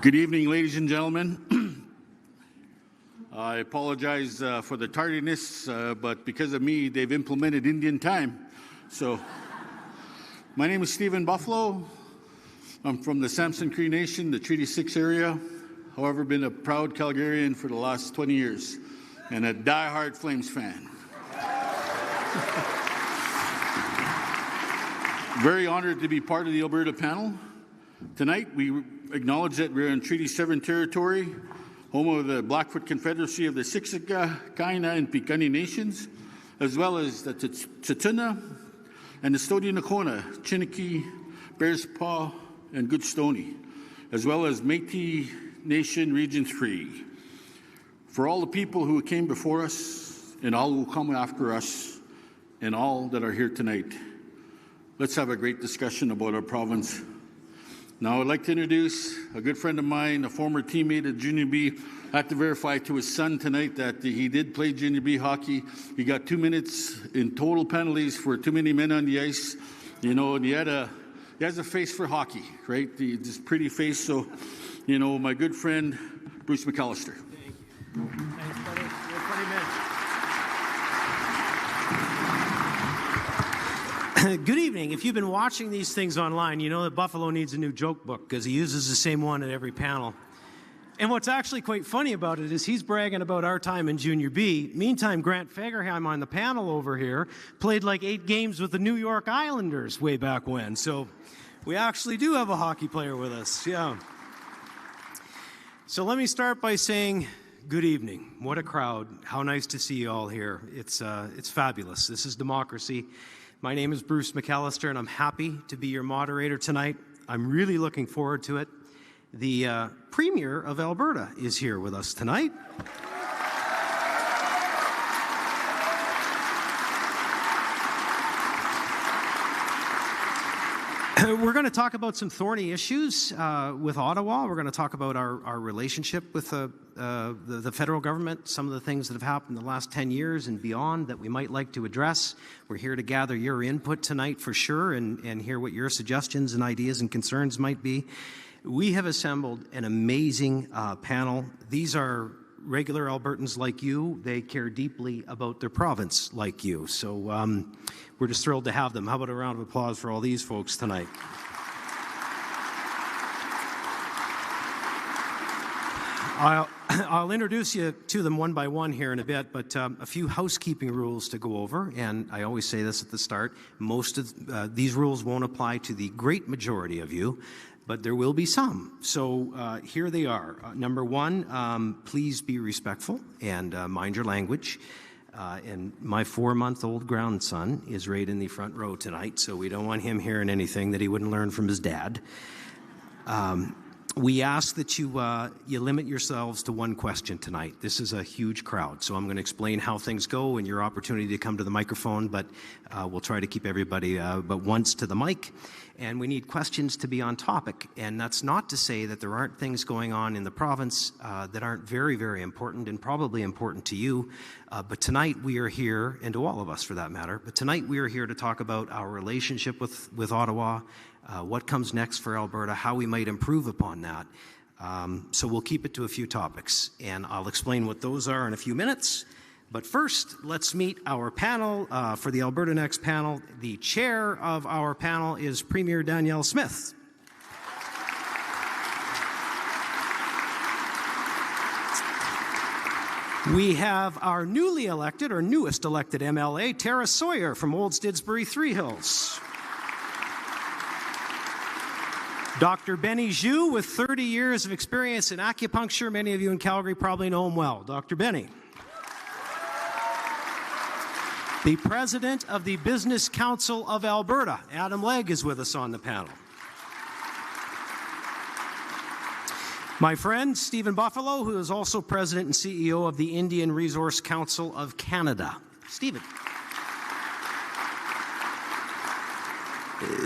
Good evening, ladies and gentlemen. I apologize for the tardiness, but because of me, they've implemented Indian time. So, my name is Stephen Buffalo. I'm from the Samson Cree Nation, the Treaty 6 area. However, been a proud Calgarian for the last 20 years and a die-hard Flames fan. Very honored to be part of the Alberta panel. Tonight, we acknowledge that we're in Treaty 7 territory, home of the Blackfoot Confederacy of the Siksika, Kainai, and Piikani nations, as well as the Tsuut'ina and the Stodinakona, Chiniki, Bears Paw, and Goodstoney, as well as Métis Nation Region 3. For all the people who came before us and all who will come after us and all that are here tonight, let's have a great discussion about our province. Now, I'd like to introduce a good friend of mine, a former teammate at Junior B. I have to verify to his son tonight that he did play Junior B hockey. He got 2 minutes in total penalties for too many men on the ice. You know, and he has a face for hockey, right? This pretty face. So, you know, my good friend, Bruce McAllister. Thank you. Thanks, buddy. You're a funny man. Good evening. If you've been watching these things online, you know that Buffalo needs a new joke book because he uses the same one at every panel. And what's actually quite funny about it is he's bragging about our time in Junior B. Meantime, Grant Fagerheim on the panel over here played like 8 games with the New York Islanders way back when. So we actually do have a hockey player with us. Yeah. So let me start by saying good evening. What a crowd. How nice to see you all here. It's fabulous. This is democracy. My name is Bruce McAllister, and I'm happy to be your moderator tonight. I'm really looking forward to it. The Premier of Alberta is here with us tonight. We're going to talk about some thorny issues with Ottawa. We're going to talk about our relationship with the federal government, some of the things that have happened in the last 10 years and beyond that we might like to address. We're here to gather your input tonight for sure and hear what your suggestions and ideas and concerns might be. We have assembled an amazing panel. These are regular Albertans like you. They care deeply about their province like you. So we're just thrilled to have them. How about a round of applause for all these folks tonight? I'll introduce you to them one by one here in a bit, but a few housekeeping rules to go over, and I always say this at the start. Most of these rules won't apply to the great majority of you, but there will be some. So here they are. Number one, please be respectful and mind your language. And my 4-month-old grandson is right in the front row tonight, so we don't want him hearing anything that he wouldn't learn from his dad. We ask that you limit yourselves to one question tonight. This is a huge crowd, so I'm going to explain how things go and your opportunity to come to the microphone, but we'll try to keep everybody but once to the mic. And we need questions to be on topic, and that's not to say that there aren't things going on in the province that aren't very, very important and probably important to you. But tonight we are here, and to all of us for that matter, but tonight we are here to talk about our relationship with Ottawa, what comes next for Alberta, how we might improve upon that. So we'll keep it to a few topics, and I'll explain what those are in a few minutes. But first, let's meet our panel for the Alberta Next Panel. The chair of our panel is Premier Danielle Smith. We have our newly elected, or newest elected MLA, Tara Sawyer from Old Stidsbury Three Hills. Dr. Benny Zhu, with 30 years of experience in acupuncture. Many of you in Calgary probably know him well. Dr. Benny. The president of the Business Council of Alberta, Adam Legg, is with us on the panel. My friend, Stephen Buffalo, who is also president and CEO of the Indian Resource Council of Canada. Stephen.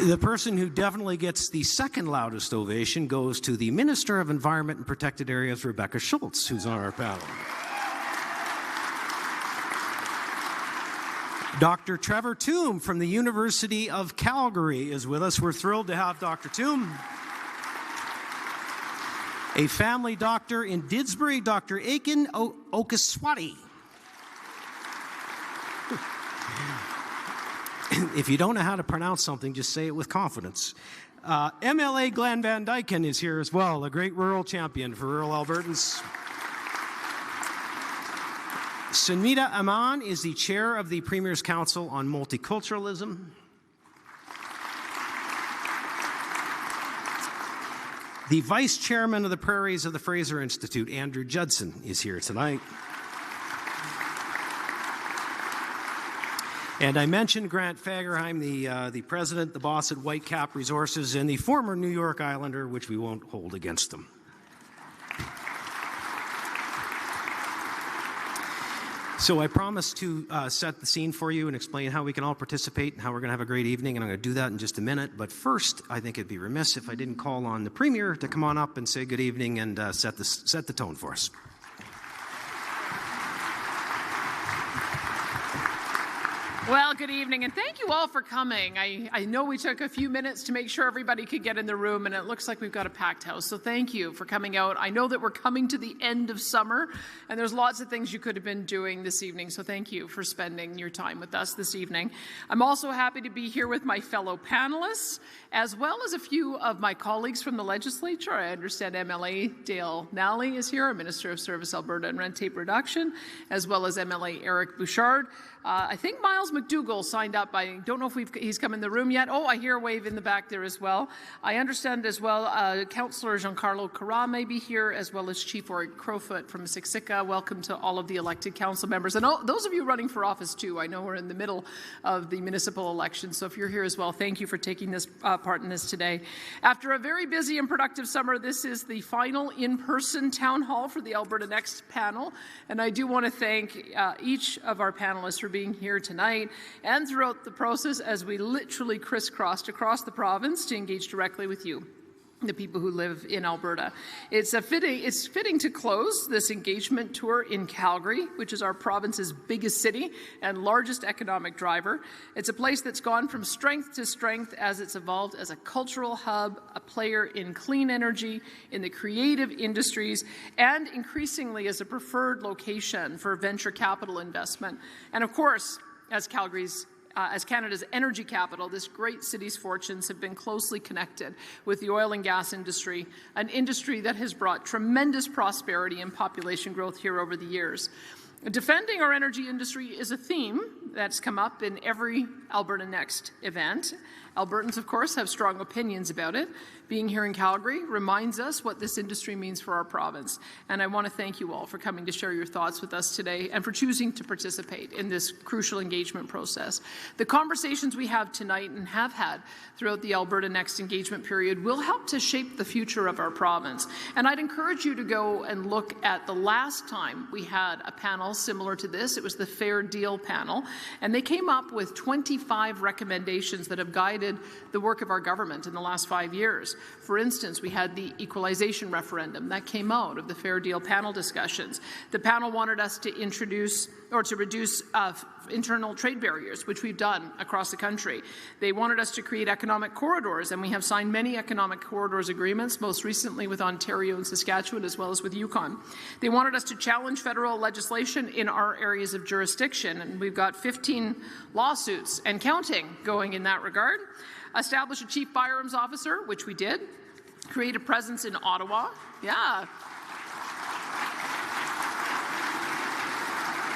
The person who definitely gets the second loudest ovation goes to the Minister of Environment and Protected Areas, Rebecca Schultz, who's on our panel. Dr. Trevor Toome from the University of Calgary is with us. We're thrilled to have Dr. Toome. A family doctor in Didsbury, Dr. Aiken Okaswati. If you don't know how to pronounce something, just say it with confidence. MLA Glenn Van Dyken is here as well, a great rural champion for rural Albertans. Sunmita Aman is the chair of the Premier's Council on Multiculturalism. The vice chairman of the Prairies of the Fraser Institute, Andrew Judson, is here tonight. And I mentioned Grant Fagerheim, the president, the boss at Whitecap Resources, and the former New York Islander, which we won't hold against them. So I promised to set the scene for you and explain how we can all participate and how we're going to have a great evening, and I'm going to do that in just a minute. But first, I think it'd be remiss if I didn't call on the Premier to come on up and say good evening and set the tone for us. Well, good evening, and thank you all for coming. I know we took a few minutes to make sure everybody could get in the room, and it looks like we've got a packed house, so thank you for coming out. I know that we're coming to the end of summer, and there's lots of things you could have been doing this evening, so thank you for spending your time with us this evening. I'm also happy to be here with my fellow panelists, as well as a few of my colleagues from the legislature. I understand MLA Dale Nally is here, our Minister of Service Alberta and Rent Tape Reduction, as well as MLA Eric Bouchard. I think Miles McDougall signed up. I don't know if he's come in the room yet. Oh, I hear a wave in the back there as well. I understand as well Councillor Giancarlo Carra may be here, as well as Chief Ori Crowfoot from Siksika. Welcome to all of the elected council members. And those of you running for office too. I know we're in the middle of the municipal election, so if you're here as well, thank you for taking this part in this today. After a very busy and productive summer, this is the final in-person town hall for the Alberta Next Panel. And I do want to thank each of our panelists for being here tonight and throughout the process as we literally crisscrossed across the province to engage directly with you, the people who live in Alberta. It's fitting to close this engagement tour in Calgary, which is our province's biggest city and largest economic driver. It's a place that's gone from strength to strength as it's evolved as a cultural hub, a player in clean energy, in the creative industries, and increasingly as a preferred location for venture capital investment. And of course, as Canada's energy capital, this great city's fortunes have been closely connected with the oil and gas industry, an industry that has brought tremendous prosperity and population growth here over the years. Defending our energy industry is a theme that's come up in every Alberta Next event. Albertans, of course, have strong opinions about it. Being here in Calgary reminds us what this industry means for our province. And I want to thank you all for coming to share your thoughts with us today and for choosing to participate in this crucial engagement process. The conversations we have tonight and have had throughout the Alberta Next engagement period will help to shape the future of our province. And I'd encourage you to go and look at the last time we had a panel similar to this. It was the Fair Deal panel. And they came up with 25 recommendations that have guided the work of our government in the last 5 years. For instance, we had the Equalization referendum that came out of the Fair Deal panel discussions. The panel wanted us to introduce or to reduce internal trade barriers, which we've done across the country. They wanted us to create economic corridors, and we have signed many economic corridors agreements, most recently with Ontario and Saskatchewan, as well as with Yukon. They wanted us to challenge federal legislation in our areas of jurisdiction, and we've got 15 lawsuits and counting going in that regard. Establish a chief firearms officer, which we did. Create a presence in Ottawa. Yeah.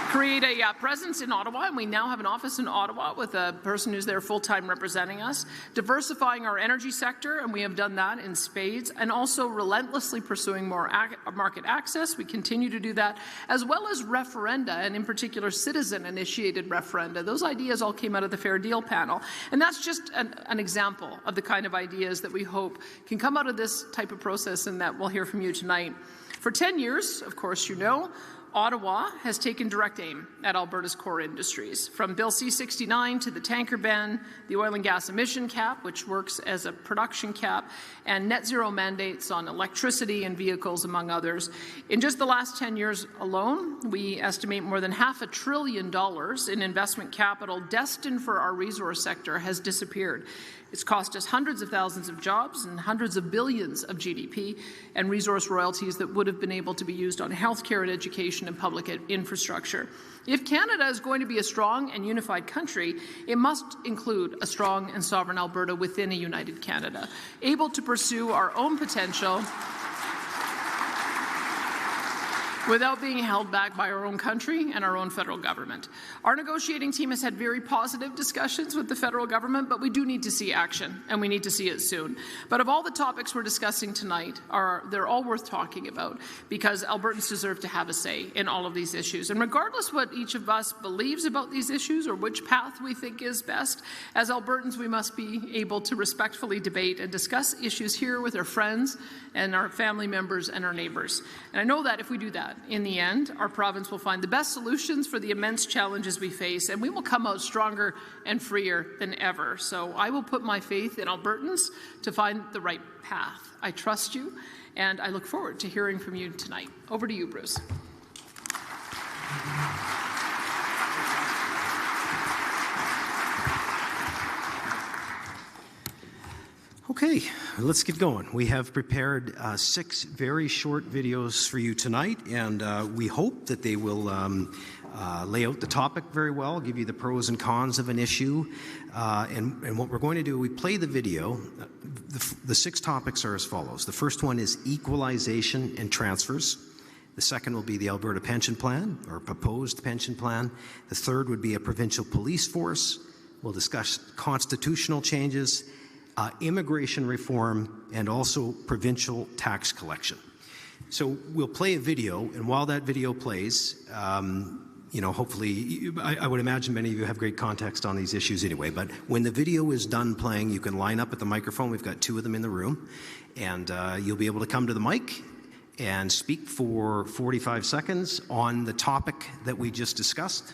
Create a presence in Ottawa, and we now have an office in Ottawa with a person who's there full-time representing us. Diversifying our energy sector, and we have done that in spades, and also relentlessly pursuing more market access. We continue to do that, as well as referenda, and in particular citizen-initiated referenda. Those ideas all came out of the Fair Deal panel, and that's just an example of the kind of ideas that we hope can come out of this type of process and that we'll hear from you tonight. For 10 years, of course, you know, Ottawa has taken direct aim at Alberta's core industries, from Bill C-69 to the tanker ban, the oil and gas emission cap, which works as a production cap, and net zero mandates on electricity and vehicles, among others. In just the last 10 years alone, we estimate more than $500 billion in investment capital destined for our resource sector has disappeared. It's cost us hundreds of thousands of jobs and hundreds of billions of GDP and resource royalties that would have been able to be used on healthcare and education and public infrastructure. If Canada is going to be a strong and unified country, it must include a strong and sovereign Alberta within a united Canada, able to pursue our own potential without being held back by our own country and our own federal government. Our negotiating team has had very positive discussions with the federal government, but we do need to see action, and we need to see it soon. But of all the topics we're discussing tonight, they're all worth talking about, because Albertans deserve to have a say in all of these issues. And regardless what each of us believes about these issues or which path we think is best, as Albertans we must be able to respectfully debate and discuss issues here with our friends and our family members and our neighbours. And I know that if we do that, in the end, our province will find the best solutions for the immense challenges we face, and we will come out stronger and freer than ever. So I will put my faith in Albertans to find the right path. I trust you, and I look forward to hearing from you tonight. Over to you, Bruce. Okay, let's get going. We have prepared 6 very short videos for you tonight, and we hope that they will lay out the topic very well, give you the pros and cons of an issue. And what we're going to do, we play the video. The 6 topics are as follows. The first one is equalization and transfers. The second will be the Alberta pension plan, or proposed pension plan. The third would be a provincial police force. We'll discuss constitutional changes, immigration reform, and also provincial tax collection. So we'll play a video, and while that video plays, hopefully, I would imagine many of you have great context on these issues anyway, but when the video is done playing, you can line up at the microphone. We've got 2 of them in the room, and you'll be able to come to the mic and speak for 45 seconds on the topic that we just discussed.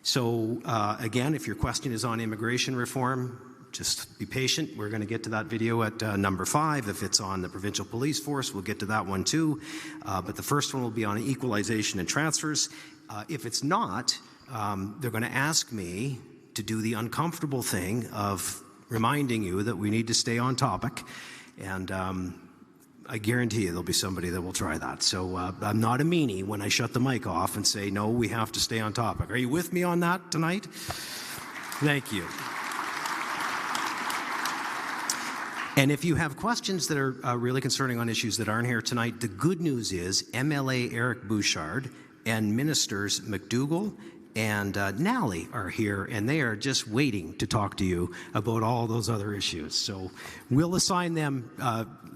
So again, if your question is on immigration reform, just be patient. We're going to get to that video at number 5. If it's on the provincial police force, we'll get to that one too. But the first one will be on equalization and transfers. If it's not, they're going to ask me to do the uncomfortable thing of reminding you that we need to stay on topic. And I guarantee you there'll be somebody that will try that. So I'm not a meanie when I shut the mic off and say, no, we have to stay on topic. Are you with me on that tonight? Thank you. And if you have questions that are really concerning on issues that aren't here tonight, the good news is MLA Eric Bouchard and Ministers McDougall and Nally are here, and they are just waiting to talk to you about all those other issues. So we'll assign them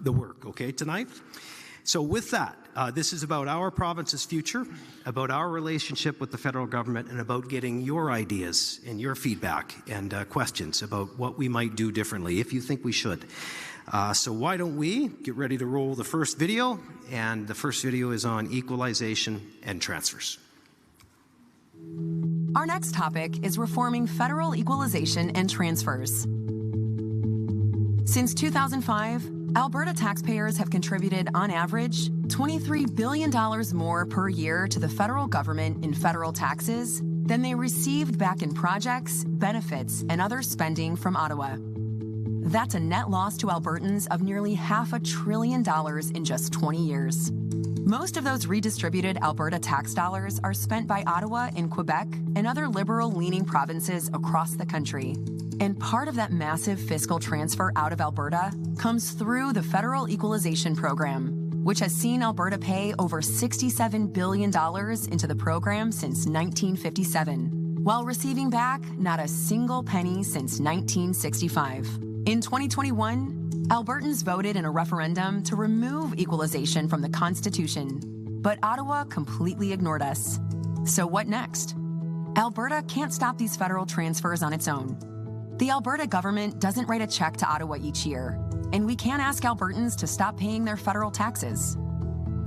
the work, okay, tonight? So with that, this is about our province's future, about our relationship with the federal government, and about getting your ideas and your feedback and questions about what we might do differently, if you think we should. So why don't we get ready to roll the first video, and the first video is on equalization and transfers. Our next topic is reforming federal equalization and transfers. Since 2005, Alberta taxpayers have contributed, on average, $23 billion more per year to the federal government in federal taxes than they received back in projects, benefits, and other spending from Ottawa. That's a net loss to Albertans of nearly $500 billion in just 20 years. Most of those redistributed Alberta tax dollars are spent by Ottawa and Quebec and other liberal-leaning provinces across the country. And part of that massive fiscal transfer out of Alberta comes through the Federal Equalization Program, which has seen Alberta pay over $67 billion into the program since 1957, while receiving back not a single penny since 1965. In 2021, Albertans voted in a referendum to remove equalization from the Constitution, but Ottawa completely ignored us. So what next? Alberta can't stop these federal transfers on its own. The Alberta government doesn't write a check to Ottawa each year, and we can't ask Albertans to stop paying their federal taxes.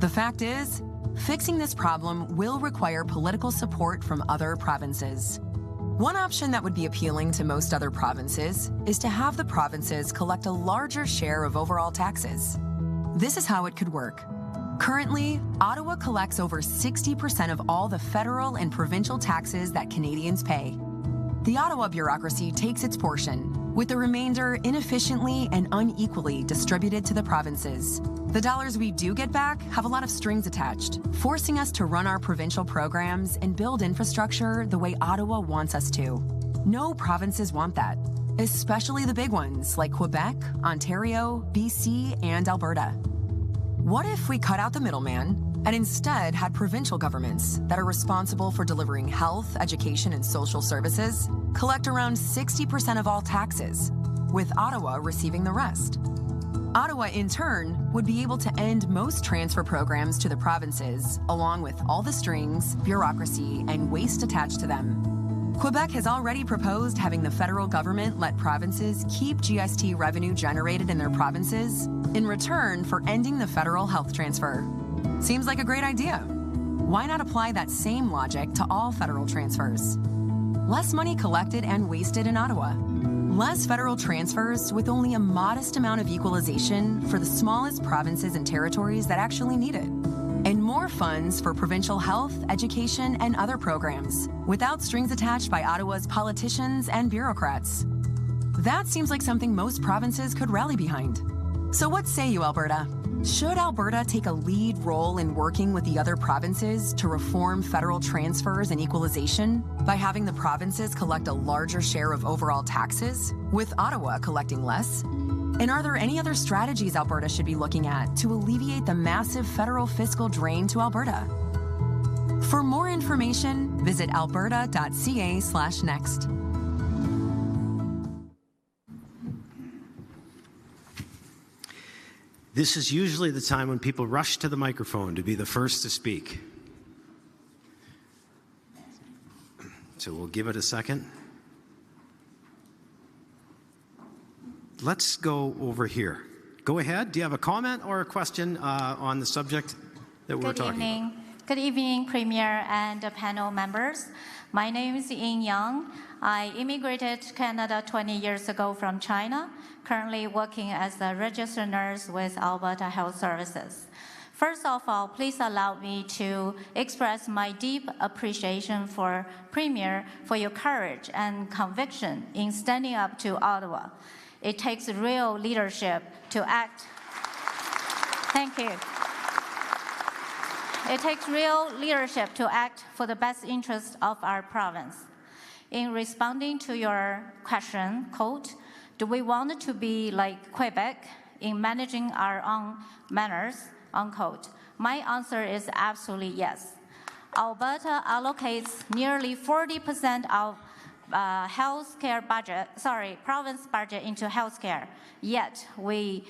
The fact is, fixing this problem will require political support from other provinces. One option that would be appealing to most other provinces is to have the provinces collect a larger share of overall taxes. This is how it could work. Currently, Ottawa collects over 60% of all the federal and provincial taxes that Canadians pay. The Ottawa bureaucracy takes its portion, with the remainder inefficiently and unequally distributed to the provinces. The dollars we do get back have a lot of strings attached, forcing us to run our provincial programs and build infrastructure the way Ottawa wants us to. No provinces want that, especially the big ones like Quebec, Ontario, BC, and Alberta. What if we cut out the middleman and instead had provincial governments that are responsible for delivering health, education, and social services collect around 60% of all taxes, with Ottawa receiving the rest? Ottawa, in turn, would be able to end most transfer programs to the provinces, along with all the strings, bureaucracy, and waste attached to them. Quebec has already proposed having the federal government let provinces keep GST revenue generated in their provinces in return for ending the federal health transfer. Seems like a great idea. Why not apply that same logic to all federal transfers? Less money collected and wasted in Ottawa. Less federal transfers with only a modest amount of equalization for the smallest provinces and territories that actually need it. And more funds for provincial health, education, and other programs, without strings attached by Ottawa's politicians and bureaucrats. That seems like something most provinces could rally behind. So what say you, Alberta? Should Alberta take a lead role in working with the other provinces to reform federal transfers and equalization by having the provinces collect a larger share of overall taxes, with Ottawa collecting less? And are there any other strategies Alberta should be looking at to alleviate the massive federal fiscal drain to Alberta? For more information, visit alberta.ca/next. This is usually the time when people rush to the microphone to be the first to speak. So we'll give it a second. Let's go over here. Go ahead. Do you have a comment or a question on the subject that we're talking about? Good evening, Premier and panel members. My name is Ying Yang. I immigrated to Canada 20 years ago from China, currently working as a registered nurse with Alberta Health Services. First of all, please allow me to express my deep appreciation for Premier for your courage and conviction in standing up to Ottawa. It takes real leadership to act. Thank you. It takes real leadership to act for the best interest of our province. In responding to your question, quote, do we want to be like Quebec in managing our own matters, unquote? My answer is absolutely yes. Alberta allocates nearly 40% of province budget into healthcare, yet we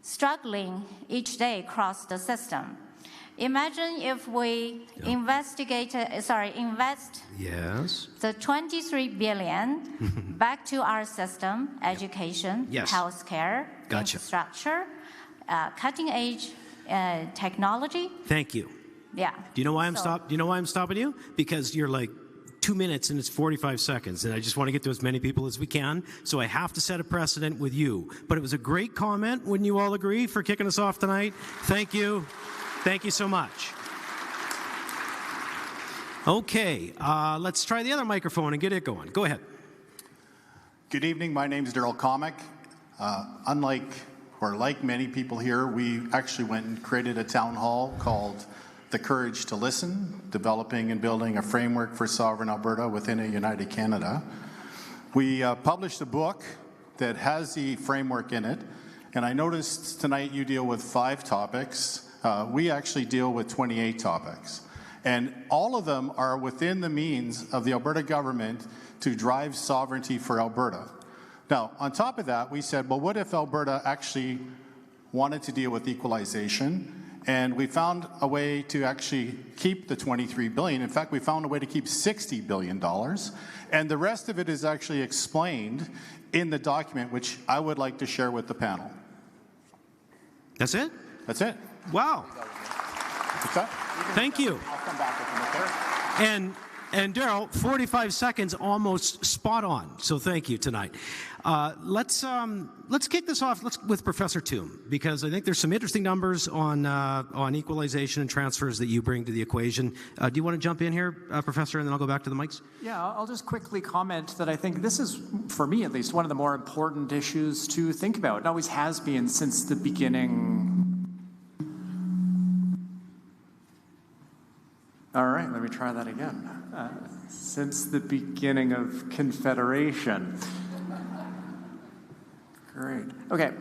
struggling each day across the system. Imagine if we invest Yes. the 23 billion back to our system, education, Yes. healthcare, Gotcha. infrastructure, cutting edge technology. Thank you. Yeah. Do you know why I'm stopping you? Because you're like 2 minutes and it's 45 seconds, and I just want to get to as many people as we can, so I have to set a precedent with you. But it was a great comment, wouldn't you all agree, for kicking us off tonight? Thank you. Thank you so much. Okay, let's try the other microphone and get it going. Go ahead. Good evening. My name is Daryl Comic. Like many people here, we actually went and created a town hall called The Courage to Listen, developing and building a framework for sovereign Alberta within a united Canada. We published a book that has the framework in it, and I noticed tonight you deal with 5 topics. We actually deal with 28 topics. And all of them are within the means of the Alberta government to drive sovereignty for Alberta. Now, on top of that, we said, well, what if Alberta actually wanted to deal with equalization? And we found a way to actually keep the $23 billion. In fact, we found a way to keep $60 billion. And the rest of it is actually explained in the document, which I would like to share with the panel. That's it? That's it. Wow. What's that? Thank you. I'll come back with them there. And Daryl, 45 seconds, almost spot on. So thank you tonight. Let's kick this off with Professor Toom, because I think there's some interesting numbers on equalization and transfers that you bring to the equation. Do you want to jump in here, Professor, and then I'll go back to the mics? Yeah, I'll just quickly comment that I think this is, for me at least, one of the more important issues to think about. It always has been since the beginning. All right, let me try that again. Since the beginning of Confederation. Great. Okay,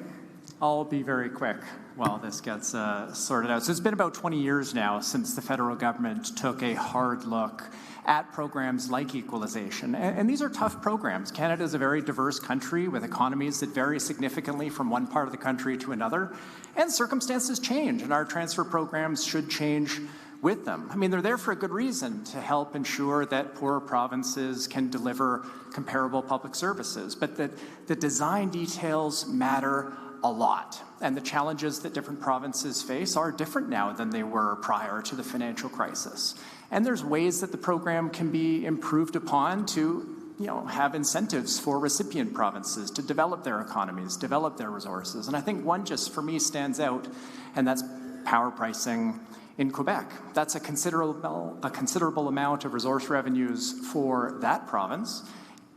I'll be very quick while this gets sorted out. So it's been about 20 years now since the federal government took a hard look at programs like equalization. And these are tough programs. Canada is a very diverse country with economies that vary significantly from one part of the country to another. And circumstances change, and our transfer programs should change with them. I mean, they're there for a good reason, to help ensure that poorer provinces can deliver comparable public services, but that the design details matter a lot. And the challenges that different provinces face are different now than they were prior to the financial crisis. And there's ways that the program can be improved upon to have incentives for recipient provinces to develop their economies, develop their resources. And I think one just for me stands out, and that's power pricing in Quebec. That's a considerable amount of resource revenues for that province,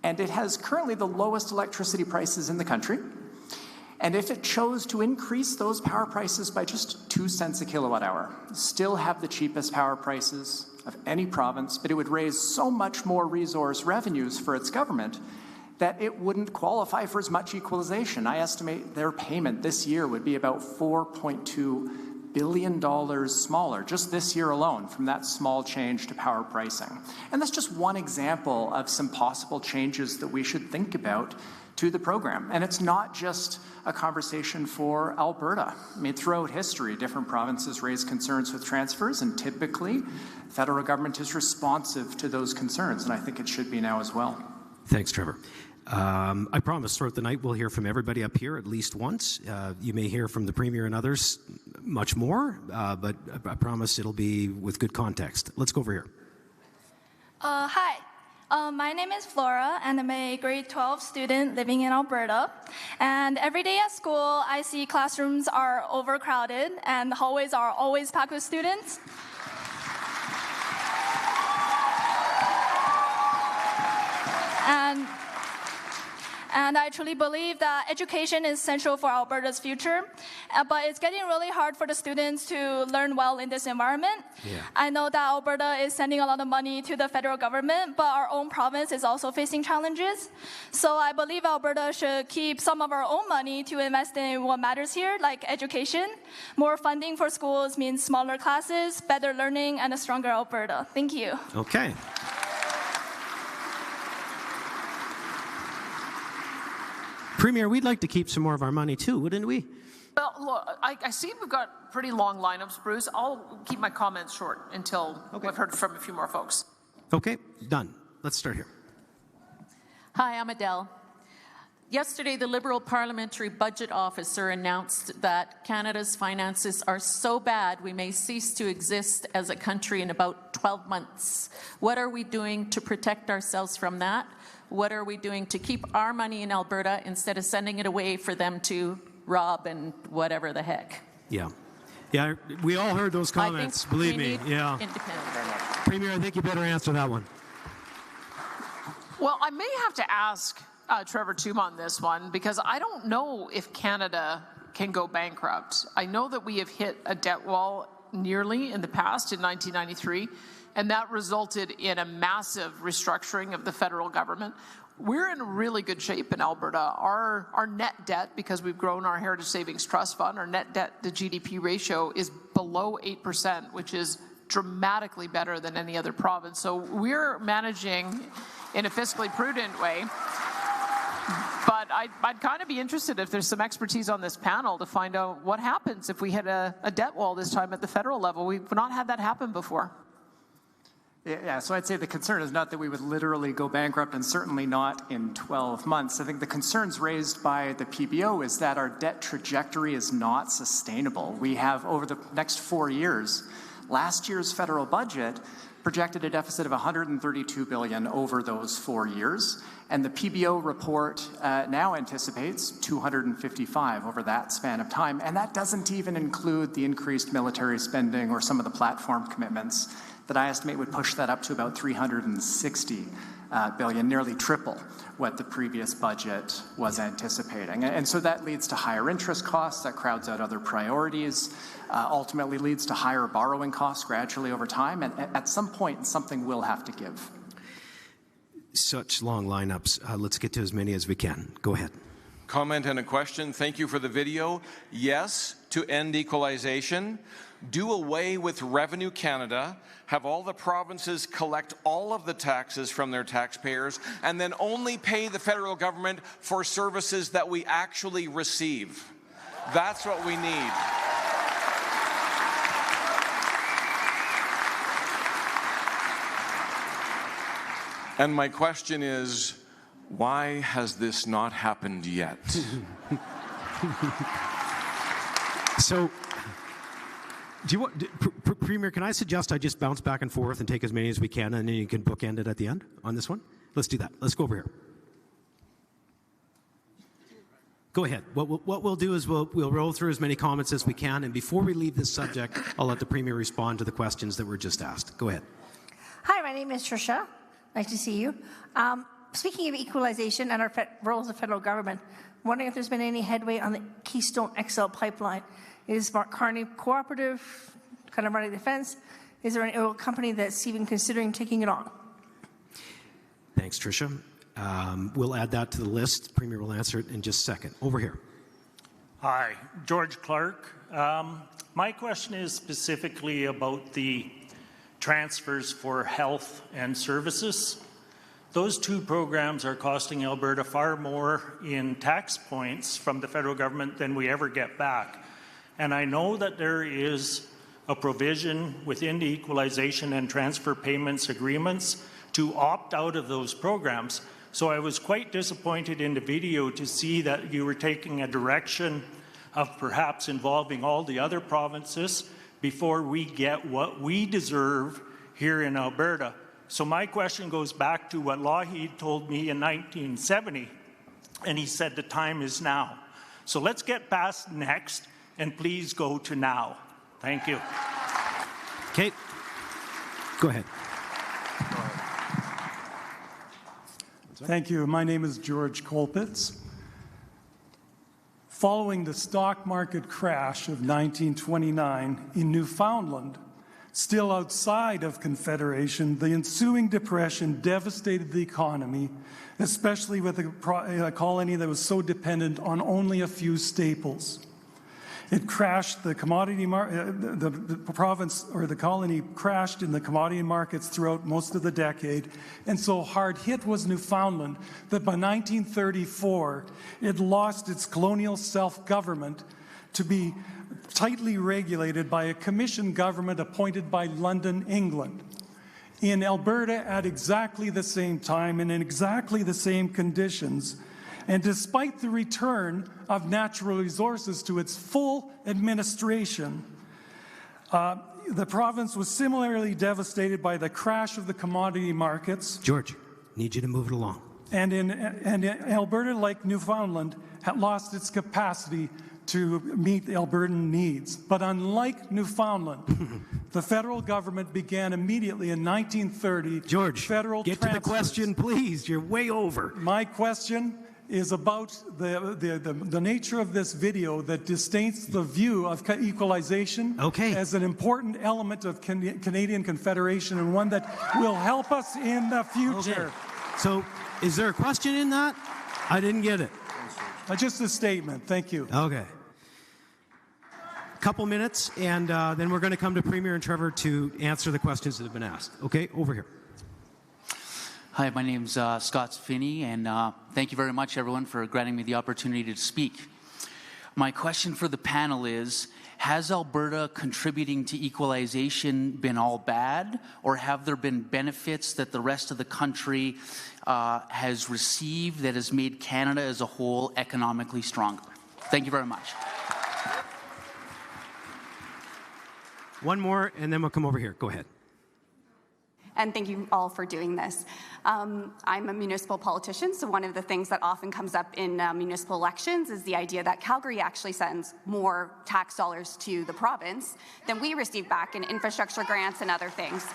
and it has currently the lowest electricity prices in the country. And if it chose to increase those power prices by just 2 cents a kilowatt hour, still have the cheapest power prices of any province, but it would raise so much more resource revenues for its government that it wouldn't qualify for as much equalization. I estimate their payment this year would be about $4.2 billion smaller, just this year alone, from that small change to power pricing. And that's just one example of some possible changes that we should think about to the program. And it's not just a conversation for Alberta. I mean, throughout history, different provinces raise concerns with transfers, and typically, the federal government is responsive to those concerns, and I think it should be now as well. Thanks, Trevor. I promise throughout the night we'll hear from everybody up here at least once. You may hear from the Premier and others much more, but I promise it'll be with good context. Let's go over here. Hi. My name is Flora, and I'm a grade 12 student living in Alberta. And every day at school, I see classrooms are overcrowded and the hallways are always packed with students. And I truly believe that education is essential for Alberta's future, but it's getting really hard for the students to learn well in this environment. Yeah. I know that Alberta is sending a lot of money to the federal government, but our own province is also facing challenges. So I believe Alberta should keep some of our own money to invest in what matters here, like education. More funding for schools means smaller classes, better learning, and a stronger Alberta. Thank you. Okay. Premier, we'd like to keep some more of our money too, wouldn't we? Well, look, I see we've got pretty long lineups, Bruce. I'll keep my comments short until I've heard from a few more folks. Okay, done. Let's start here. Hi, I'm Adele. Yesterday, the Liberal Parliamentary Budget Officer announced that Canada's finances are so bad we may cease to exist as a country in about 12 months. What are we doing to protect ourselves from that? What are we doing to keep our money in Alberta instead of sending it away for them to rob and whatever the heck? Yeah. Yeah, we all heard those comments, believe me. Yeah. Premier, I think you better answer that one. Well, I may have to ask Trevor Toom on this one, because I don't know if Canada can go bankrupt. I know that we have hit a debt wall nearly in the past in 1993, and that resulted in a massive restructuring of the federal government. We're in really good shape in Alberta. Our net debt, because we've grown our Heritage Savings Trust Fund, our net debt to GDP ratio is below 8%, which is dramatically better than any other province. So we're managing in a fiscally prudent way. But I'd kind of be interested if there's some expertise on this panel to find out what happens if we hit a debt wall this time at the federal level. We've not had that happen before. Yeah, so I'd say the concern is not that we would literally go bankrupt, and certainly not in 12 months. I think the concerns raised by the PBO is that our debt trajectory is not sustainable. We have, over the next 4 years, Last year's federal budget projected a deficit of $132 billion over those 4 years, and the PBO report now anticipates $255 over that span of time, and that doesn't even include the increased military spending or some of the platform commitments that I estimate would push that up to about $360 billion, nearly triple what the previous budget was anticipating. And so that leads to higher interest costs, that crowds out other priorities, ultimately leads to higher borrowing costs gradually over time, and at some point something will have to give. Such long lineups. Let's get to as many as we can. Go ahead. Comment and a question. Thank you for the video. Yes to end equalization. Do away with Revenue Canada. Have all the provinces collect all of the taxes from their taxpayers and then only pay the federal government for services that we actually receive. That's what we need. And my question is, why has this not happened yet? So, do you want, Premier, can I suggest I just bounce back and forth and take as many as we can, and then you can bookend it at the end on this one? Let's do that. Let's go over here. Go ahead. What we'll do is we'll roll through as many comments as we can, and before we leave this subject, I'll let the Premier respond to the questions that were just asked. Go ahead. Hi, my name is Trisha. Nice to see you. Speaking of equalization and our role as a federal government, I'm wondering if there's been any headway on the Keystone XL pipeline. Is Mark Carney cooperative, kind of running the fence? Is there an oil company that's even considering taking it on? Thanks, Tricia. We'll add that to the list. Premier will answer it in just a second. Over here. Hi, George Clark. My question is specifically about the transfers for health and services. Those two programs are costing Alberta far more in tax points from the federal government than we ever get back. And I know that there is a provision within the equalization and transfer payments agreements to opt out of those programs. So I was quite disappointed in the video to see that you were taking a direction of perhaps involving all the other provinces before we get what we deserve here in Alberta. So my question goes back to what Lougheed told me in 1970, and he said the time is now. So let's get past next and please go to now. Thank you. Kate, go ahead. Thank you. My name is George Colpitz. Following the stock market crash of 1929 in Newfoundland, still outside of Confederation, the ensuing depression devastated the economy, especially with a colony that was so dependent on only a few staples. It crashed the commodity the province or the colony crashed in the commodity markets throughout most of the decade, and so hard hit was Newfoundland that by 1934 it lost its colonial self-government to be tightly regulated by a commission government appointed by London, England. In Alberta, at exactly the same time and in exactly the same conditions, and despite the return of natural resources to its full administration, the province was similarly devastated by the crash of the commodity markets. George, need you to move it along. And Alberta, like Newfoundland, had lost its capacity to meet Albertan needs. But unlike Newfoundland, the federal government began immediately in 1930. George, federal get transfers. to the question, please. You're way over. My question is about the nature of this video that disdains the view of equalization as an important element of Canadian Confederation and one that will help us in the future. Okay. So, is there a question in that? I didn't get it. Just a statement. Thank you. Okay. Couple minutes, and then we're going to come to Premier and Trevor to answer the questions that have been asked. Okay, over here. Hi, my name's Scott Finney, and thank you very much, everyone, for granting me the opportunity to speak. My question for the panel is, has Alberta contributing to equalization been all bad, or have there been benefits that the rest of the country has received that has made Canada as a whole economically stronger? Thank you very much. One more, and then we'll come over here. Go ahead. And thank you all for doing this. I'm a municipal politician, so one of the things that often comes up in municipal elections is the idea that Calgary actually sends more tax dollars to the province than we receive back in infrastructure grants and other things.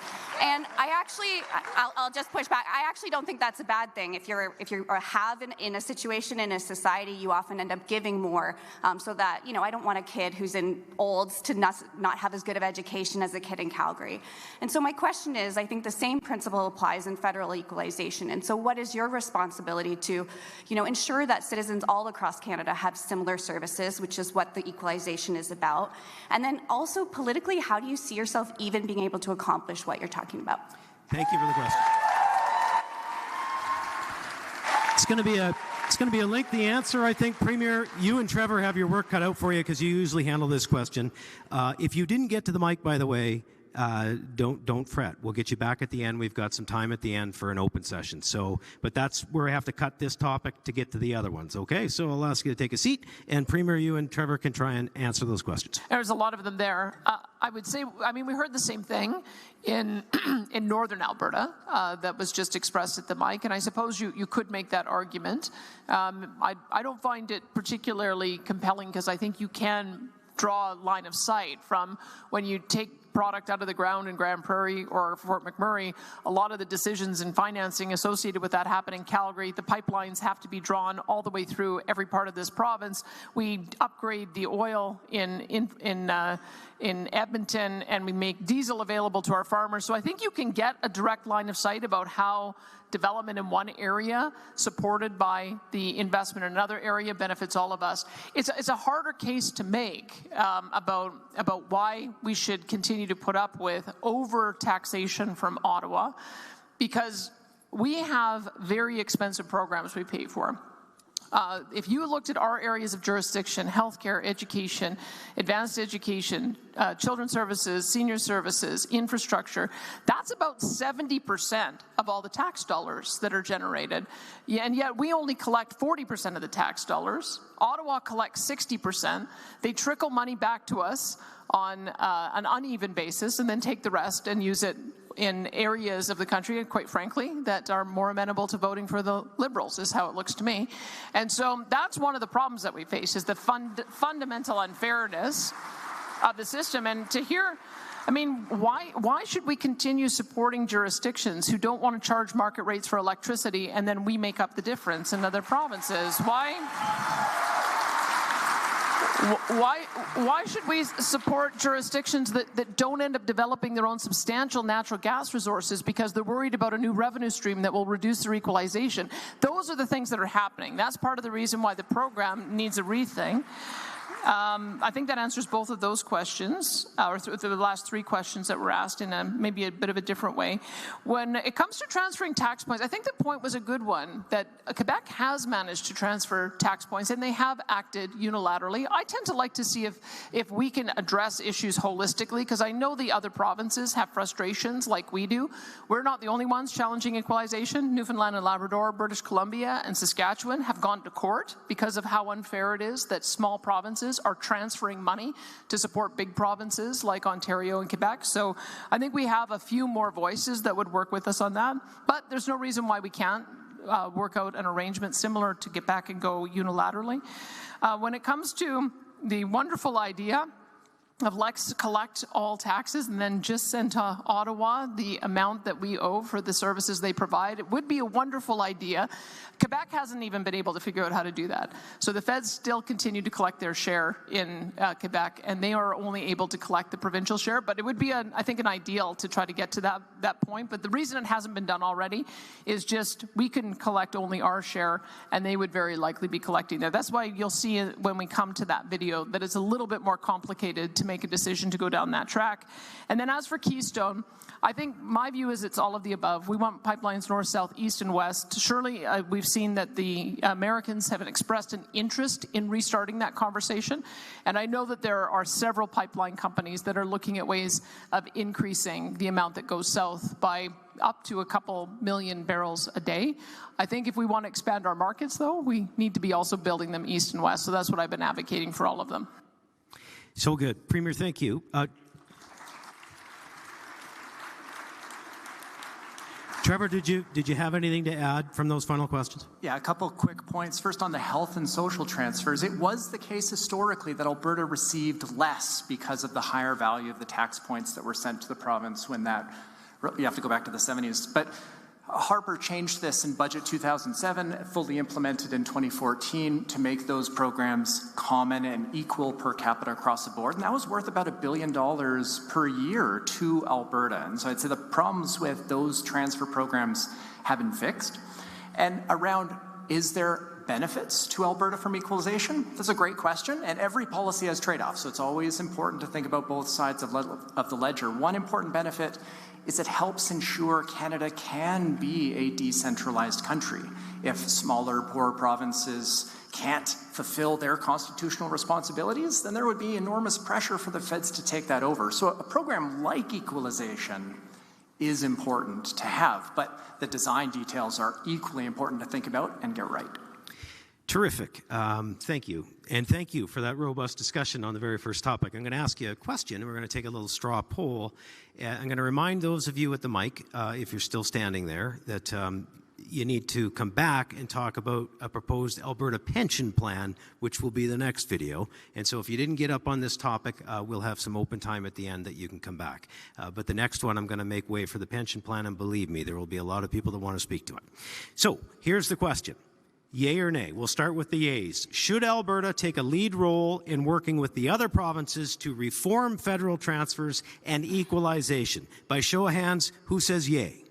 And I'll just push back. I actually don't think that's a bad thing. If you have in a situation in a society, you often end up giving more, so that, I don't want a kid who's in Olds to not have as good of education as a kid in Calgary. And so my question is, I think the same principle applies in federal equalization. And so what is your responsibility to, ensure that citizens all across Canada have similar services, which is what the equalization is about? And then also politically, how do you see yourself even being able to accomplish what you're talking about? Thank you for the question. It's going to be a lengthy answer, I think. Premier, you and Trevor have your work cut out for you because you usually handle this question. If you didn't get to the mic, by the way, don't fret. We'll get you back at the end. We've got some time at the end for an open session. But that's where I have to cut this topic to get to the other ones. Okay, so I'll ask you to take a seat, and Premier, you and Trevor can try and answer those questions. There's a lot of them there. I would say, we heard the same thing in northern Alberta that was just expressed at the mic, and I suppose you could make that argument. I don't find it particularly compelling because I think you can draw a line of sight from when you take product out of the ground in Grand Prairie or Fort McMurray. A lot of the decisions and financing associated with that happen in Calgary. The pipelines have to be drawn all the way through every part of this province. We upgrade the oil in Edmonton, and we make diesel available to our farmers. So I think you can get a direct line of sight about how development in one area supported by the investment in another area benefits all of us. It's a harder case to make about why we should continue to put up with over taxation from Ottawa, because we have very expensive programs we pay for. If you looked at our areas of jurisdiction, healthcare, education, advanced education, children's services, senior services, infrastructure, that's about 70% of all the tax dollars that are generated. And yet we only collect 40% of the tax dollars. Ottawa collects 60%. They trickle money back to us on an uneven basis and then take the rest and use it in areas of the country, quite frankly, that are more amenable to voting for the Liberals, is how it looks to me. And so that's one of the problems that we face, is the fundamental unfairness of the system. And to hear, why should we continue supporting jurisdictions who don't want to charge market rates for electricity and then we make up the difference in other provinces? Why should we support jurisdictions that don't end up developing their own substantial natural gas resources because they're worried about a new revenue stream that will reduce their equalization? Those are the things that are happening. That's part of the reason why the program needs a rethink. I think that answers both of those questions, or the last three questions that were asked in maybe a bit of a different way. When it comes to transferring tax points, I think the point was a good one, that Quebec has managed to transfer tax points, and they have acted unilaterally. I tend to like to see if we can address issues holistically, because I know the other provinces have frustrations like we do. We're not the only ones challenging equalization. Newfoundland and Labrador, British Columbia, and Saskatchewan have gone to court because of how unfair it is that small provinces are transferring money to support big provinces like Ontario and Quebec. So I think we have a few more voices that would work with us on that. But there's no reason why we can't work out an arrangement similar to get back and go unilaterally. When it comes to the wonderful idea of let's collect all taxes and then just send to Ottawa the amount that we owe for the services they provide, it would be a wonderful idea. Quebec hasn't even been able to figure out how to do that. So the feds still continue to collect their share in Quebec, and they are only able to collect the provincial share. But it would be, I think, an ideal to try to get to that point. But the reason it hasn't been done already is just we can collect only our share, and they would very likely be collecting there. That's why you'll see when we come to that video that it's a little bit more complicated to make a decision to go down that track. And then as for Keystone, I think my view is it's all of the above. We want pipelines north, south, east, and west. Surely we've seen that the Americans have expressed an interest in restarting that conversation. And I know that there are several pipeline companies that are looking at ways of increasing the amount that goes south by up to a couple million barrels a day. I think if we want to expand our markets, though, we need to be also building them east and west. So that's what I've been advocating for all of them. So good. Premier, thank you. Trevor, did you have anything to add from those final questions? Yeah, a couple quick points. First, on the health and social transfers, it was the case historically that Alberta received less because of the higher value of the tax points that were sent to the province when that, you have to go back to the 70s. But Harper changed this in Budget 2007, fully implemented in 2014 to make those programs common and equal per capita across the board. And that was worth about $1 billion per year to Alberta. And so I'd say the problems with those transfer programs have been fixed. And around, is there benefits to Alberta from equalization? That's a great question. And every policy has trade-offs. So it's always important to think about both sides of the ledger. One important benefit is it helps ensure Canada can be a decentralized country. If smaller, poorer provinces can't fulfill their constitutional responsibilities, then there would be enormous pressure for the feds to take that over. So a program like equalization is important to have, but the design details are equally important to think about and get right. Terrific. Thank you. And thank you for that robust discussion on the very first topic. I'm going to ask you a question, and we're going to take a little straw poll. I'm going to remind those of you at the mic, if you're still standing there, that you need to come back and talk about a proposed Alberta pension plan, which will be the next video. And so if you didn't get up on this topic, we'll have some open time at the end that you can come back. But the next one, I'm going to make way for the pension plan, and believe me, there will be a lot of people that want to speak to it. So here's the question. Yay or nay? We'll start with the yays. Should Alberta take a lead role in working with the other provinces to reform federal transfers and equalization? By show of hands, who says yay?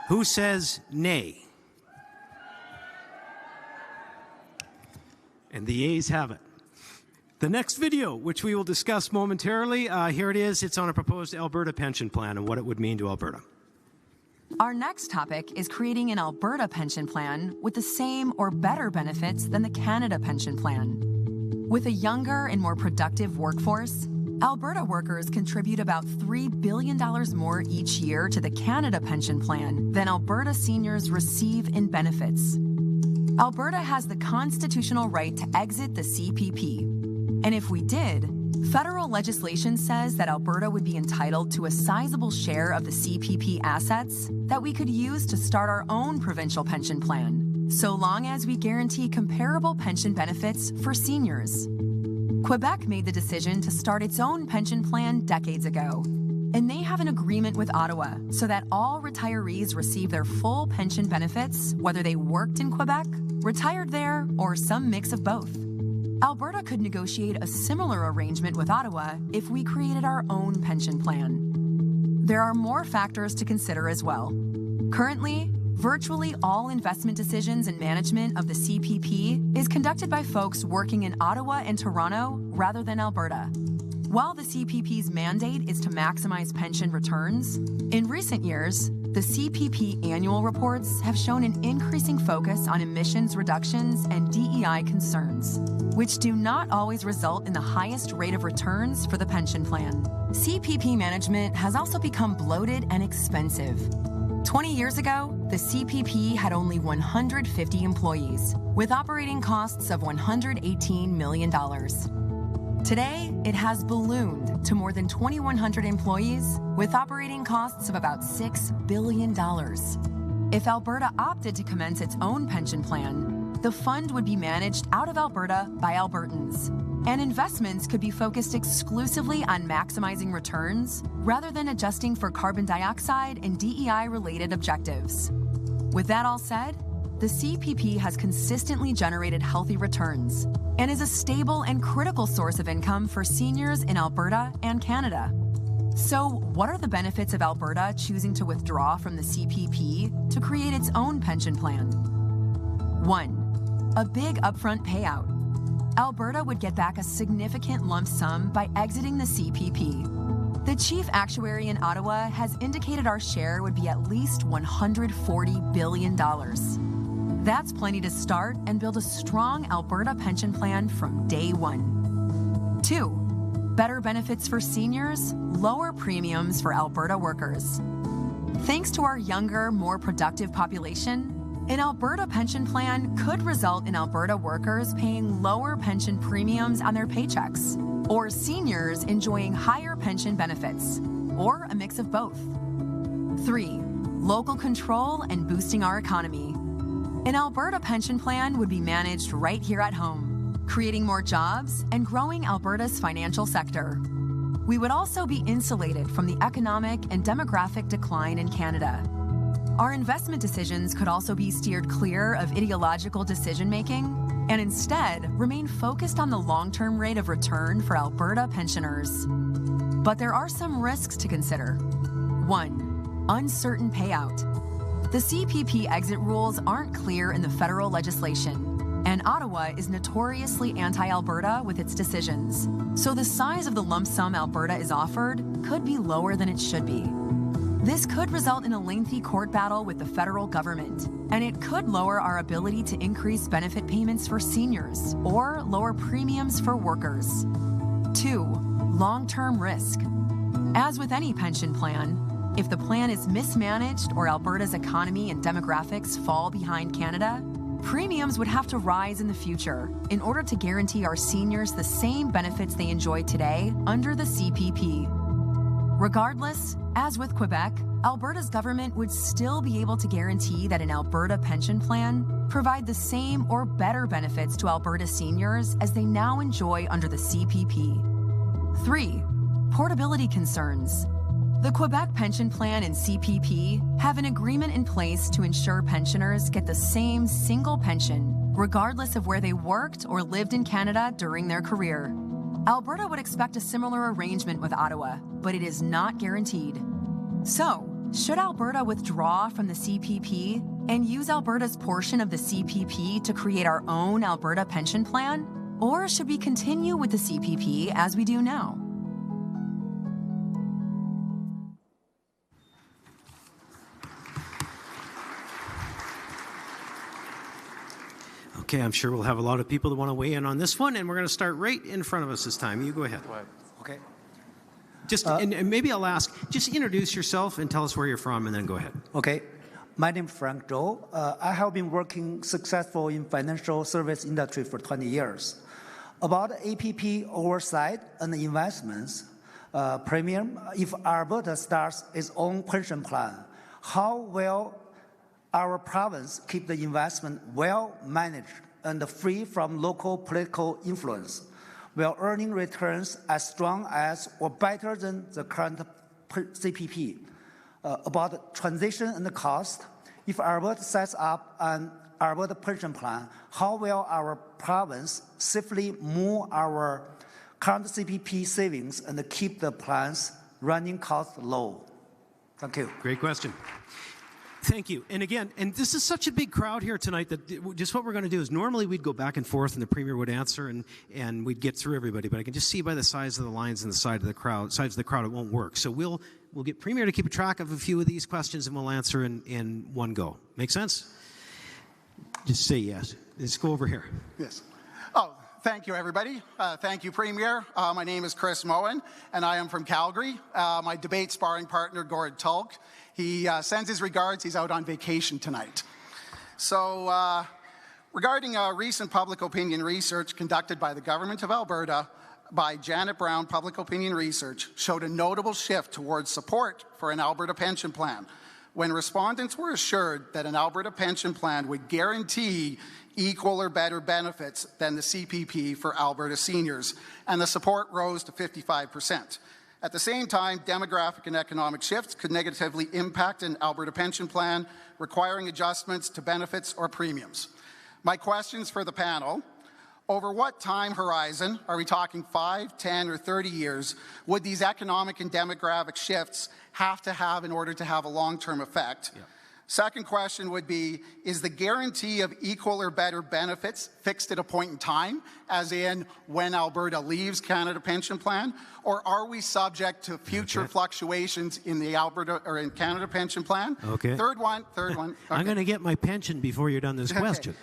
Who says nay? And the yays have it. The next video, which we will discuss momentarily, here it is. It's on a proposed Alberta pension plan and what it would mean to Alberta. Our next topic is creating an Alberta pension plan with the same or better benefits than the Canada pension plan. With a younger and more productive workforce, Alberta workers contribute about $3 billion more each year to the Canada pension plan than Alberta seniors receive in benefits. Alberta has the constitutional right to exit the CPP. And if we did, federal legislation says that Alberta would be entitled to a sizable share of the CPP assets that we could use to start our own provincial pension plan, so long as we guarantee comparable pension benefits for seniors. Quebec made the decision to start its own pension plan decades ago, and they have an agreement with Ottawa so that all retirees receive their full pension benefits, whether they worked in Quebec, retired there, or some mix of both. Alberta could negotiate a similar arrangement with Ottawa if we created our own pension plan. There are more factors to consider as well. Currently, virtually all investment decisions and management of the CPP is conducted by folks working in Ottawa and Toronto rather than Alberta. While the CPP's mandate is to maximize pension returns, in recent years, the CPP annual reports have shown an increasing focus on emissions reductions and DEI concerns, which do not always result in the highest rate of returns for the pension plan. CPP management has also become bloated and expensive. 20 years ago, the CPP had only 150 employees, with operating costs of $118 million. Today, it has ballooned to more than 2,100 employees with operating costs of about $6 billion. If Alberta opted to commence its own pension plan, the fund would be managed out of Alberta by Albertans, and investments could be focused exclusively on maximizing returns rather than adjusting for carbon dioxide and DEI-related objectives. With that all said, the CPP has consistently generated healthy returns and is a stable and critical source of income for seniors in Alberta and Canada. So, what are the benefits of Alberta choosing to withdraw from the CPP to create its own pension plan? 1. A big upfront payout. Alberta would get back a significant lump sum by exiting the CPP. The chief actuary in Ottawa has indicated our share would be at least $140 billion. That's plenty to start and build a strong Alberta pension plan from day one. 2. Better benefits for seniors, lower premiums for Alberta workers. Thanks to our younger, more productive population, an Alberta pension plan could result in Alberta workers paying lower pension premiums on their paychecks. or seniors enjoying higher pension benefits, or a mix of both. 3, local control and boosting our economy. An Alberta pension plan would be managed right here at home, creating more jobs and growing Alberta's financial sector. We would also be insulated from the economic and demographic decline in Canada. Our investment decisions could also be steered clear of ideological decision-making and instead remain focused on the long-term rate of return for Alberta pensioners. But there are some risks to consider. 1, uncertain payout. The CPP exit rules aren't clear in the federal legislation, and Ottawa is notoriously anti-Alberta with its decisions. So the size of the lump sum Alberta is offered could be lower than it should be. This could result in a lengthy court battle with the federal government, and it could lower our ability to increase benefit payments for seniors or lower premiums for workers. 2, long-term risk. As with any pension plan, if the plan is mismanaged or Alberta's economy and demographics fall behind Canada, premiums would have to rise in the future in order to guarantee our seniors the same benefits they enjoy today under the CPP. Regardless, as with Quebec, Alberta's government would still be able to guarantee that an Alberta pension plan provide the same or better benefits to Alberta seniors as they now enjoy under the CPP. 3, portability concerns. The Quebec pension plan and CPP have an agreement in place to ensure pensioners get the same single pension, regardless of where they worked or lived in Canada during their career. Alberta would expect a similar arrangement with Ottawa, but it is not guaranteed. So, should Alberta withdraw from the CPP and use Alberta's portion of the CPP to create our own Alberta pension plan? Or should we continue with the CPP as we do now? Okay, I'm sure we'll have a lot of people that want to weigh in on this one, and we're going to start right in front of us this time. You go ahead. Okay. Just and maybe I'll ask, just introduce yourself and tell us where you're from, and then go ahead. Okay. My name is Frank Zhou. I have been working successful in financial service industry for 20 years. About APP oversight and investments, premium, if Alberta starts its own pension plan, how will our province keep the investment well managed and free from local political influence, while earning returns as strong as or better than the current CPP? About transition and the cost, if Alberta sets up an Alberta pension plan, how will our province safely move our current CPP savings and keep the plan's running costs low? Thank you. Great question. Thank you. And again, and this is such a big crowd here tonight that just what we're going to do is normally we'd go back and forth and the Premier would answer and we'd get through everybody, but I can just see by the size of the lines and the sides of the crowd it won't work. So we'll get Premier to keep a track of a few of these questions and we'll answer in one go. Make sense? Just say yes. Let's go over here. Yes. Oh, thank you, everybody. Thank you, Premier. My name is Chris Moen, and I am from Calgary. My debate sparring partner, Gord Tulk, he sends his regards. He's out on vacation tonight. So, regarding recent public opinion research conducted by the Government of Alberta by Janet Brown Public Opinion Research showed a notable shift towards support for an Alberta pension plan when respondents were assured that an Alberta pension plan would guarantee equal or better benefits than the CPP for Alberta seniors, and the support rose to 55%. At the same time, demographic and economic shifts could negatively impact an Alberta pension plan, requiring adjustments to benefits or premiums. My questions for the panel: over what time horizon, are we talking 5, 10, or 30 years, would these economic and demographic shifts have to have in order to have a long-term effect? Yeah. Second question would be, is the guarantee of equal or better benefits fixed at a point in time, as in when Alberta leaves Canada Pension Plan, or are we subject to future fluctuations in the Alberta or in Canada Pension Plan? Okay. Third one. Okay. I'm going to get my pension before you're done this question.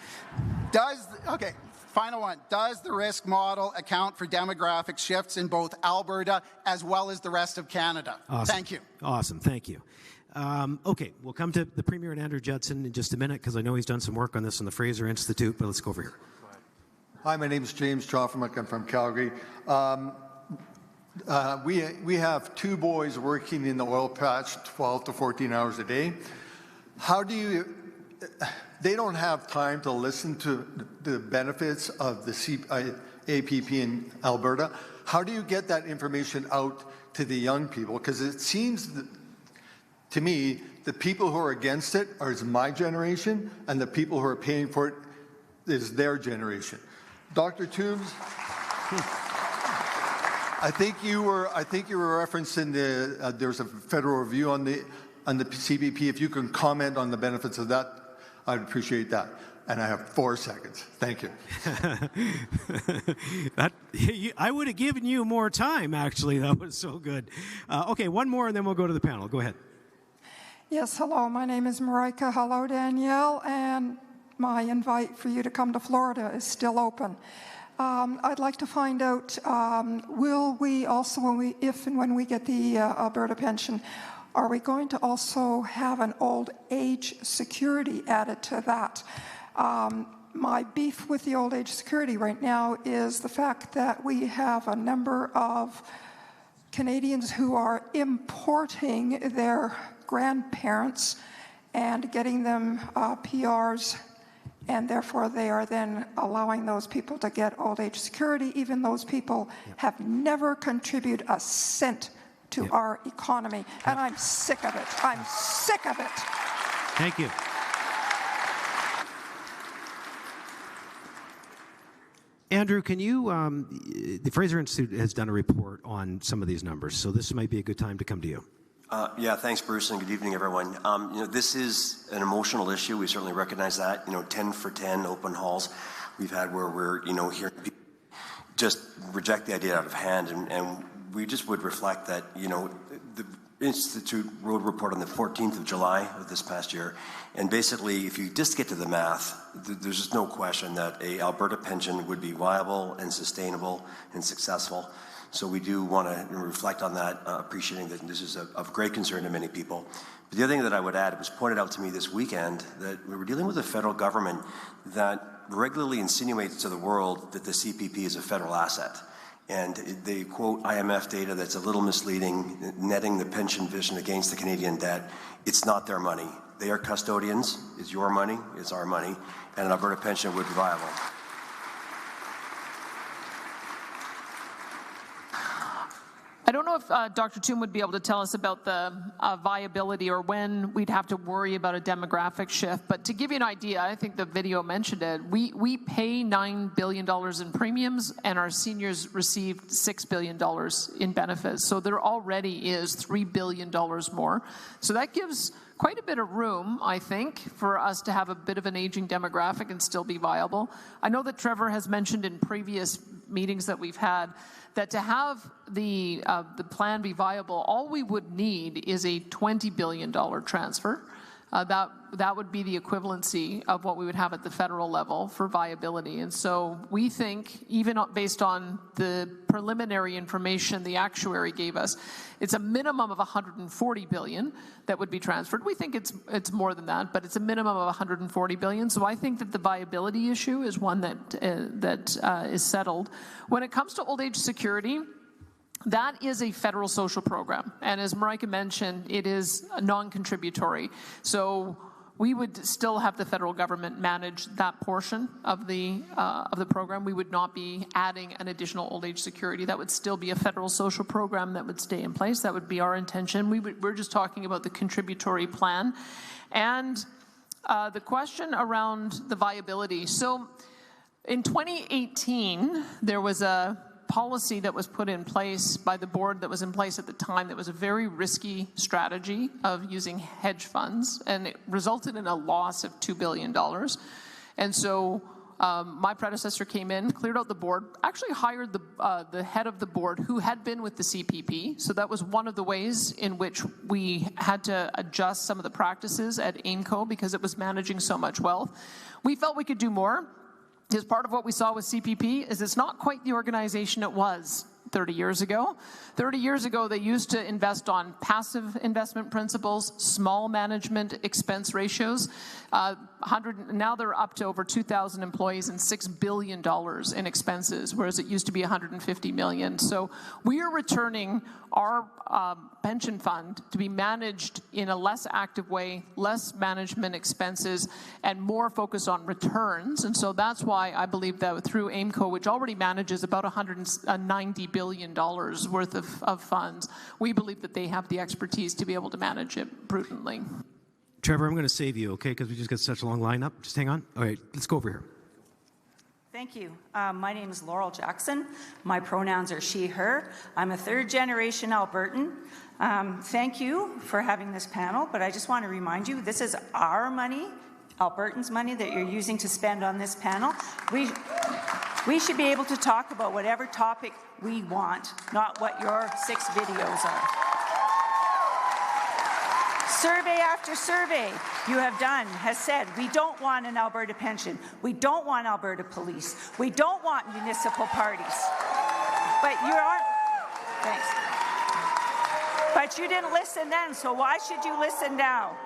Final one. Does the risk model account for demographic shifts in both Alberta as well as the rest of Canada? Awesome. Thank you. Awesome. Thank you. Okay, we'll come to the Premier and Andrew Judson in just a minute because I know he's done some work on this in the Fraser Institute, but let's go over here. Hi, my name is James Choffermuck. I'm from Calgary. We have 2 boys working in the oil patch 12 to 14 hours a day. How do you, they don't have time to listen to the benefits of the APP in Alberta. How do you get that information out to the young people? Because it seems to me the people who are against it is my generation, and the people who are paying for it is their generation. Dr. Toombs, I think you were referencing there's a federal review on the CBP. If you can comment on the benefits of that, I'd appreciate that. And I have 4 seconds. Thank you. I would have given you more time, actually. That was so good. Okay, one more, and then we'll go to the panel. Go ahead. Yes, hello. My name is Marika. Hello, Danielle. And my invite for you to come to Florida is still open. I'd like to find out, will we also, if and when we get the Alberta pension, are we going to also have an old age security added to that? My beef with the old age security right now is the fact that we have a number of Canadians who are importing their grandparents and getting them PRs, and therefore they are then allowing those people to get old age security, even those people have never contributed a cent to our economy. And I'm sick of it. I'm sick of it. Thank you. Andrew, can you, the Fraser Institute has done a report on some of these numbers, so this might be a good time to come to you. Yeah, thanks, Bruce, and good evening, everyone. This is an emotional issue. We certainly recognize that. 10 for 10 open halls we've had where we're, hearing people just reject the idea out of hand, and we just would reflect that, the Institute wrote a report on the 14th of July of this past year, and basically, if you just get to the math, there's just no question that a Alberta pension would be viable and sustainable and successful. So we do want to reflect on that, appreciating that this is of great concern to many people. But the other thing that I would add, it was pointed out to me this weekend that we were dealing with a federal government that regularly insinuates to the world that the CPP is a federal asset. And they quote IMF data that's a little misleading, netting the pension vision against the Canadian debt. It's not their money. They are custodians. It's your money. It's our money. And an Alberta pension would be viable. I don't know if Dr. Toom would be able to tell us about the viability or when we'd have to worry about a demographic shift. But to give you an idea, I think the video mentioned it, we pay $9 billion in premiums and our seniors received $6 billion in benefits. So there already is $3 billion more. So that gives quite a bit of room, I think, for us to have a bit of an aging demographic and still be viable. I know that Trevor has mentioned in previous meetings that we've had that to have the plan be viable, all we would need is a $20 billion transfer. That would be the equivalency of what we would have at the federal level for viability. And so we think, even based on the preliminary information the actuary gave us, it's a minimum of $140 billion that would be transferred. We think it's more than that, but it's a minimum of $140 billion. So I think that the viability issue is one that is settled. When it comes to old age security, that is a federal social program. And as Marika mentioned, it is non-contributory. So we would still have the federal government manage that portion of the program. We would not be adding an additional old age security. That would still be a federal social program that would stay in place. That would be our intention. We're just talking about the contributory plan. And the question around the viability. So in 2018, there was a policy that was put in place by the board that was in place at the time that was a very risky strategy of using hedge funds, and it resulted in a loss of $2 billion. And so my predecessor came in, cleared out the board, actually hired the head of the board who had been with the CPP. So that was one of the ways in which we had to adjust some of the practices at AIMCO because it was managing so much wealth. We felt we could do more. Because part of what we saw with CPP is it's not quite the organization it was 30 years ago. 30 years ago, they used to invest on passive investment principles, small management expense ratios. now they're up to over 2,000 employees and $6 billion in expenses, whereas it used to be $150 million. So we are returning our pension fund to be managed in a less active way, less management expenses, and more focus on returns. And so that's why I believe that through AIMCO, which already manages about $190 billion worth of funds, we believe that they have the expertise to be able to manage it prudently. Trevor, I'm going to save you, okay, because we just got such a long lineup. Just hang on. All right, let's go over here. Thank you. My name is Laurel Jackson. My pronouns are she, her. I'm a third-generation Albertan. Thank you for having this panel, but I just want to remind you, this is our money, Albertans' money, that you're using to spend on this panel. We should be able to talk about whatever topic we want, not what your 6 videos are. Survey after survey you have done has said we don't want an Alberta pension, we don't want Alberta police, we don't want municipal parties. But you aren't. Thanks. But you didn't listen then, so why should you listen now?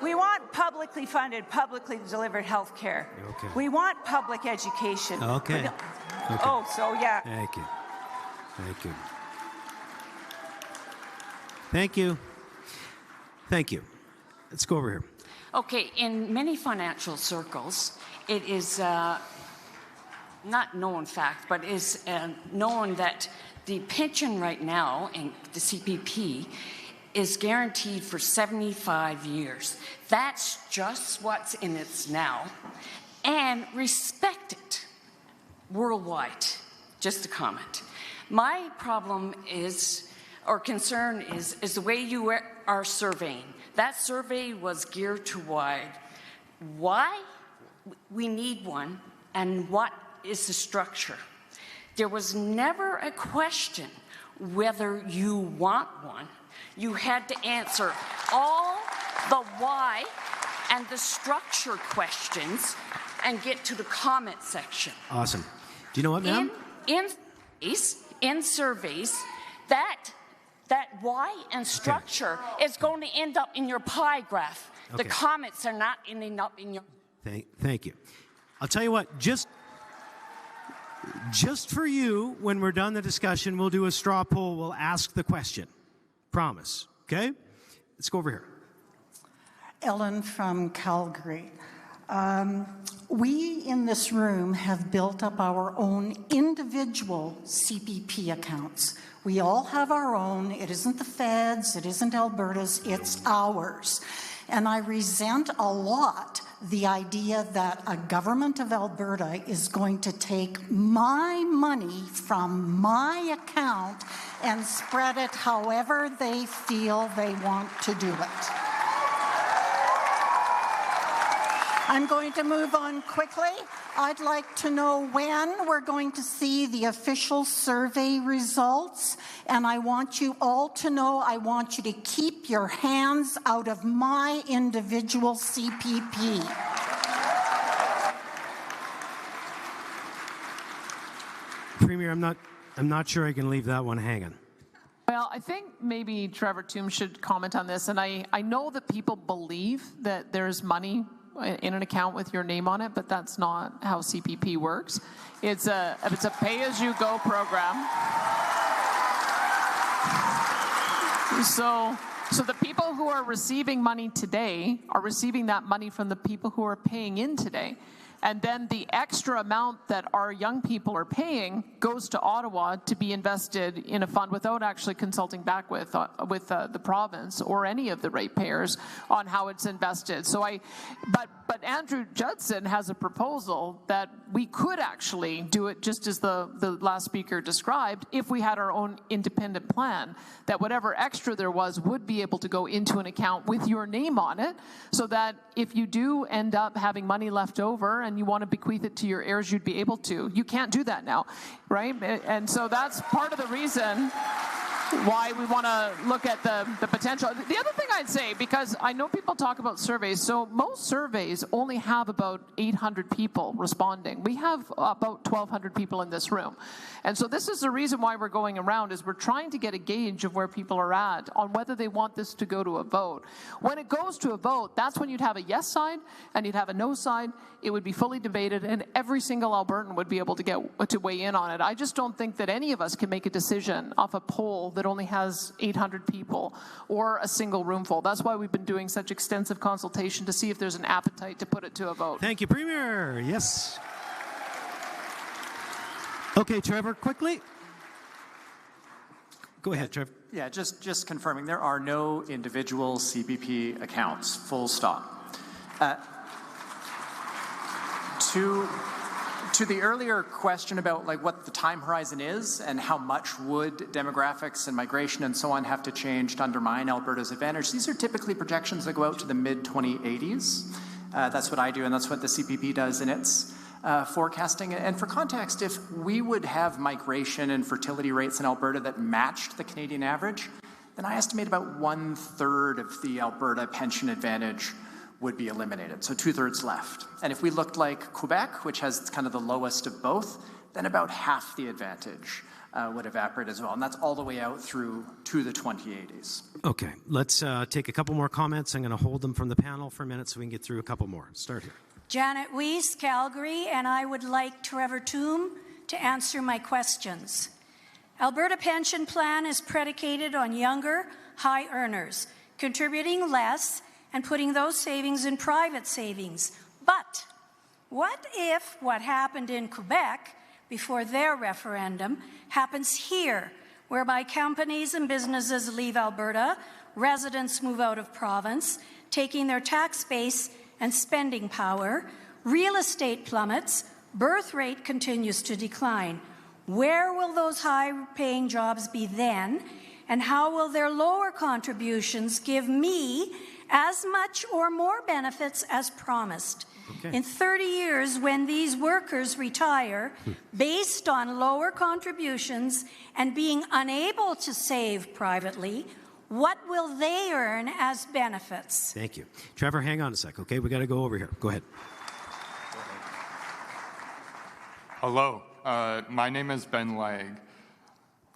We want publicly funded, publicly delivered health care. Okay. We want public education. Okay. Oh, so yeah. Thank you. Thank you. Thank you. Thank you. Let's go over here. Okay, in many financial circles, it is not known fact, but is known that the pension right now in the CPP is guaranteed for 75 years. That's just what's in it now. And respect it worldwide. Just a comment. My problem is, or concern is the way you are surveying. That survey was geared to why we need one and what is the structure. There was never a question whether you want one. You had to answer all the why and the structure questions and get to the comment section. Awesome. Do you know what, ma'am? In surveys, that why and structure is going to end up in your pie graph. Okay. The comments are not ending up in your... Thank you. I'll tell you what, just for you, when we're done the discussion, we'll do a straw poll. We'll ask the question. Promise. Okay? Let's go over here. Ellen from Calgary. We in this room have built up our own individual CPP accounts. We all have our own. It isn't the feds, it isn't Alberta's, it's ours. And I resent a lot the idea that a government of Alberta is going to take my money from my account and spread it however they feel they want to do it. I'm going to move on quickly. I'd like to know when we're going to see the official survey results, and I want you all to know I want you to keep your hands out of my individual CPP. Premier, I'm not sure I can leave that one hanging. Well, I think maybe Trevor Tombe should comment on this, and I know that people believe that there's money in an account with your name on it, but that's not how CPP works. It's a pay-as-you-go program. So the people who are receiving money today are receiving that money from the people who are paying in today. And then the extra amount that our young people are paying goes to Ottawa to be invested in a fund without actually consulting back with the province or any of the ratepayers on how it's invested. So but Andrew Judson has a proposal that we could actually do it just as the last speaker described if we had our own independent plan, that whatever extra there was would be able to go into an account with your name on it, so that if you do end up having money left over and you want to bequeath it to your heirs, you'd be able to. You can't do that now, right? And so that's part of the reason. why we want to look at the potential. The other thing I'd say, because I know people talk about surveys, so most surveys only have about 800 people responding. We have about 1,200 people in this room. And so this is the reason why we're going around, is we're trying to get a gauge of where people are at on whether they want this to go to a vote. When it goes to a vote, that's when you'd have a yes side and you'd have a no side. It would be fully debated, and every single Albertan would be able to weigh in on it. I just don't think that any of us can make a decision off a poll that only has 800 people or a single room full. That's why we've been doing such extensive consultation to see if there's an appetite to put it to a vote. Thank you, Premier. Yes. Okay, Trevor, quickly. Go ahead, Trevor. Yeah, just confirming, there are no individual CPP accounts, full stop. To the earlier question about like what the time horizon is and how much would demographics and migration and so on have to change to undermine Alberta's advantage, these are typically projections that go out to the mid-2080s. That's what I do, and that's what the CPP does in its forecasting. And for context, if we would have migration and fertility rates in Alberta that matched the Canadian average, then I estimate about 1/3 of the Alberta pension advantage would be eliminated, so 2/3 left. And if we looked like Quebec, which has kind of the lowest of both, then about half the advantage would evaporate as well. And that's all the way out through to the 2080s. Okay, let's take a couple more comments. I'm going to hold them from the panel for a minute so we can get through a couple more. Start here. Janet Weiss, Calgary, and I would like Trevor Toom to answer my questions. Alberta Pension Plan is predicated on younger, high earners, contributing less and putting those savings in private savings. But what if what happened in Quebec before their referendum happens here, whereby companies and businesses leave Alberta, residents move out of province, taking their tax base and spending power, real estate plummets, birth rate continues to decline. Where will those high-paying jobs be then, and how will their lower contributions give me as much or more benefits as promised? Okay. In 30 years, when these workers retire, based on lower contributions and being unable to save privately, what will they earn as benefits? Thank you. Trevor, hang on a sec, okay? We got to go over here. Go ahead. Hello, my name is Ben Lag.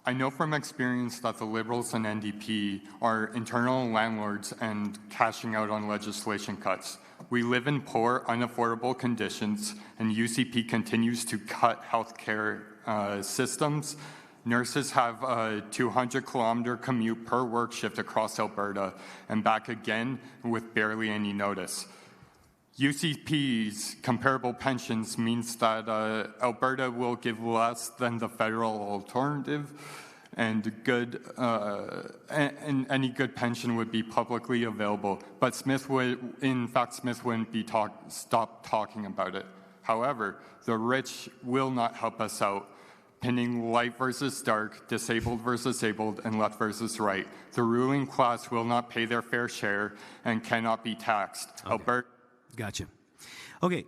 I know from experience that the Liberals and NDP are internal landlords and cashing out on legislation cuts. We live in poor, unaffordable conditions, and UCP continues to cut healthcare systems. Nurses have a 200-kilometer commute per work shift across Alberta and back again with barely any notice. UCP's comparable pensions means that Alberta will give less than the federal alternative, and any good pension would be publicly available. But Smith wouldn't be stop talking about it. However, the rich will not help us out, pinning light versus dark, disabled versus abled, and left versus right. The ruling class will not pay their fair share and cannot be taxed. Okay. Alberta. Gotcha. Okay.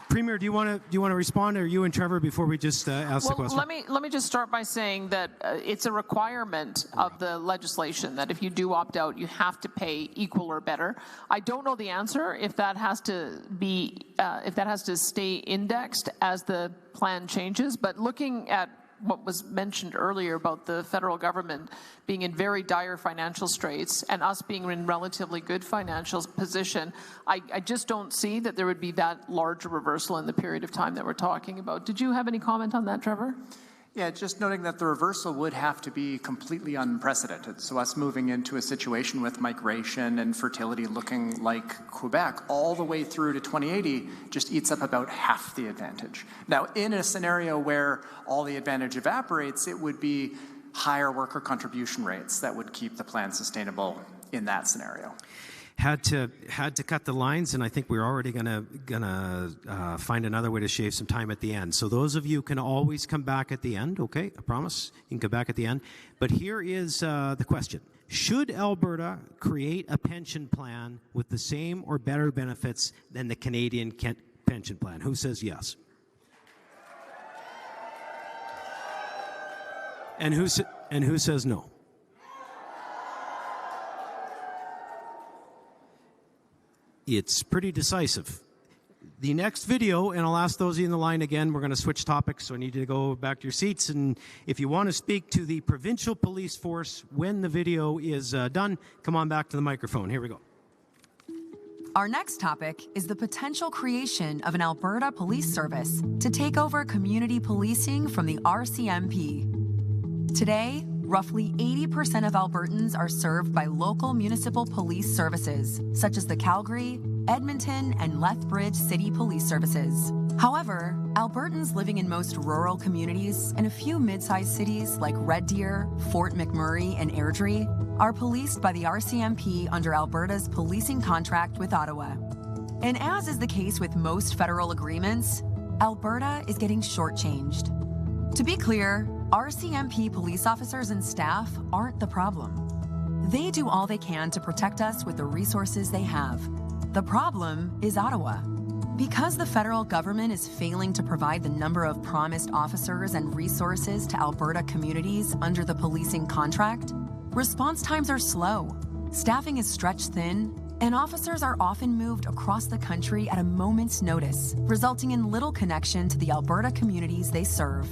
Premier, do you want to respond, or you and Trevor, before we just ask the question? Let me just start by saying that it's a requirement of the legislation that if you do opt out, you have to pay equal or better. I don't know the answer if that has to be if that has to stay indexed as the plan changes, but looking at what was mentioned earlier about the federal government being in very dire financial straits and us being in relatively good financial position, I just don't see that there would be that large a reversal in the period of time that we're talking about. Did you have any comment on that, Trevor? Yeah, just noting that the reversal would have to be completely unprecedented. So us moving into a situation with migration and fertility looking like Quebec all the way through to 2080 just eats up about half the advantage. Now, in a scenario where all the advantage evaporates, it would be higher worker contribution rates that would keep the plan sustainable in that scenario. Had to cut the lines, and I think we're already gonna find another way to shave some time at the end. So those of you can always come back at the end, okay? I promise you can come back at the end. But here is the question: should Alberta create a pension plan with the same or better benefits than the Canadian pension plan? Who says yes? And who says no? It's pretty decisive. The next video, and I'll ask those in the line again, we're going to switch topics, so I need you to go back to your seats. And if you want to speak to the provincial police force when the video is done, come on back to the microphone. Here we go. Our next topic is the potential creation of an Alberta police service to take over community policing from the RCMP. Today, roughly 80% of Albertans are served by local municipal police services, such as the Calgary, Edmonton, and Lethbridge City Police Services. However, Albertans living in most rural communities and a few mid-sized cities like Red Deer, Fort McMurray, and Airdrie are policed by the RCMP under Alberta's policing contract with Ottawa. And as is the case with most federal agreements, Alberta is getting shortchanged. To be clear, RCMP police officers and staff aren't the problem. They do all they can to protect us with the resources they have. The problem is Ottawa. Because the federal government is failing to provide the number of promised officers and resources to Alberta communities under the policing contract, response times are slow, staffing is stretched thin, and officers are often moved across the country at a moment's notice, resulting in little connection to the Alberta communities they serve.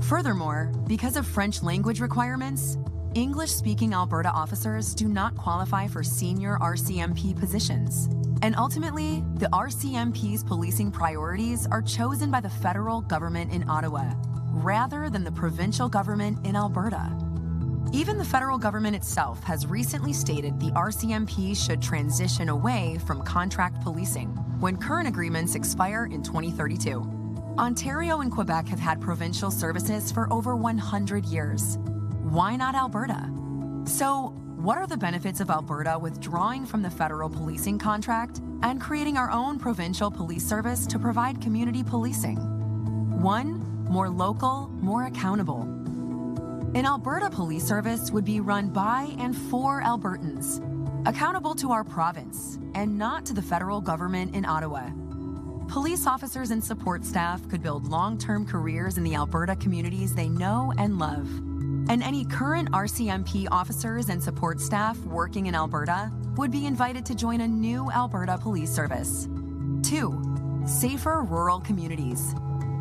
Furthermore, because of French language requirements, English-speaking Alberta officers do not qualify for senior RCMP positions. And ultimately, the RCMP's policing priorities are chosen by the federal government in Ottawa, rather than the provincial government in Alberta. Even the federal government itself has recently stated the RCMP should transition away from contract policing when current agreements expire in 2032. Ontario and Quebec have had provincial services for over 100 years. Why not Alberta? So, what are the benefits of Alberta withdrawing from the federal policing contract and creating our own provincial police service to provide community policing? 1, more local, more accountable. An Alberta police service would be run by and for Albertans, accountable to our province and not to the federal government in Ottawa. Police officers and support staff could build long-term careers in the Alberta communities they know and love. And any current RCMP officers and support staff working in Alberta would be invited to join a new Alberta police service. 2, safer rural communities.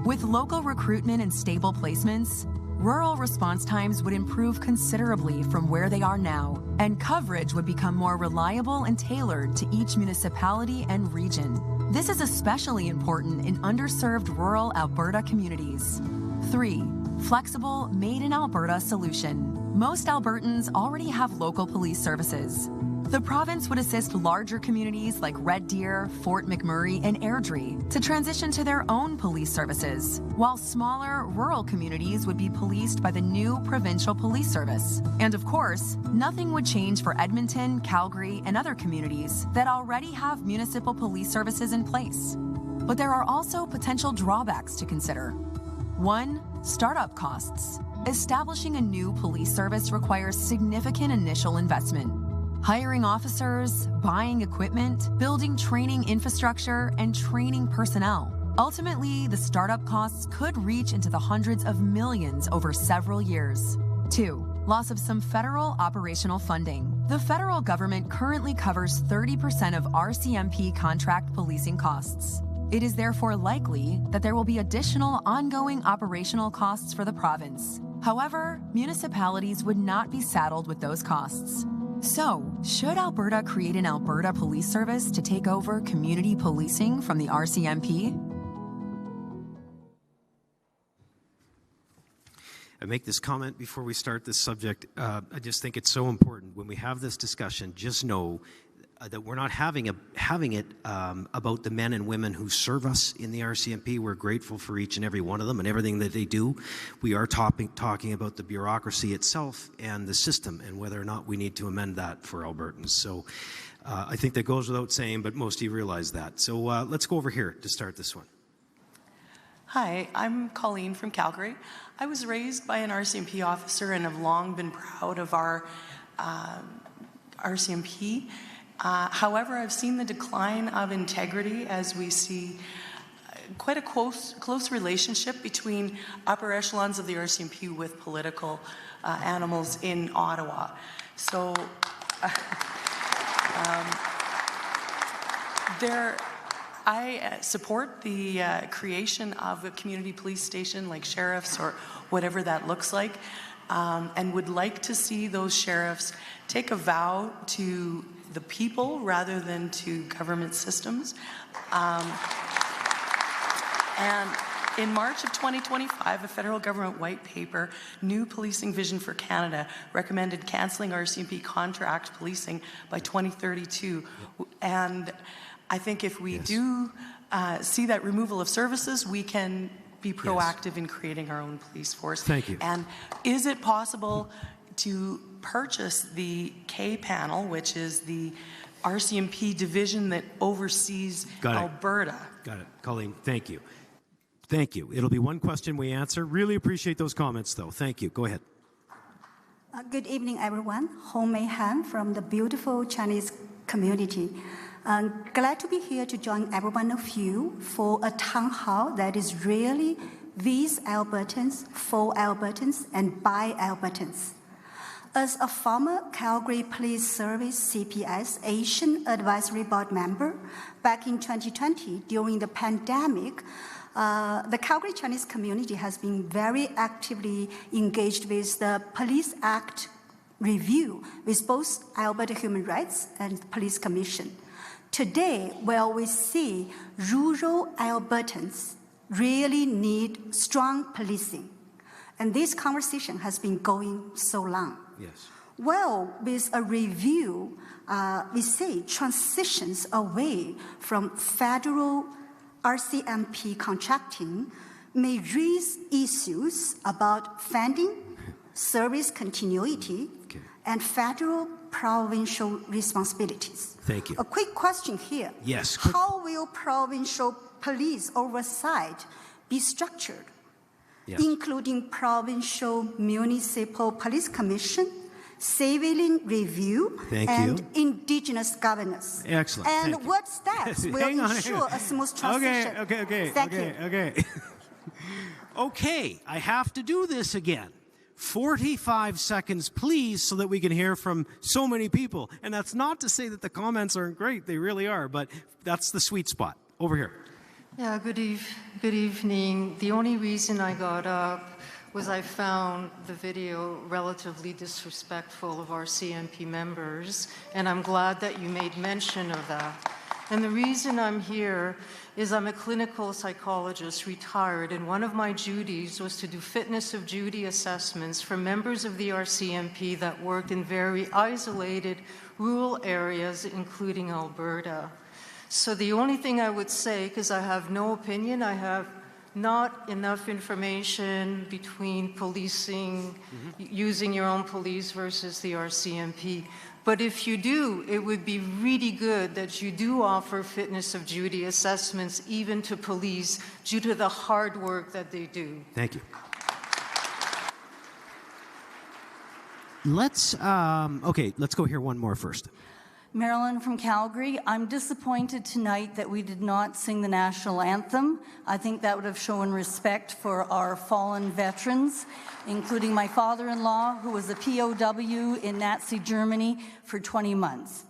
With local recruitment and stable placements, rural response times would improve considerably from where they are now, and coverage would become more reliable and tailored to each municipality and region. This is especially important in underserved rural Alberta communities. 3, flexible, made-in-Alberta solution. Most Albertans already have local police services. The province would assist larger communities like Red Deer, Fort McMurray, and Airdrie to transition to their own police services, while smaller, rural communities would be policed by the new provincial police service. And of course, nothing would change for Edmonton, Calgary, and other communities that already have municipal police services in place. But there are also potential drawbacks to consider. 1, startup costs. Establishing a new police service requires significant initial investment. Hiring officers, buying equipment, building training infrastructure, and training personnel. Ultimately, the startup costs could reach into the hundreds of millions over several years. 2, loss of some federal operational funding. The federal government currently covers 30% of RCMP contract policing costs. It is therefore likely that there will be additional ongoing operational costs for the province. However, municipalities would not be saddled with those costs. So, should Alberta create an Alberta Police Service to take over community policing from the RCMP? I make this comment before we start this subject. I just think it's so important when we have this discussion, just know that we're not having it about the men and women who serve us in the RCMP. We're grateful for each and every one of them and everything that they do. We are talking about the bureaucracy itself and the system and whether or not we need to amend that for Albertans. So I think that goes without saying, but most of you realize that. So let's go over here to start this one. Hi, I'm Colleen from Calgary. I was raised by an RCMP officer and have long been proud of our RCMP. However, I've seen the decline of integrity as we see quite a close relationship between upper echelons of the RCMP with political animals in Ottawa. So I support the creation of a community police station like sheriffs or whatever that looks like, and would like to see those sheriffs take a vow to the people rather than to government systems. And in March of 2025, a federal government white paper, New Policing Vision for Canada, recommended cancelling RCMP contract policing by 2032. And I think if we do see that removal of services, we can be proactive in creating our own police force. Thank you. And is it possible to purchase the K panel, which is the RCMP division that oversees Alberta? Got it. Colleen, thank you. Thank you. It'll be one question we answer. Really appreciate those comments, though. Thank you. Go ahead. Good evening, everyone. Hong Mei Han from the beautiful Chinese community. Glad to be here to join every one of you for a town hall that is really with Albertans, for Albertans, and by Albertans. As a former Calgary Police Service CPS Asian Advisory Board member, back in 2020, during the pandemic, the Calgary Chinese community has been very actively engaged with the Police Act review with both Alberta Human Rights and Police Commission. Today, while we see rural Albertans really need strong policing, and this conversation has been going so long. Yes. Well, with a review, we see transitions away from federal RCMP contracting may raise issues about funding, service continuity, and federal provincial responsibilities. Thank you. A quick question here. Yes. How will provincial police oversight be structured, including provincial municipal police commission, civilian review, and indigenous governance? Excellent. And what steps will ensure a smooth transition? Okay. Thank you. Okay, I have to do this again. 45 seconds, please, so that we can hear from so many people. And that's not to say that the comments aren't great. They really are, but that's the sweet spot. Over here. Yeah, good evening. The only reason I got up was I found the video relatively disrespectful of our CMP members, and I'm glad that you made mention of that. And the reason I'm here is I'm a clinical psychologist, retired, and one of my duties was to do fitness of duty assessments for members of the RCMP that worked in very isolated rural areas, including Alberta. So the only thing I would say, because I have no opinion, I have not enough information between policing, using your own police versus the RCMP. But if you do, it would be really good that you do offer fitness of duty assessments even to police due to the hard work that they do. Thank you. Let's go here one more first. Marilyn from Calgary. I'm disappointed tonight that we did not sing the national anthem. I think that would have shown respect for our fallen veterans, including my father-in-law, who was a POW in Nazi Germany for 20 months.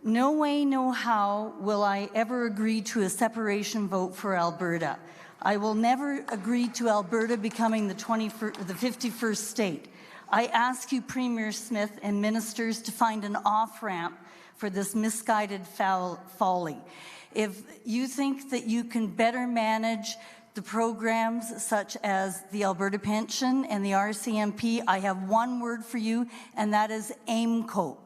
No way, no how will I ever agree to a separation vote for Alberta. I will never agree to Alberta becoming the 51st state. I ask you, Premier Smith and ministers, to find an off-ramp for this misguided folly. If you think that you can better manage the programs such as the Alberta Pension and the RCMP, I have one word for you, and that is AIMCO.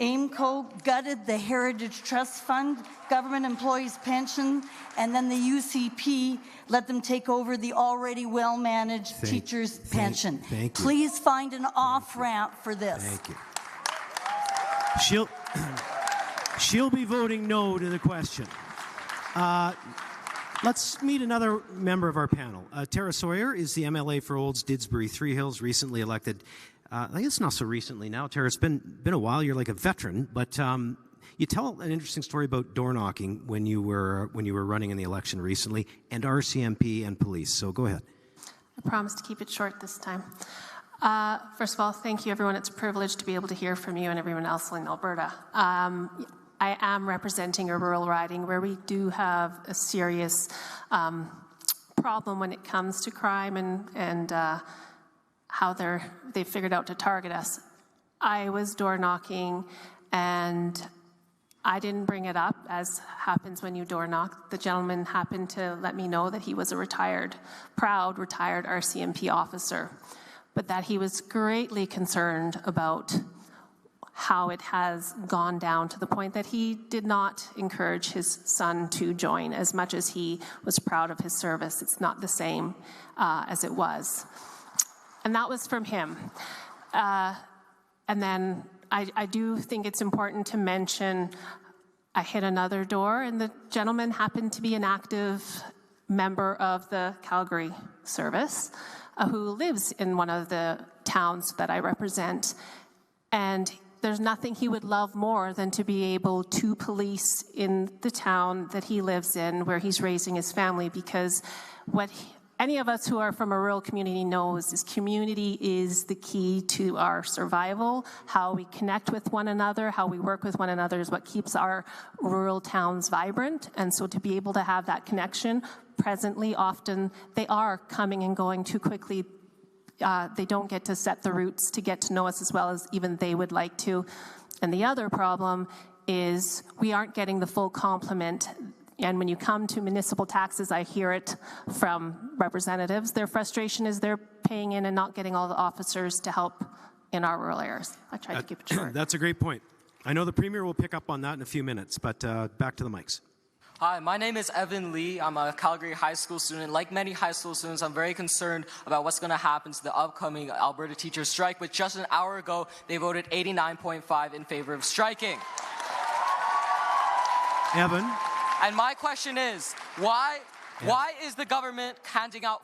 AIMCO gutted the Heritage Trust Fund, government employees' pension, and then the UCP let them take over the already well-managed teachers' pension. Thank you. Please find an off-ramp for this. Thank you. She'll be voting no to the question. Let's meet another member of our panel. Tara Sawyer is the MLA for Olds Didsbury Three Hills, recently elected. I guess not so recently now. Tara, it's been a while. You're like a veteran, but you tell an interesting story about door knocking when you were running in the election recently, and RCMP and police. So go ahead. I promise to keep it short this time. First of all, thank you, everyone. It's a privilege to be able to hear from you and everyone else in Alberta. I am representing a rural riding where we do have a serious problem when it comes to crime and how they've figured out to target us. I was door knocking and I didn't bring it up, as happens when you door knock. The gentleman happened to let me know that he was a proud retired RCMP officer, but that he was greatly concerned about how it has gone down to the point that he did not encourage his son to join as much as he was proud of his service. It's not the same as it was. And that was from him. And then I do think it's important to mention I hit another door, and the gentleman happened to be an active member of the Calgary service who lives in one of the towns that I represent. And there's nothing he would love more than to be able to police in the town that he lives in, where he's raising his family, because what any of us who are from a rural community knows is community is the key to our survival. How we connect with one another, how we work with one another is what keeps our rural towns vibrant. And so to be able to have that connection, presently often they are coming and going too quickly. They don't get to set the roots to get to know us as well as even they would like to. And the other problem is we aren't getting the full complement. And when you come to municipal taxes, I hear it from representatives. Their frustration is they're paying in and not getting all the officers to help in our rural areas. I tried to keep it short. That's a great point. I know the Premier will pick up on that in a few minutes, but back to the mics. Hi, my name is Evan Lee. I'm a Calgary high school student. Like many high school students, I'm very concerned about what's going to happen to the upcoming Alberta teachers' strike, which just an hour ago, they voted 89.5 in favor of striking. Evan? And my question is, why is the government handing out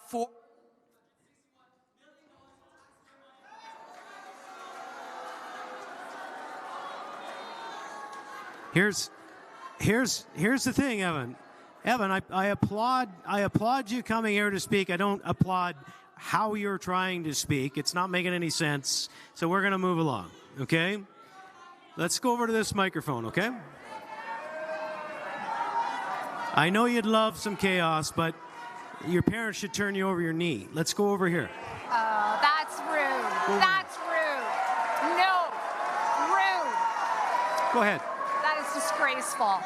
Here's the thing, Evan. Evan, I applaud you coming here to speak. I don't applaud how you're trying to speak. It's not making any sense. So we're going to move along, okay? Let's go over to this microphone, okay? I know you'd love some chaos, but your parents should turn you over your knee. Let's go over here. Oh, that's rude. That's rude. No. Rude. Go ahead. That is disgraceful.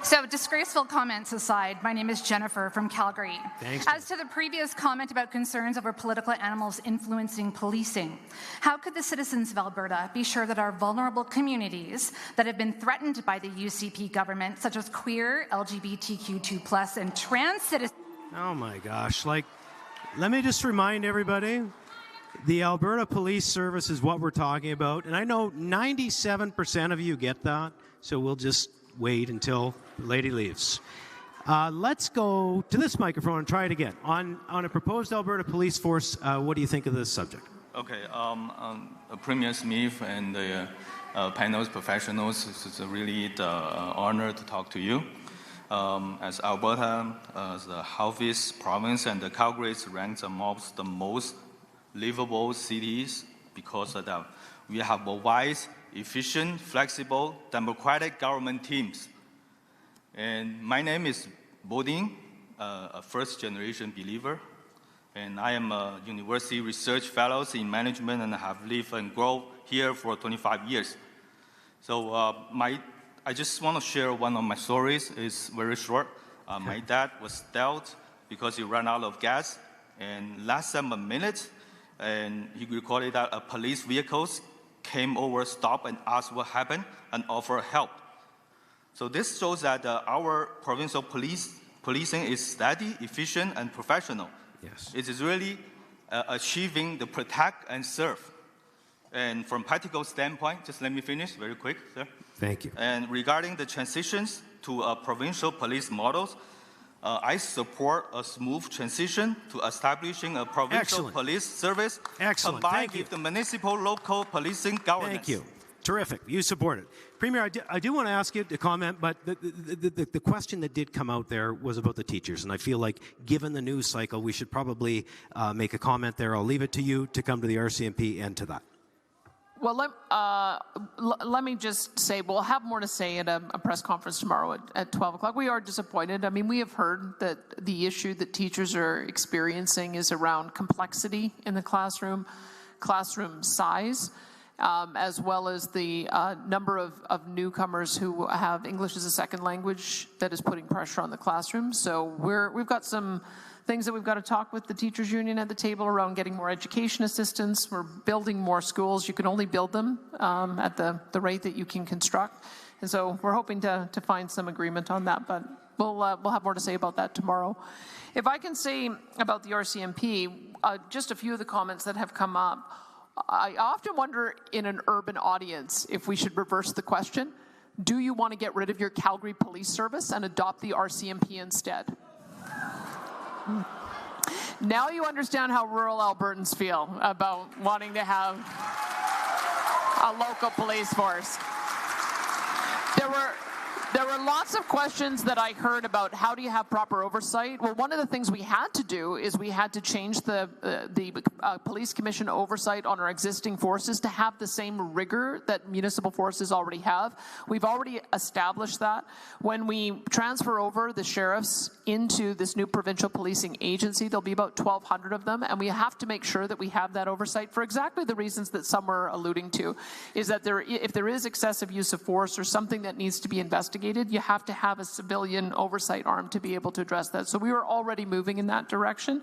So, disgraceful comments aside, my name is Jennifer from Calgary. Thanks. As to the previous comment about concerns over political animals influencing policing, how could the citizens of Alberta be sure that our vulnerable communities that have been threatened by the UCP government, such as queer, LGBTQ2+, and trans citizens... Oh my gosh, let me just remind everybody, the Alberta Police Service is what we're talking about, and I know 97% of you get that, so we'll just wait until the lady leaves. Let's go to this microphone and try it again. On a proposed Alberta police force, what do you think of this subject? Okay, Premier Smith and the panel's professionals, it's really the honor to talk to you. As Alberta, the healthiest province, and the Calgary is ranked amongst the most livable cities because of that. We have a wise, efficient, flexible, democratic government teams. And my name is Boding, a first-generation believer. And I am a university research fellow in management and have lived and grown here for 25 years. So I just want to share one of my stories. It's very short. My dad was dealt because he ran out of gas. And less than a minute, and he recorded that a police vehicle came over, stopped, and asked what happened, and offered help. So this shows that our provincial policing is steady, efficient, and professional. Yes. It is really achieving the protect and serve. And from practical standpoint, just let me finish very quick, sir. Thank you. And regarding the transitions to provincial police models, I support a smooth transition to establishing a provincial police service combined with the municipal local policing governance. Thank you. Terrific. You support it. Premier, I do want to ask you to comment, but the question that did come out there was about the teachers, and I feel like given the news cycle, we should probably make a comment there. I'll leave it to you to come to the RCMP and to that. Well, let me just say, we'll have more to say at a press conference tomorrow at 12 o'clock. We are disappointed. I mean, we have heard that the issue that teachers are experiencing is around complexity in the classroom size, as well as the number of newcomers who have English as a second language that is putting pressure on the classroom. So we've got some things that we've got to talk with the teachers union at the table around getting more education assistance. We're building more schools. You can only build them at the rate that you can construct. And so we're hoping to find some agreement on that, but we'll have more to say about that tomorrow. If I can say about the RCMP, just a few of the comments that have come up. I often wonder in an urban audience if we should reverse the question. Do you want to get rid of your Calgary Police Service and adopt the RCMP instead? Now you understand how rural Albertans feel about wanting to have a local police force. There were lots of questions that I heard about how do you have proper oversight. Well, one of the things we had to do is we had to change the police commission oversight on our existing forces to have the same rigor that municipal forces already have. We've already established that. When we transfer over the sheriffs into this new provincial policing agency, there'll be about 1,200 of them, and we have to make sure that we have that oversight for exactly the reasons that some were alluding to, is that if there is excessive use of force or something that needs to be investigated, you have to have a civilian oversight arm to be able to address that. So we were already moving in that direction.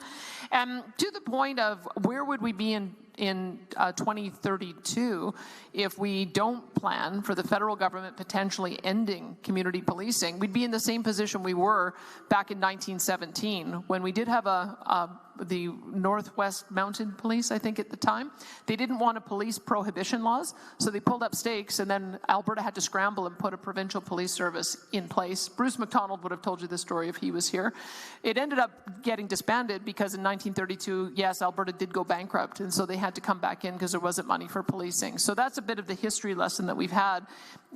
And to the point of where would we be in 2032 if we don't plan for the federal government potentially ending community policing, we'd be in the same position we were back in 1917 when we did have the Northwest Mounted Police, I think at the time. They didn't want to police prohibition laws, so they pulled up stakes, and then Alberta had to scramble and put a provincial police service in place. Bruce McDonald would have told you this story if he was here. It ended up getting disbanded because in 1932, yes, Alberta did go bankrupt, and so they had to come back in because there wasn't money for policing. So that's a bit of the history lesson that we've had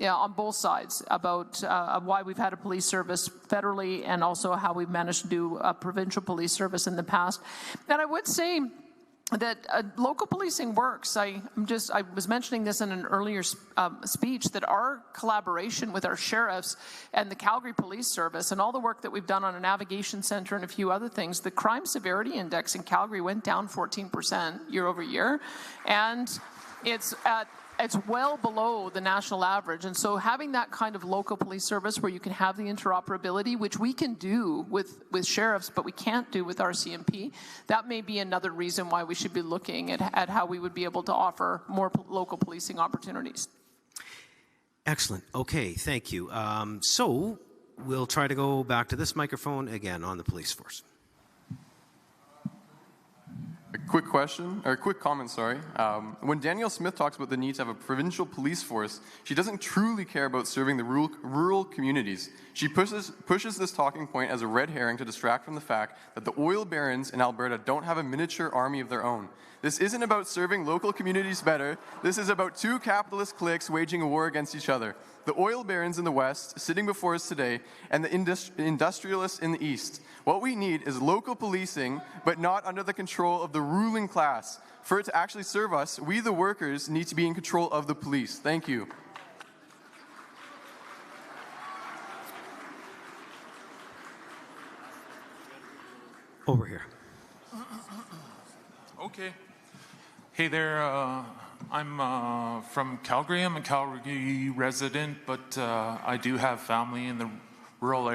on both sides about why we've had a police service federally and also how we've managed to do a provincial police service in the past. And I would say that local policing works. I was mentioning this in an earlier speech, that our collaboration with our sheriffs and the Calgary Police Service and all the work that we've done on a navigation center and a few other things, the crime severity index in Calgary went down 14% year over year, and it's well below the national average. And so having that kind of local police service where you can have the interoperability, which we can do with sheriffs, but we can't do with RCMP, that may be another reason why we should be looking at how we would be able to offer more local policing opportunities. Excellent. Okay, thank you. So we'll try to go back to this microphone again on the police force. A quick question, or a quick comment, sorry. When Danielle Smith talks about the need to have a provincial police force, she doesn't truly care about serving the rural communities. She pushes this talking point as a red herring to distract from the fact that the oil barons in Alberta don't have a miniature army of their own. This isn't about serving local communities better. This is about two capitalist cliques waging a war against each other. The oil barons in the west, sitting before us today, and the industrialists in the east. What we need is local policing, but not under the control of the ruling class. For it to actually serve us, we the workers need to be in control of the police. Thank you. Over here. Okay. Hey there, I'm from Calgary. I'm a Calgary resident, but I do have family in the rural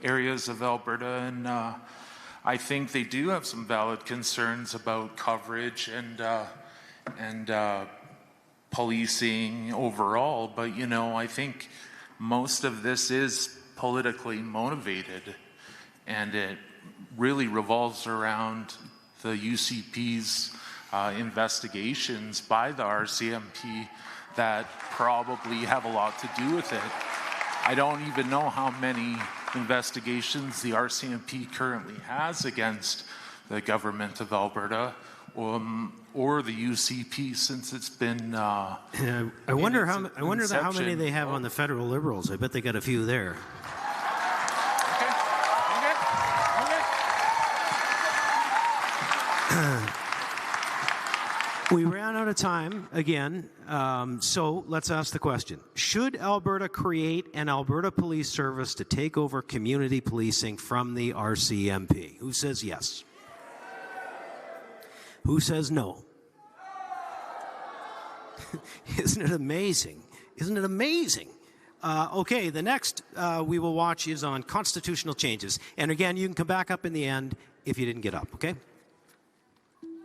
areas of Alberta, and I think they do have some valid concerns about coverage and policing overall. But, you know, I think most of this is politically motivated, and it really revolves around the UCP's investigations by the RCMP that probably have a lot to do with it. I don't even know how many investigations the RCMP currently has against the government of Alberta or the UCP since it's been. I wonder how many they have on the federal Liberals. I bet they got a few there. We ran out of time again, so let's ask the question. Should Alberta create an Alberta Police Service to take over community policing from the RCMP? Who says yes? Who says no? Isn't it amazing? Isn't it amazing? Okay, the next we will watch is on constitutional changes. And again, you can come back up in the end if you didn't get up, okay?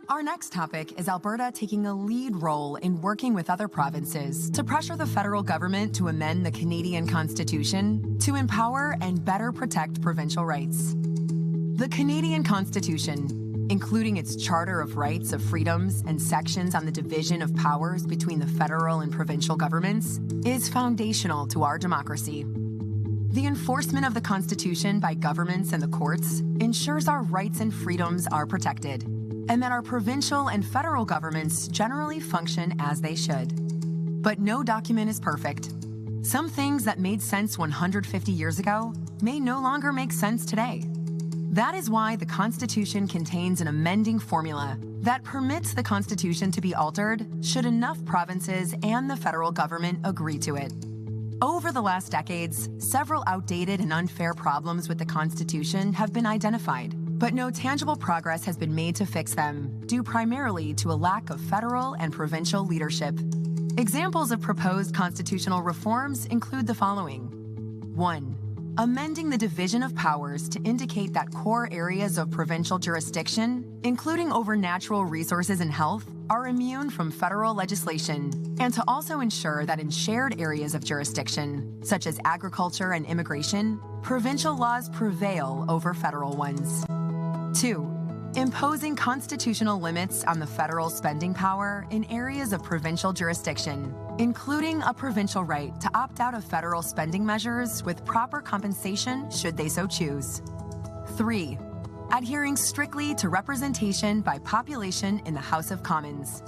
Our next topic is Alberta taking a lead role in working with other provinces to pressure the federal government to amend the Canadian Constitution to empower and better protect provincial rights. The Canadian Constitution, including its Charter of Rights of Freedoms and sections on the division of powers between the federal and provincial governments, is foundational to our democracy. The enforcement of the Constitution by governments and the courts ensures our rights and freedoms are protected, and that our provincial and federal governments generally function as they should. But no document is perfect. Some things that made sense 150 years ago may no longer make sense today. That is why the Constitution contains an amending formula that permits the Constitution to be altered should enough provinces and the federal government agree to it. Over the last decades, several outdated and unfair problems with the Constitution have been identified, but no tangible progress has been made to fix them, due primarily to a lack of federal and provincial leadership. Examples of proposed constitutional reforms include the following. 1. Amending the division of powers to indicate that core areas of provincial jurisdiction, including over natural resources and health, are immune from federal legislation, and to also ensure that in shared areas of jurisdiction, such as agriculture and immigration, provincial laws prevail over federal ones. 2. Imposing constitutional limits on the federal spending power in areas of provincial jurisdiction, including a provincial right to opt out of federal spending measures with proper compensation should they so choose. 3. Adhering strictly to representation by population in the House of Commons.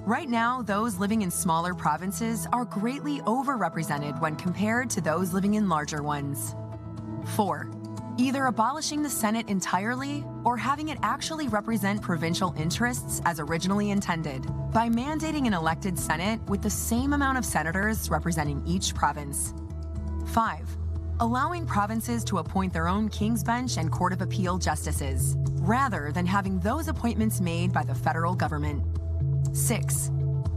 Right now, those living in smaller provinces are greatly overrepresented when compared to those living in larger ones. 4. Either abolishing the Senate entirely or having it actually represent provincial interests as originally intended by mandating an elected Senate with the same amount of senators representing each province. 5. Allowing provinces to appoint their own King's Bench and Court of Appeal justices, rather than having those appointments made by the federal government. 6.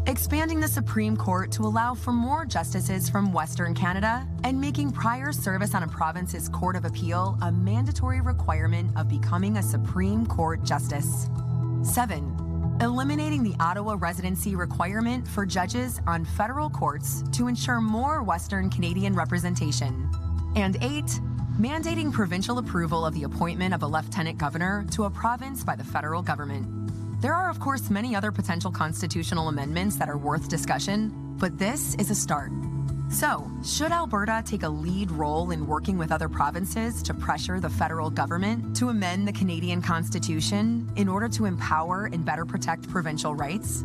Expanding the Supreme Court to allow for more justices from Western Canada and making prior service on a province's Court of Appeal a mandatory requirement of becoming a Supreme Court justice. 7. Eliminating the Ottawa residency requirement for judges on federal courts to ensure more Western Canadian representation. And 8. Mandating provincial approval of the appointment of a lieutenant governor to a province by the federal government. There are, of course, many other potential constitutional amendments that are worth discussion, but this is a start. So, should Alberta take a lead role in working with other provinces to pressure the federal government to amend the Canadian Constitution in order to empower and better protect provincial rights?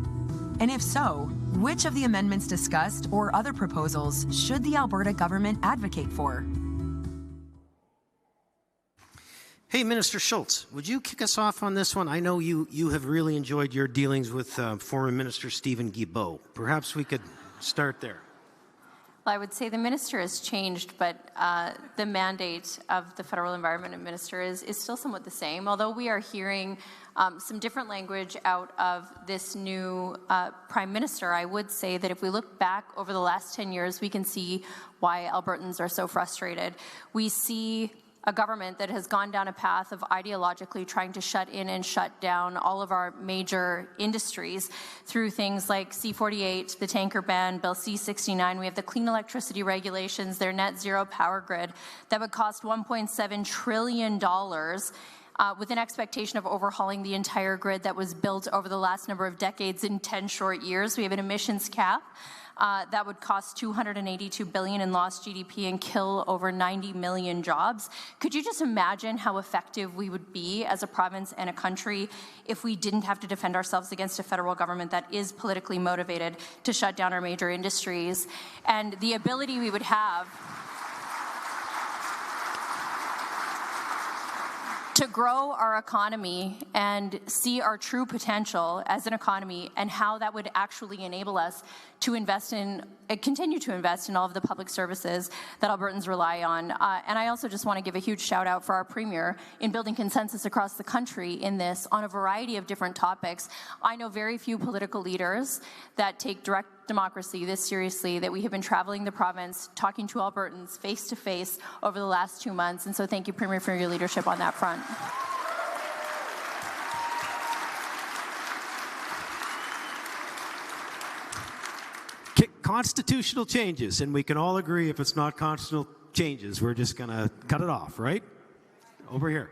And if so, which of the amendments discussed or other proposals should the Alberta government advocate for? Hey, Minister Schultz, would you kick us off on this one? I know you have really enjoyed your dealings with former Minister Stephen Guilbeault. Perhaps we could start there. Well, I would say the minister has changed, but the mandate of the Federal Environment Minister is still somewhat the same, although we are hearing some different language out of this new Prime Minister. I would say that if we look back over the last 10 years, we can see why Albertans are so frustrated. We see a government that has gone down a path of ideologically trying to shut in and shut down all of our major industries through things like C-48, the tanker ban, Bill C-69. We have the clean electricity regulations, their net zero power grid that would cost $1.7 trillion with an expectation of overhauling the entire grid that was built over the last number of decades in 10 short years. We have an emissions cap That would cost $282 billion in lost GDP and kill over 90 million jobs. Could you just imagine how effective we would be as a province and a country if we didn't have to defend ourselves against a federal government that is politically motivated to shut down our major industries? And the ability we would have to grow our economy and see our true potential as an economy, and how that would actually enable us to invest in, continue to invest in all of the public services that Albertans rely on. And I also just want to give a huge shout out for our Premier in building consensus across the country in this on a variety of different topics. I know very few political leaders that take direct democracy this seriously, that we have been traveling the province, talking to Albertans face to face over the last 2 months. And so thank you, Premier, for your leadership on that front. Constitutional changes, and we can all agree if it's not constitutional changes, we're just going to cut it off, right? Over here.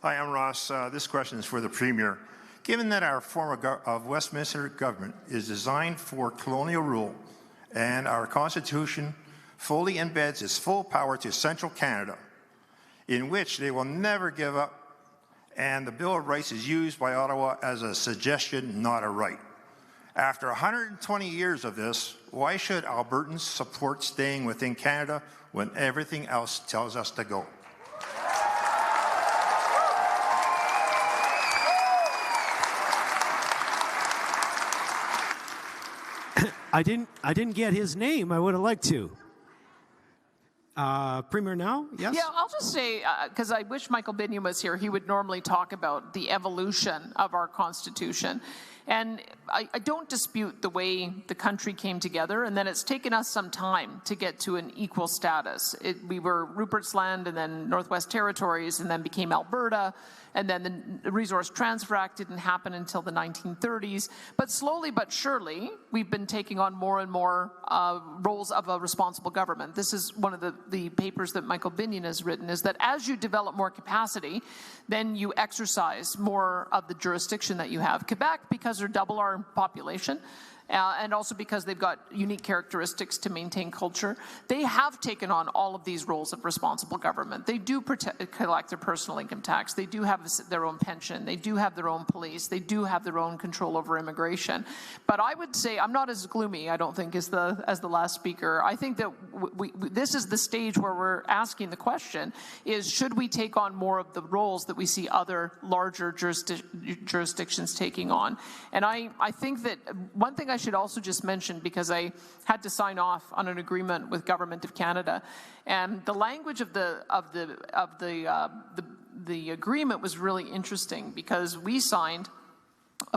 Hi, I'm Ross. This question is for the Premier. Given that our form of Westminster government is designed for colonial rule and our Constitution fully embeds its full power to Central Canada, in which they will never give up, and the Bill of Rights is used by Ottawa as a suggestion, not a right. After 120 years of this, why should Albertans support staying within Canada when everything else tells us to go? I didn't get his name. I would have liked to. Premier now? Yes? Yeah, I'll just say, because I wish Michael Binion was here, he would normally talk about the evolution of our Constitution. And I don't dispute the way the country came together, and then it's taken us some time to get to an equal status. We were Rupert's Land and then Northwest Territories and then became Alberta, and then the Resource Transfer Act didn't happen until the 1930s. But slowly but surely, we've been taking on more and more roles of a responsible government. This is one of the papers that Michael Binion has written, is that as you develop more capacity, then you exercise more of the jurisdiction that you have. Quebec, because they're double our population, and also because they've got unique characteristics to maintain culture, they have taken on all of these roles of responsible government. They do collect their personal income tax. They do have their own pension. They do have their own police. They do have their own control over immigration. But I would say I'm not as gloomy, I don't think, as the last speaker. I think that this is the stage where we're asking the question: is should we take on more of the roles that we see other larger jurisdictions taking on? And I think that one thing I should also just mention, because I had to sign off on an agreement with Government of Canada, and the language of the agreement was really interesting, because we signed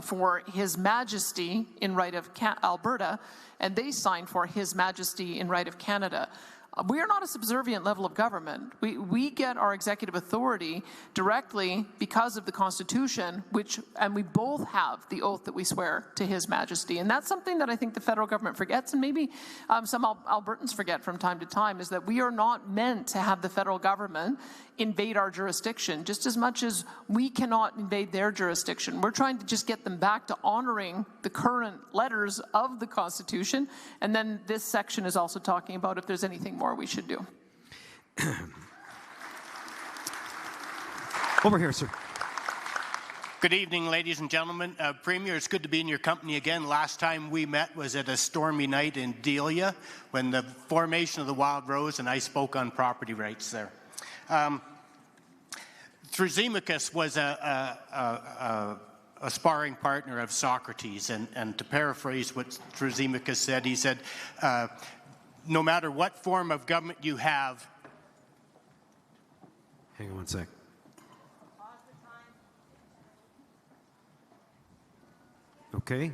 for His Majesty in right of Alberta, and they signed for His Majesty in right of Canada. We are not a subservient level of government. We get our executive authority directly because of the Constitution, and we both have the oath that we swear to His Majesty. And that's something that I think the federal government forgets, and maybe some Albertans forget from time to time, is that we are not meant to have the federal government invade our jurisdiction, just as much as we cannot invade their jurisdiction. We're trying to just get them back to honoring the current letters of the Constitution. And then this section is also talking about if there's anything more we should do. Over here, sir. Good evening, ladies and gentlemen. Premier, it's good to be in your company again. Last time we met was at a stormy night in Delia when the formation of the Wild Rose, and I spoke on property rights there. Thrasymachus was a sparring partner of Socrates, and to paraphrase what Thrasymachus said, he said, no matter what form of government you have... Hang on one sec. Okay.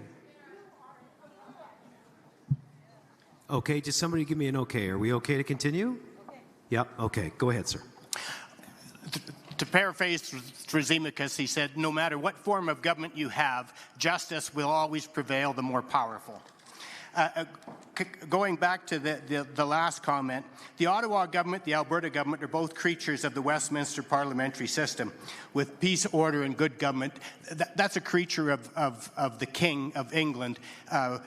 Okay, just somebody give me an okay. Are we okay to continue? Okay. Yep, okay. Go ahead, sir. To paraphrase Thrasymachus, he said, no matter what form of government you have, justice will always prevail, the more powerful. Going back to the last comment, the Ottawa government, the Alberta government are both creatures of the Westminster parliamentary system with peace, order, and good government. That's a creature of the King of England.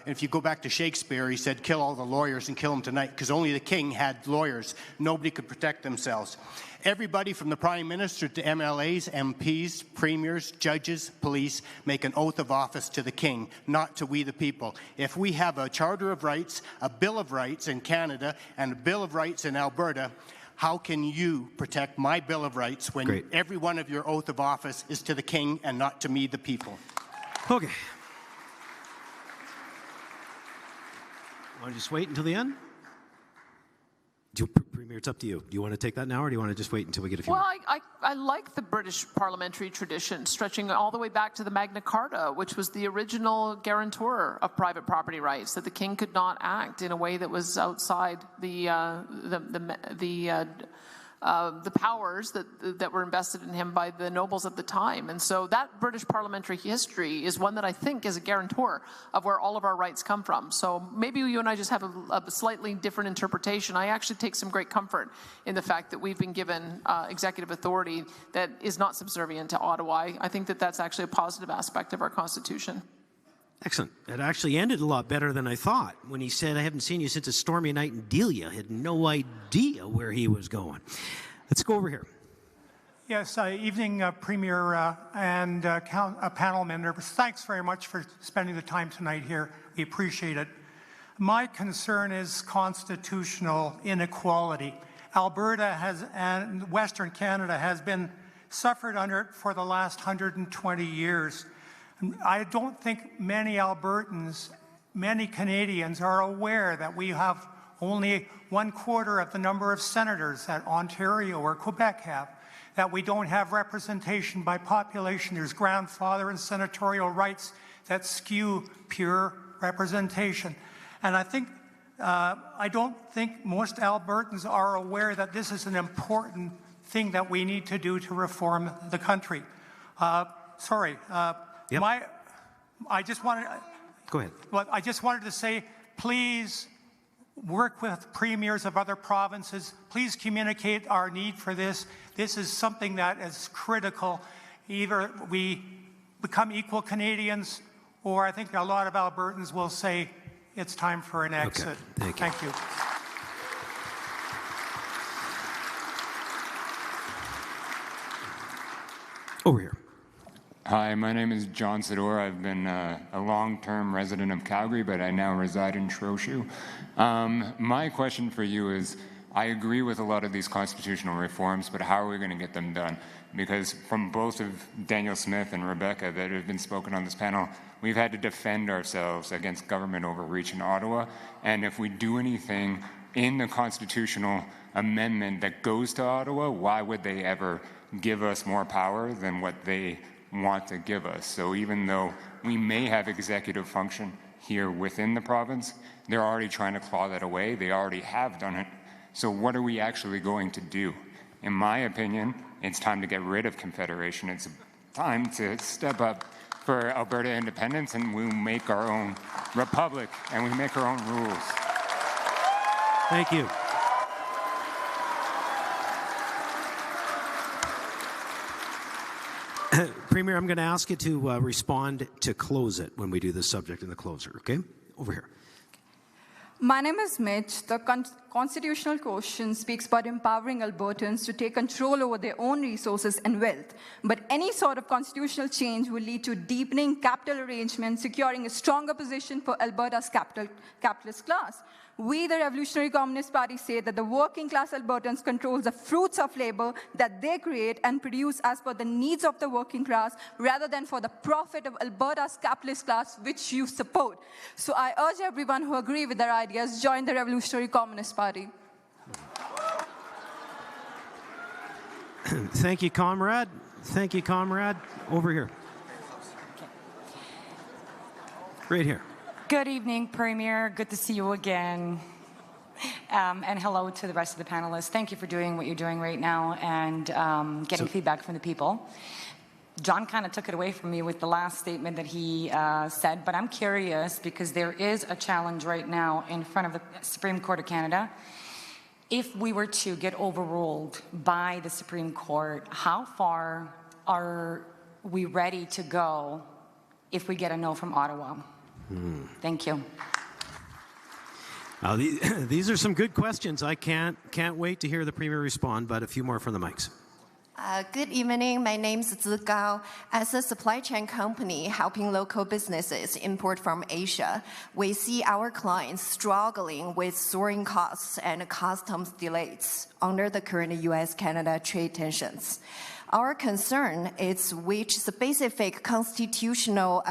If you go back to Shakespeare, he said, kill all the lawyers and kill them tonight, because only the king had lawyers. Nobody could protect themselves. Everybody from the Prime Minister to MLAs, MPs, premiers, judges, police make an oath of office to the King, not to we the people. If we have a Charter of Rights, a Bill of Rights in Canada, and a Bill of Rights in Alberta, how can you protect my Bill of Rights when every one of your oath of office is to the King and not to me the people? Okay. Want to just wait until the end? Premier, it's up to you. Do you want to take that now, or do you want to just wait until we get a few Well, I like the British parliamentary tradition, stretching all the way back to the Magna Carta, which was the original guarantor of private property rights, that the king could not act in a way that was outside the powers that were invested in him by the nobles at the time. And so that British parliamentary history is one that I think is a guarantor of where all of our rights come from. So maybe you and I just have a slightly different interpretation. I actually take some great comfort in the fact that we've been given executive authority that is not subservient to Ottawa. I think that that's actually a positive aspect of our Constitution. Excellent. It actually ended a lot better than I thought when he said, I haven't seen you since a stormy night in Delia. I had no idea where he was going. Let's go over here. Yes, evening, Premier and panel members. Thanks very much for spending the time tonight here. We appreciate it. My concern is constitutional inequality. Alberta and Western Canada has been suffered under it for the last 120 years. I don't think many Albertans, many Canadians are aware that we have only 1/4 of the number of senators that Ontario or Quebec have, that we don't have representation by population. There's grandfather and senatorial rights that skew pure representation. And I don't think most Albertans are aware that this is an important thing that we need to do to reform the country. Yep. I just wanted. Go ahead. Well, I just wanted to say, please work with premiers of other provinces. Please communicate our need for this. This is something that is critical. Either we become equal Canadians, or I think a lot of Albertans will say it's time for an exit. Okay. Thank you. Thank you. Over here. Hi, my name is John Sador. I've been a long-term resident of Calgary, but I now reside in Trochu. My question for you is, I agree with a lot of these constitutional reforms, but how are we going to get them done? Because from both of Daniel Smith and Rebecca that have been spoken on this panel, we've had to defend ourselves against government overreach in Ottawa. And if we do anything in the constitutional amendment that goes to Ottawa, why would they ever give us more power than what they want to give us? So even though we may have executive function here within the province, they're already trying to claw that away. They already have done it. So what are we actually going to do? In my opinion, it's time to get rid of Confederation. It's time to step up for Alberta independence, and we make our own republic and we make our own rules. Thank you. Premier, I'm going to ask you to respond to close it when we do this subject in the closer, okay? Over here. My name is Mitch. The constitutional question speaks about empowering Albertans to take control over their own resources and wealth. But any sort of constitutional change will lead to deepening capital arrangements, securing a stronger position for Alberta's capitalist class. We, the Revolutionary Communist Party, say that the working class Albertans control the fruits of labor that they create and produce as per the needs of the working class, rather than for the profit of Alberta's capitalist class, which you support. So I urge everyone who agree with their ideas, join the Revolutionary Communist Party. Thank you, comrade. Thank you, comrade. Over here. Right here. Good evening, Premier. Good to see you again. And hello to the rest of the panelists. Thank you for doing what you're doing right now and getting feedback from the people. John kind of took it away from me with the last statement that he said, but I'm curious because there is a challenge right now in front of the Supreme Court of Canada. If we were to get overruled by the Supreme Court, how far are we ready to go if we get a no from Ottawa? Thank you. These are some good questions. I can't wait to hear the Premier respond, but a few more from the mics. Good evening. My name is Zi Gao. As a supply chain company helping local businesses import from Asia, we see our clients struggling with soaring costs and customs delays under the current U.S.-Canada trade tensions. Our concern is which specific constitutional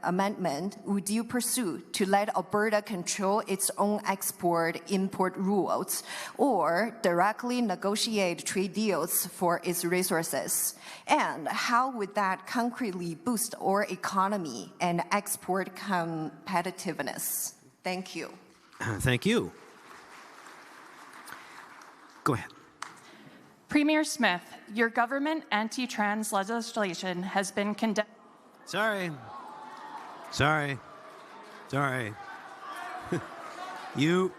amendment would you pursue to let Alberta control its own export-import rules or directly negotiate trade deals for its resources? And how would that concretely boost our economy and export competitiveness? Thank you. Thank you. Go ahead. Premier Smith, your government anti-trans legislation has been condemned. Sorry. You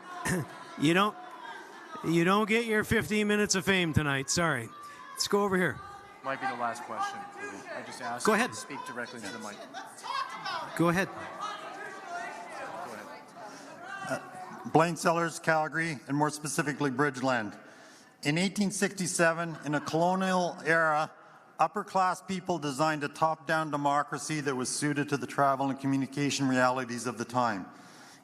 don't get your 15 minutes of fame tonight. Sorry. Let's go over here. Might be the last question. I just asked Go you ahead. to speak directly to the mic. Go ahead. Blaine Sellers, Calgary, and more specifically Bridgeland. In 1867, in a colonial era, upper-class people designed a top-down democracy that was suited to the travel and communication realities of the time.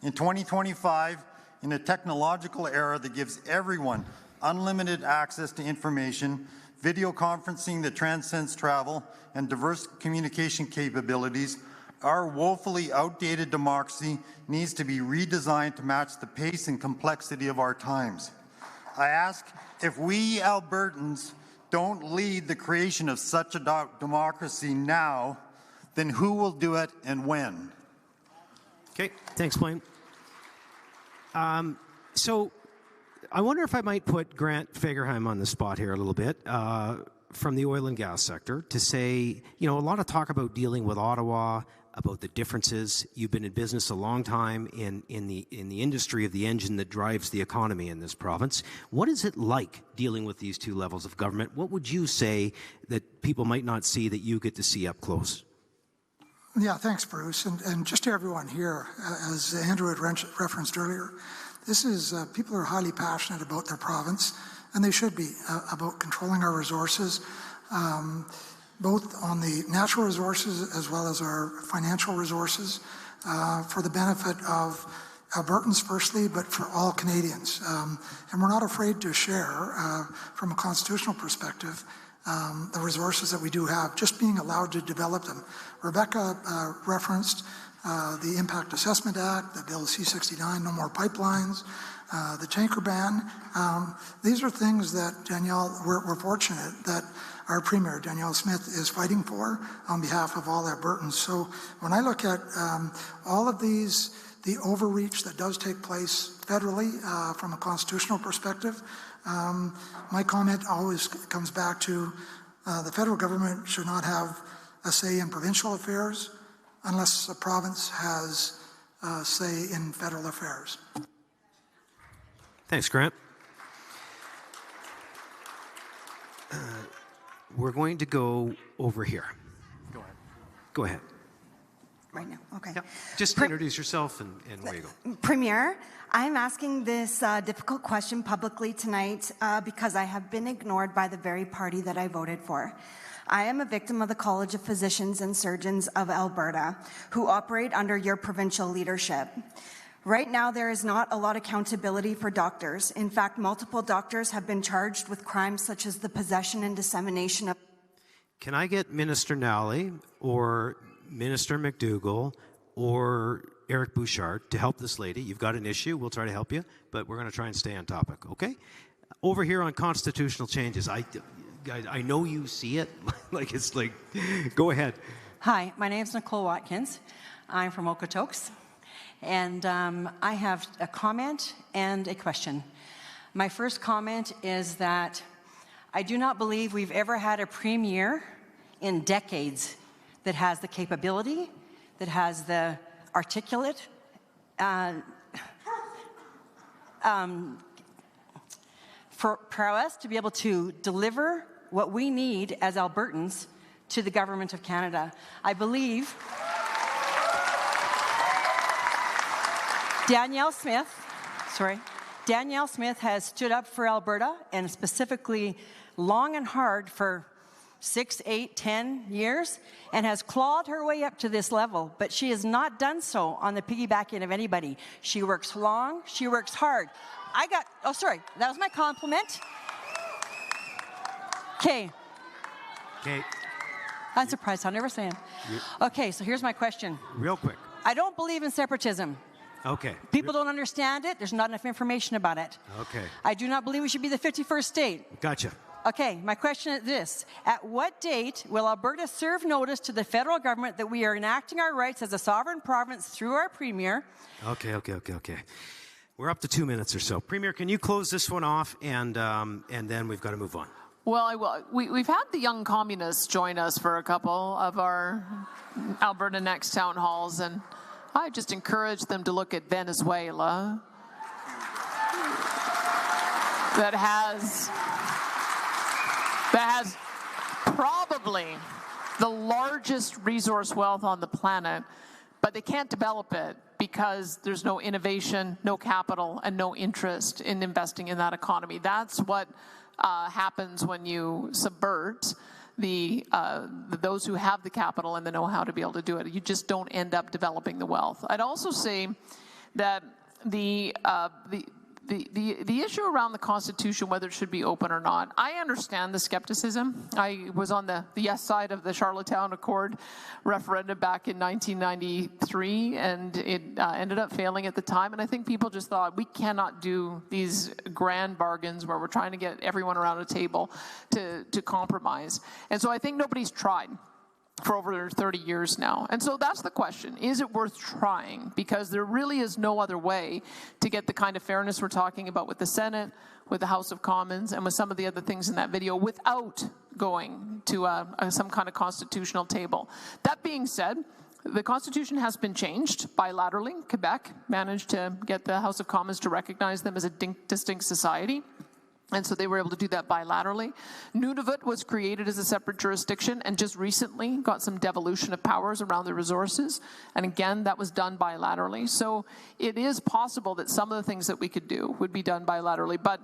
In 2025, in a technological era that gives everyone unlimited access to information, video conferencing that transcends travel, and diverse communication capabilities, our woefully outdated democracy needs to be redesigned to match the pace and complexity of our times. I ask, if we Albertans don't lead the creation of such a democracy now, then who will do it and when? Okay, thanks, Blaine. So I wonder if I might put Grant Fagerheim on the spot here a little bit from the oil and gas sector to say, a lot of talk about dealing with Ottawa, about the differences. You've been in business a long time in the industry of the engine that drives the economy in this province. What is it like dealing with these two levels of government? What would you say that people might not see that you get to see up close? Yeah, thanks, Bruce. And just to everyone here, as Andrew had referenced earlier, this is people are highly passionate about their province, and they should be, about controlling our resources, both on the natural resources as well as our financial resources, for the benefit of Albertans firstly, but for all Canadians. And we're not afraid to share, from a constitutional perspective, the resources that we do have, just being allowed to develop them. Rebecca referenced the Impact Assessment Act, the Bill C-69, no more pipelines, the tanker ban. These are things that Danielle, we're fortunate that our Premier, Danielle Smith, is fighting for on behalf of all Albertans. So when I look at all of these, the overreach that does take place federally from a constitutional perspective, my comment always comes back to the federal government should not have a say in provincial affairs unless a province has a say in federal affairs. Thanks, Grant. We're going to go over here. Go ahead. Right now, okay. Yep. Just introduce yourself and where you go. Premier, I'm asking this difficult question publicly tonight because I have been ignored by the very party that I voted for. I am a victim of the College of Physicians and Surgeons of Alberta, who operate under your provincial leadership. Right now, there is not a lot of accountability for doctors. In fact, multiple doctors have been charged with crimes such as the possession and dissemination of... Can I get Minister Nally or Minister McDougall or Eric Bouchard to help this lady? You've got an issue. We'll try to help you, but we're going to try and stay on topic, okay? Over here on constitutional changes, I know you see it. Go ahead. Hi, my name is Nicole Watkins. I'm from Okotoks. And I have a comment and a question. My first comment is that I do not believe we've ever had a premier in decades that has the capability, that has the articulate for prowess to be able to deliver what we need as Albertans to the Government of Canada. I believe Danielle Smith has stood up for Alberta, and specifically long and hard for 6, 8, 10 years, and has clawed her way up to this level, but she has not done so on the piggybacking of anybody. She works long, she works hard. Oh, sorry, that was my compliment. Okay. Okay. I'm surprised, I'll never say it. Okay, so here's my question. Real quick. I don't believe in separatism. Okay. People don't understand it. There's not enough information about it. Okay. I do not believe we should be the 51st state. Gotcha. Okay, my question is this. At what date will Alberta serve notice to the federal government that we are enacting our rights as a sovereign province through our premier? Okay. We're up to 2 minutes or so. Premier, can you close this one off, and then we've got to move on. Well, I will. We've had the young communists join us for a couple of our Alberta Next town halls, and I just encourage them to look at Venezuela, that has probably the largest resource wealth on the planet, but they can't develop it because there's no innovation, no capital, and no interest in investing in that economy. That's what happens when you subvert those who have the capital and the know-how to be able to do it. You just don't end up developing the wealth. I'd also say that the issue around the Constitution, whether it should be open or not, I understand the skepticism. I was on the yes side of the Charlottetown Accord referendum back in 1993, and it ended up failing at the time. And I think people just thought, we cannot do these grand bargains where we're trying to get everyone around a table to compromise. And so I think nobody's tried for over 30 years now. And so that's the question. Is it worth trying? Because there really is no other way to get the kind of fairness we're talking about with the Senate, with the House of Commons, and with some of the other things in that video without going to some kind of constitutional table. That being said, the Constitution has been changed bilaterally. Quebec managed to get the House of Commons to recognize them as a distinct society. And so they were able to do that bilaterally. Nunavut was created as a separate jurisdiction and just recently got some devolution of powers around the resources. And again, that was done bilaterally. So it is possible that some of the things that we could do would be done bilaterally. But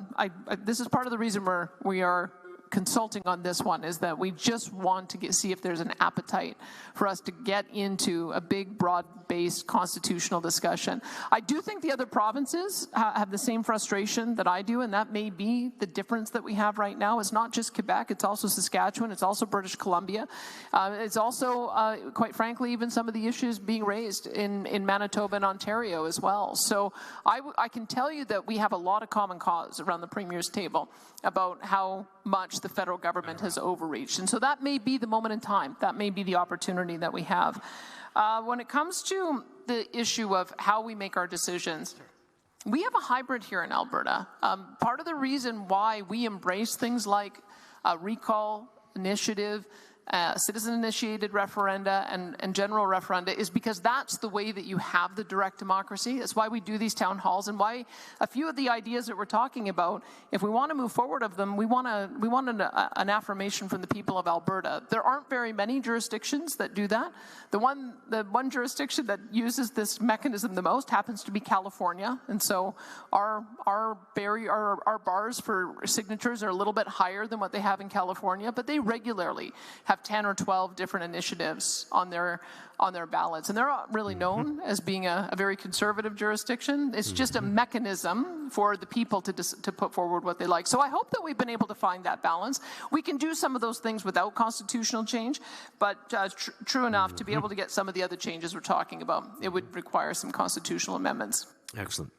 this is part of the reason we are consulting on this one, is that we just want to see if there's an appetite for us to get into a big, broad-based constitutional discussion. I do think the other provinces have the same frustration that I do, and that may be the difference that we have right now. It's not just Quebec, it's also Saskatchewan, it's also British Columbia. It's also, quite frankly, even some of the issues being raised in Manitoba and Ontario as well. So I can tell you that we have a lot of common cause around the Premier's table about how much the federal government has overreached. And so that may be the moment in time. That may be the opportunity that we have. When it comes to the issue of how we make our decisions, we have a hybrid here in Alberta. Part of the reason why we embrace things like recall, initiative, citizen-initiated referenda and general referenda is because that's the way that you have the direct democracy. That's why we do these town halls, and why a few of the ideas that we're talking about, if we want to move forward of them, we want an affirmation from the people of Alberta. There aren't very many jurisdictions that do that. The one jurisdiction that uses this mechanism the most happens to be California, and so our bars for signatures are a little bit higher than what they have in California, but they regularly have 10 or 12 different initiatives on their ballots. And they're not really known as being a very conservative jurisdiction. It's just a mechanism for the people to put forward what they like. So I hope that we've been able to find that balance. We can do some of those things without constitutional change, but true enough, to be able to get some of the other changes we're talking about, it would require some constitutional amendments. Excellent.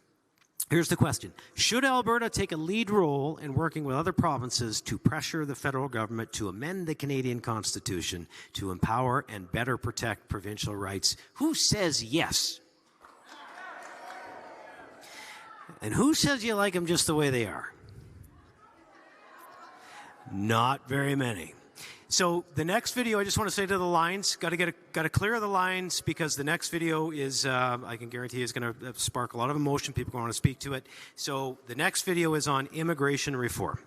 Here's the question. Should Alberta take a lead role in working with other provinces to pressure the federal government to amend the Canadian Constitution to empower and better protect provincial rights? Who says yes? And who says you like them just the way they are? Not very many. So the next video, I just want to say to the lines, got to clear the lines, because the next video is, I can guarantee, is going to spark a lot of emotion. People want to speak to it. So the next video is on immigration reform.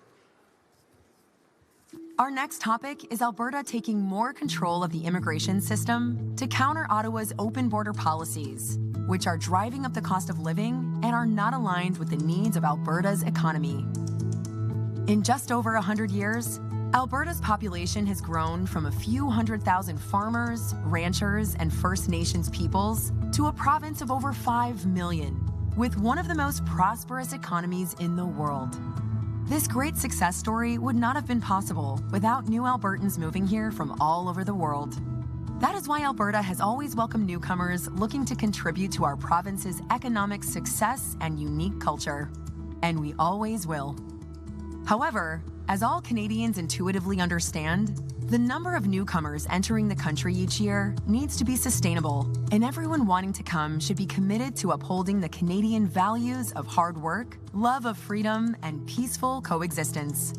Our next topic is Alberta taking more control of the immigration system to counter Ottawa's open border policies, which are driving up the cost of living and are not aligned with the needs of Alberta's economy. In just over 100 years, Alberta's population has grown from a few 100,000 farmers, ranchers, and First Nations peoples to a province of over 5 million, with one of the most prosperous economies in the world. This great success story would not have been possible without new Albertans moving here from all over the world. That is why Alberta has always welcomed newcomers looking to contribute to our province's economic success and unique culture. And we always will. However, as all Canadians intuitively understand, the number of newcomers entering the country each year needs to be sustainable, and everyone wanting to come should be committed to upholding the Canadian values of hard work, love of freedom, and peaceful coexistence.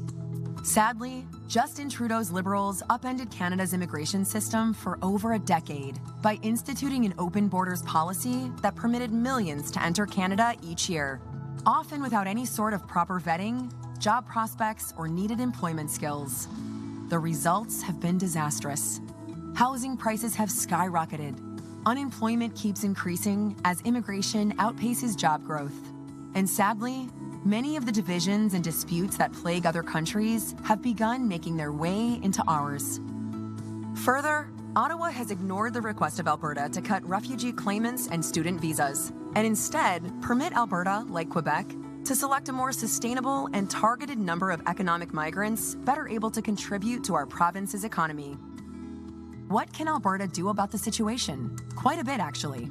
Sadly, Justin Trudeau's Liberals upended Canada's immigration system for over a decade by instituting an open borders policy that permitted millions to enter Canada each year, often without any sort of proper vetting, job prospects, or needed employment skills. The results have been disastrous. Housing prices have skyrocketed. Unemployment keeps increasing as immigration outpaces job growth. And sadly, many of the divisions and disputes that plague other countries have begun making their way into ours. Further, Ottawa has ignored the request of Alberta to cut refugee claimants and student visas, and instead permit Alberta, like Quebec, to select a more sustainable and targeted number of economic migrants better able to contribute to our province's economy. What can Alberta do about the situation? Quite a bit, actually.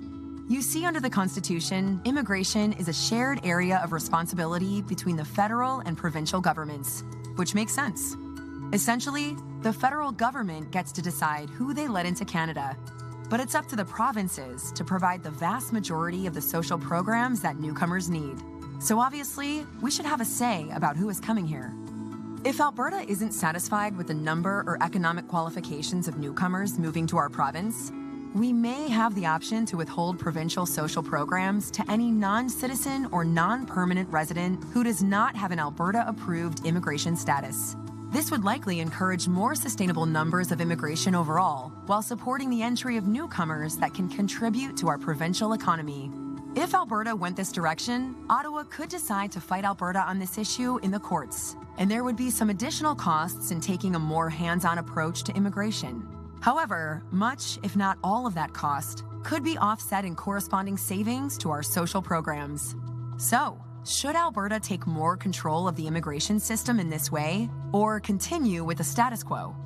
You see, under the Constitution, immigration is a shared area of responsibility between the federal and provincial governments, which makes sense. Essentially, the federal government gets to decide who they let into Canada, but it's up to the provinces to provide the vast majority of the social programs that newcomers need. So obviously, we should have a say about who is coming here. If Alberta isn't satisfied with the number or economic qualifications of newcomers moving to our province, we may have the option to withhold provincial social programs to any non-citizen or non-permanent resident who does not have an Alberta-approved immigration status. This would likely encourage more sustainable numbers of immigration overall, while supporting the entry of newcomers that can contribute to our provincial economy. If Alberta went this direction, Ottawa could decide to fight Alberta on this issue in the courts, and there would be some additional costs in taking a more hands-on approach to immigration. However, much, if not all of that cost, could be offset in corresponding savings to our social programs. So, should Alberta take more control of the immigration system in this way, or continue with the status quo?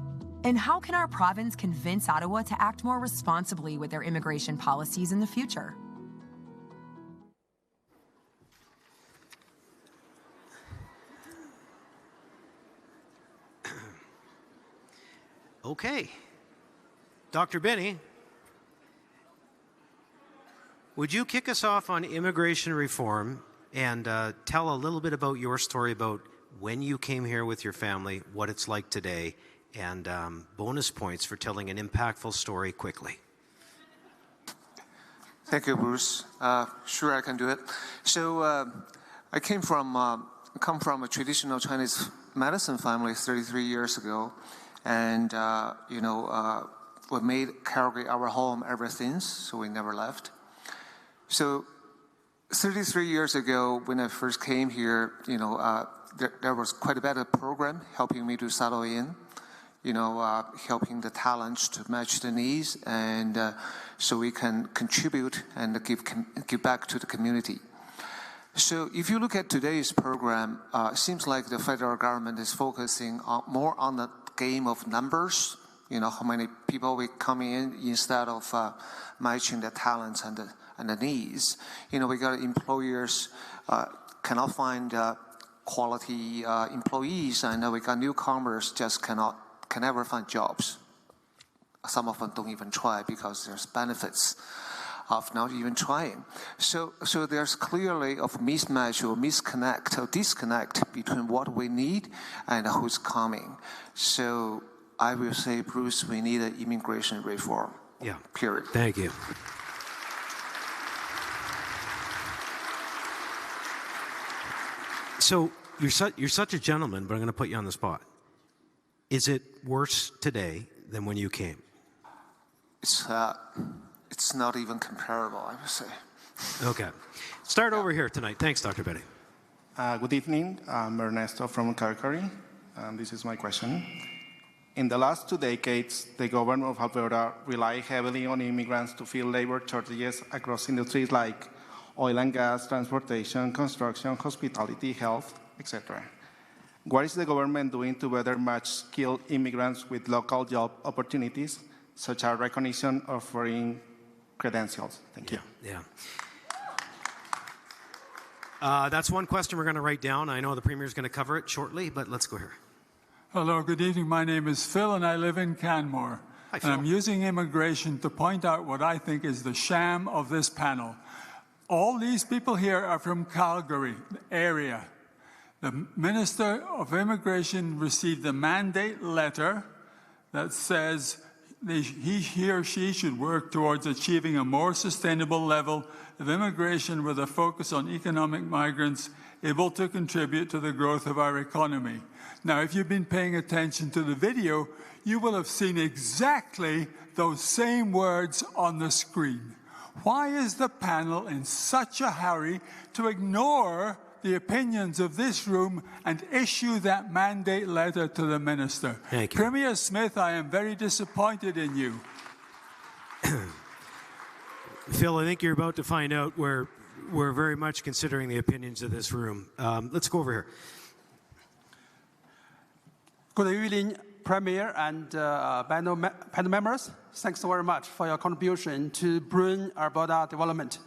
And how can our province convince Ottawa to act more responsibly with their immigration policies in the future? Okay. Dr. Binney, would you kick us off on immigration reform and tell a little bit about your story about when you came here with your family, what it's like today, and bonus points for telling an impactful story quickly? Thank you, Bruce. Sure, I can do it. So I come from a traditional Chinese medicine family 33 years ago. And, we made Calgary our home ever since, so we never left. So 33 years ago, when I first came here, there was quite a bit of program helping me to settle in, helping the talents to match the needs, and so we can contribute and give back to the community. So if you look at today's program, it seems like the federal government is focusing more on the game of numbers, how many people we come in instead of matching the talents and the needs. We got employers cannot find quality employees, and we got newcomers just can never find jobs. Some of them don't even try because there's benefits of not even trying. So there's clearly a mismatch or disconnect between what we need and who's coming. So I will say, Bruce, we need an immigration reform. Yeah. Period. Thank you. So you're such a gentleman, but I'm going to put you on the spot. Is it worse today than when you came? It's not even comparable, I would say. Okay. Start over here tonight. Thanks, Dr. Betty. Good evening. I'm Ernesto from Calgary. This is my question. In the last 2 decades, the government of Alberta relied heavily on immigrants to fill labor shortages across industries like oil and gas, transportation, construction, hospitality, health, etc. What is the government doing to better match skilled immigrants with local job opportunities, such as recognition of foreign credentials? Thank you. Yeah. That's one question we're going to write down. I know the Premier is going to cover it shortly, but let's go here. Hello, good evening. My name is Phil, and I live in Canmore. Hi, Phil. And I'm using immigration to point out what I think is the sham of this panel. All these people here are from Calgary area. The Minister of Immigration received a mandate letter that says he or she should work towards achieving a more sustainable level of immigration with a focus on economic migrants able to contribute to the growth of our economy. Now, if you've been paying attention to the video, you will have seen exactly those same words on the screen. Why is the panel in such a hurry to ignore the opinions of this room and issue that mandate letter to the minister? Thank you. Premier Smith, I am very disappointed in you. Phil, I think you're about to find out we're very much considering the opinions of this room. Let's go over here. Good evening, Premier and panel members. Thanks very much for your contribution to bring Alberta development.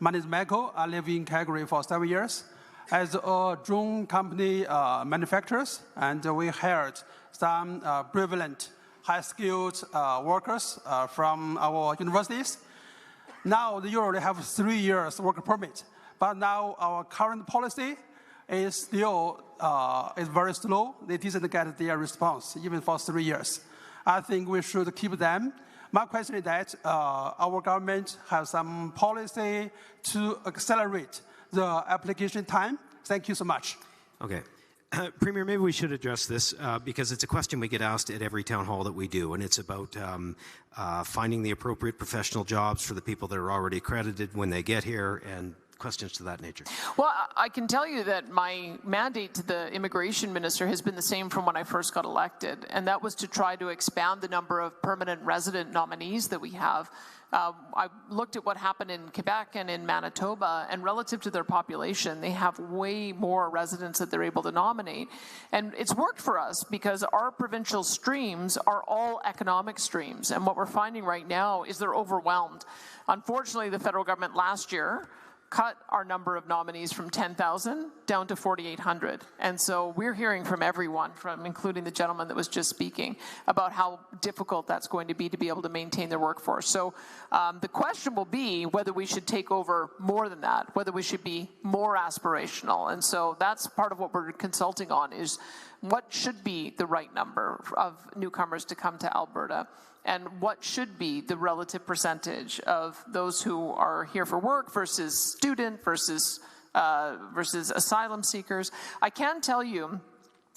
My name is Michael. I live in Calgary for 7 years. As a drone company manufacturers, and we hired some prevalent, high-skilled workers from our universities. Now, they usually have 3 years work permit, but now our current policy is still is very slow. They didn't get their response, even for 3 years. I think we should keep them. My question is that our government has some policy to accelerate the application time. Thank you so much. Okay. Premier, maybe we should address this because it's a question we get asked at every town hall that we do, and it's about finding the appropriate professional jobs for the people that are already accredited when they get here, and questions to that nature. Well, I can tell you that my mandate to the immigration minister has been the same from when I first got elected, and that was to try to expand the number of permanent resident nominees that we have. I looked at what happened in Quebec and in Manitoba, and relative to their population, they have way more residents that they're able to nominate. And it's worked for us because our provincial streams are all economic streams. And what we're finding right now is they're overwhelmed. Unfortunately, the federal government last year cut our number of nominees from 10,000 down to 4,800. And so we're hearing from everyone, from including the gentleman that was just speaking, about how difficult that's going to be able to maintain their workforce. So the question will be whether we should take over more than that, whether we should be more aspirational. And so that's part of what we're consulting on, is what should be the right number of newcomers to come to Alberta, and what should be the relative percentage of those who are here for work versus student versus asylum seekers. I can tell you,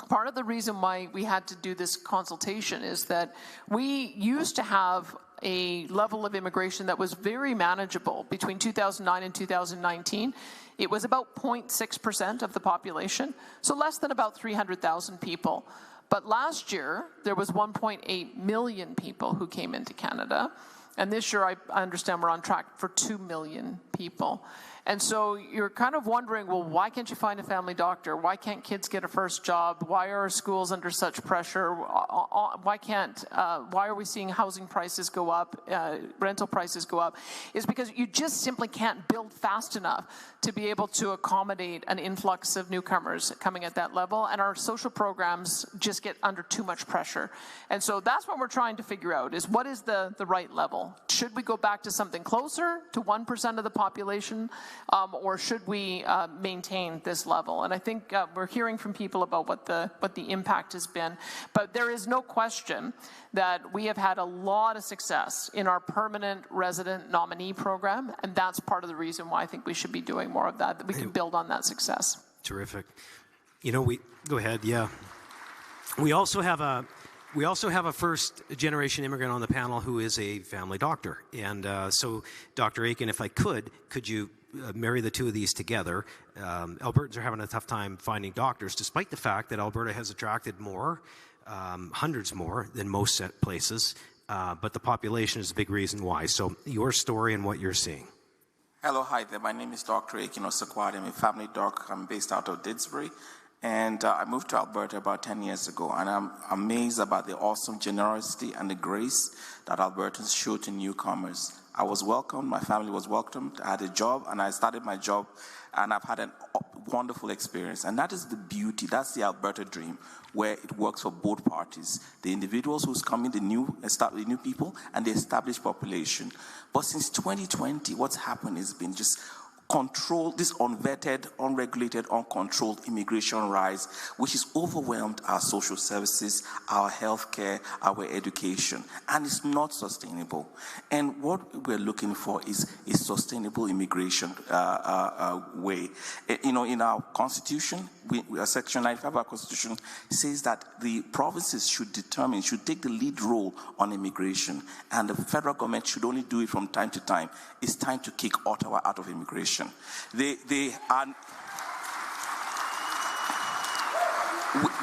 part of the reason why we had to do this consultation is that we used to have a level of immigration that was very manageable. Between 2009 and 2019, it was about 0.6% of the population, so less than about 300,000 people. But last year, there was 1.8 million people who came into Canada. And this year, I understand we're on track for 2 million people. And so you're kind of wondering, well, why can't you find a family doctor? Why can't kids get a first job? Why are schools under such pressure? Why are we seeing housing prices go up, rental prices go up? It's because you just simply can't build fast enough to be able to accommodate an influx of newcomers coming at that level, and our social programs just get under too much pressure. And so that's what we're trying to figure out, is what is the right level? level? Should we go back to something closer to 1% of the population, or should we maintain this level? And I think we're hearing from people about what the impact has been. But there is no question that we have had a lot of success in our permanent resident nominee program, and that's part of the reason why I think we should be doing more of that we can build on that success. Terrific. You know, go ahead, yeah. We also have a first-generation immigrant on the panel who is a family doctor. And so, Dr. Akin, if I could you marry the two of these together? Albertans are having a tough time finding doctors, despite the fact that Alberta has attracted more, hundreds more than most places, but the population is a big reason why. So your story and what you're seeing. Hello, hi there. My name is Dr. Akin Osakwadi. I'm a family doc. I'm based out of Didsbury. And I moved to Alberta about 10 years ago, and I'm amazed about the awesome generosity and the grace that Albertans show to newcomers. I was welcomed, my family was welcomed, I had a job, and I started my job, and I've had a wonderful experience. And that is the beauty, that's the Alberta dream, where it works for both parties. The individuals who's coming, the new people, and the established population. But since 2020, what's happened has been just control, this unvetted, unregulated, uncontrolled immigration rise, which has overwhelmed our social services, our healthcare, our education, and it's not sustainable. And what we're looking for is a sustainable immigration way. You know, in our constitution, Section 95 of our constitution says that the provinces should take the lead role on immigration, and the federal government should only do it from time to time. It's time to kick Ottawa out of immigration.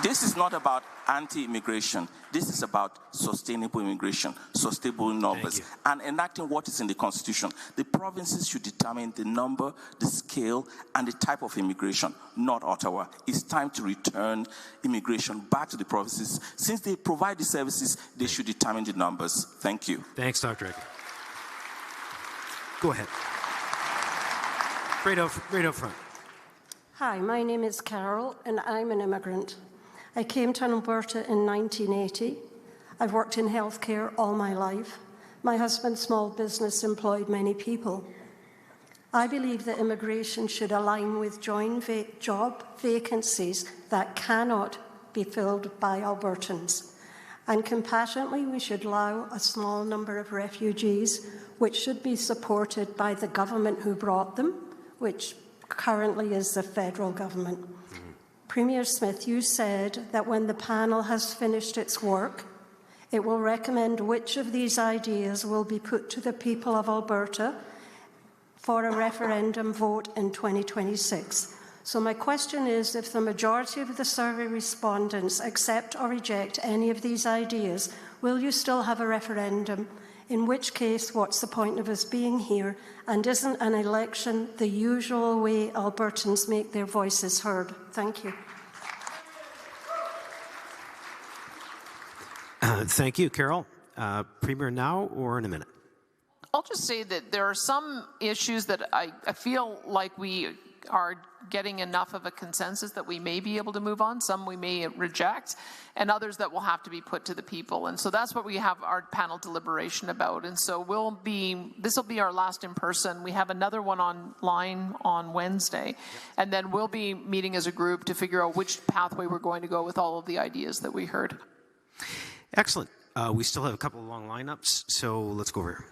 This is not about anti-immigration. This is about sustainable immigration, sustainable numbers, and enacting what is in the Constitution. The provinces should determine the number, the scale, and the type of immigration, not Ottawa. It's time to return immigration back to the provinces. Since they provide the services, they should determine the numbers. Thank you. Thanks, Dr. Akin. Go ahead. Right out front. Hi, my name is Carol, and I'm an immigrant. I came to Alberta in 1980. I've worked in healthcare all my life. My husband's small business employed many people. I believe that immigration should align with job vacancies that cannot be filled by Albertans. And compassionately, we should allow a small number of refugees, which should be supported by the government who brought them, which currently is the federal government. Premier Smith, you said that when the panel has finished its work, it will recommend which of these ideas will be put to the people of Alberta for a referendum vote in 2026. So my question is, if the majority of the survey respondents accept or reject any of these ideas, will you still have a referendum? In which case, what's the point of us being here? And isn't an election the usual way Albertans make their voices heard? Thank you. Thank you, Carol. Premier, now or in a minute? I'll just say that there are some issues that I feel like we are getting enough of a consensus that we may be able to move on. Some we may reject, and others that will have to be put to the people. And so that's what we have our panel deliberation about. And so this will be our last in person. We have another one online on Wednesday. And then we'll be meeting as a group to figure out which pathway we're going to go with all of the ideas that we heard. Excellent. We still have a couple of long lineups, so let's go over here.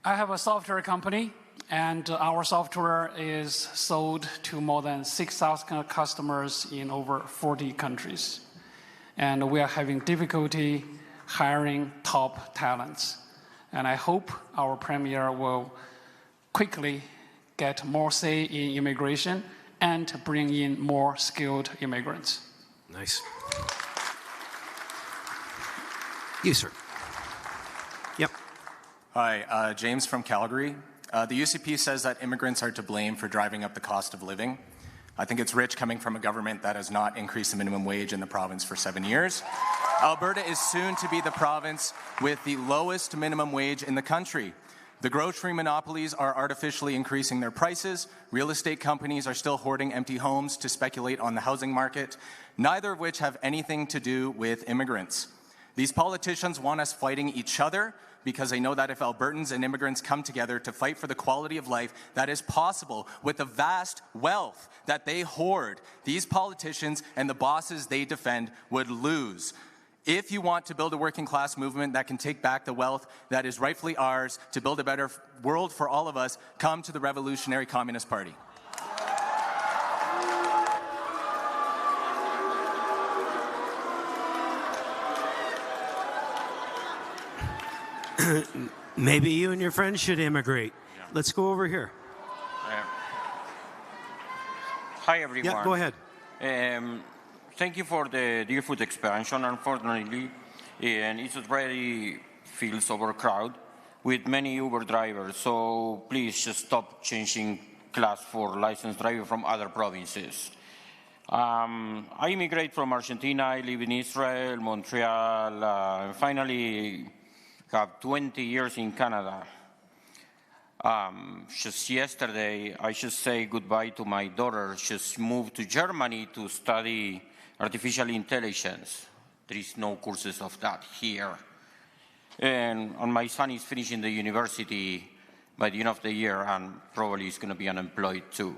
I have a software company, and our software is sold to more than 6,000 customers in over 40 countries. And we are having difficulty hiring top talents. And I hope our Premier will quickly get more say in immigration and bring in more skilled immigrants. Nice. You, sir. Yep. Hi, James from Calgary. The UCP says that immigrants are to blame for driving up the cost of living. I think it's rich coming from a government that has not increased the minimum wage in the province for 7 years. Alberta is soon to be the province with the lowest minimum wage in the country. The grocery monopolies are artificially increasing their prices. Real estate companies are still hoarding empty homes to speculate on the housing market, neither of which have anything to do with immigrants. These politicians want us fighting each other because they know that if Albertans and immigrants come together to fight for the quality of life that is possible with the vast wealth that they hoard, these politicians and the bosses they defend would lose. If you want to build a working class movement that can take back the wealth that is rightfully ours to build a better world for all of us, come to the Revolutionary Communist Party. Maybe you and your friends should immigrate. Yeah. Let's go over here. Hi, everyone. Yeah, go ahead. Thank you for the Deerfoot expansion, unfortunately. And it already feels overcrowded with many Uber drivers. So please just stop changing class 4 licensed drivers from other provinces. I immigrated from Argentina. I live in Israel, Montreal, and finally have 20 years in Canada. Just yesterday, I should say goodbye to my daughter. She's moved to Germany to study artificial intelligence. There is no courses of that here. And my son is finishing the university by the end of the year and probably is going to be unemployed too.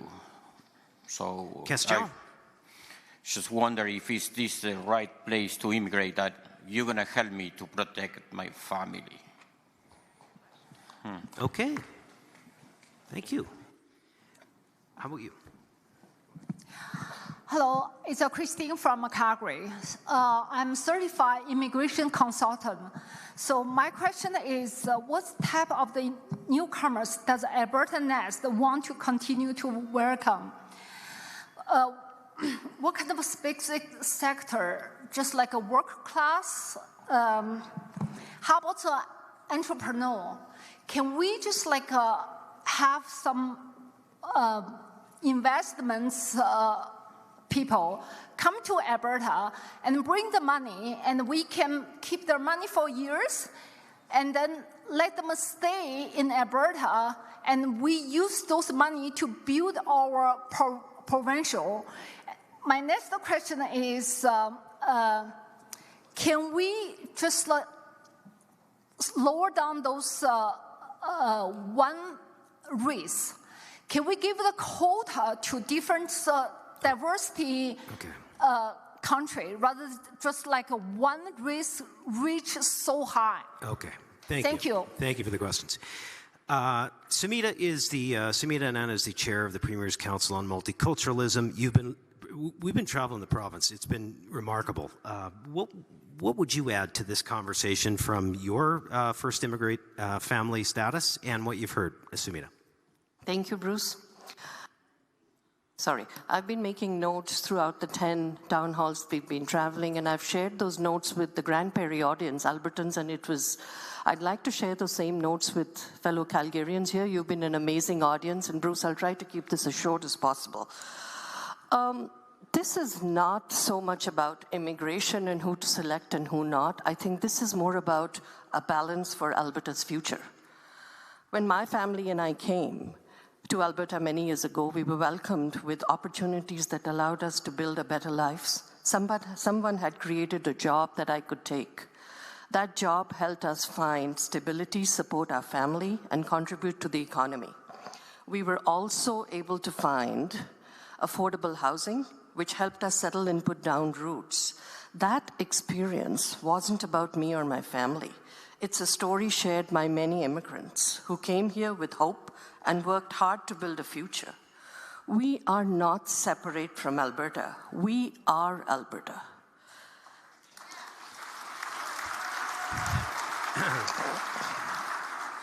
So I just wonder if is this the right place to immigrate, that you're going to help me to protect my family. Okay. Thank you. How about you? Hello, it's Christine from Calgary. I'm certified immigration consultant. So my question is, what type of the newcomers does Alberta Next want to continue to welcome? What kind of a specific sector? Just like a work class? How about the entrepreneur? Can we just like have some investments people come to Alberta and bring the money, and we can keep their money for years and then let them stay in Alberta, and we use those money to build our provincial. My next question is, can we just lower down those one race? Can we give the quota to different diversity country rather than just like one race reach so high? Okay. Thank you. Thank you for the questions. Samita Anand is the chair of the Premier's Council on Multiculturalism. We've been traveling the province. It's been remarkable. What would you add to this conversation from your first immigrant family status and what you've heard, Sumita? Thank you, Bruce. Sorry, I've been making notes throughout the 10 town halls we've been traveling, and I've shared those notes with the Grand Prairie audience, Albertans, and I'd like to share those same notes with fellow Calgarians here. You've been an amazing audience, and Bruce, I'll try to keep this as short as possible. This is not so much about immigration and who to select and who not. I think this is more about a balance for Alberta's future. When my family and I came to Alberta many years ago, we were welcomed with opportunities that allowed us to build a better life. Someone had created a job that I could take. That job helped us find stability, support our family, and contribute to the economy. We were also able to find affordable housing, which helped us settle and put down roots. That experience wasn't about me or my family. It's a story shared by many immigrants who came here with hope and worked hard to build a future. We are not separate from Alberta. We are Alberta.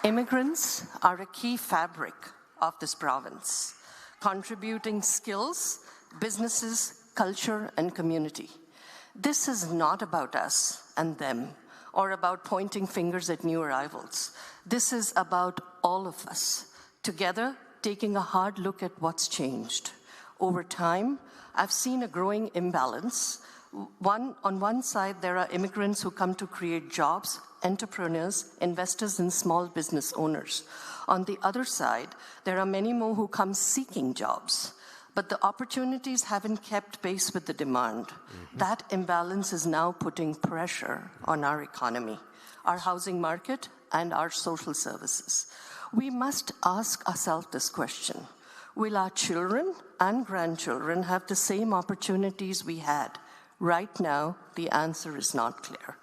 Immigrants are a key fabric of this province, contributing skills, businesses, culture, and community. This is not about us and them, or about pointing fingers at new arrivals. This is about all of us, together taking a hard look at what's changed. Over time, I've seen a growing imbalance. On one side, there are immigrants who come to create jobs, entrepreneurs, investors, and small business owners. On the other side, there are many more who come seeking jobs. but the opportunities haven't kept pace with the demand. That imbalance is now putting pressure on our economy, our housing market, and our social services. We must ask ourselves this question: will our children and grandchildren have the same opportunities we had? Right now, the answer is not clear.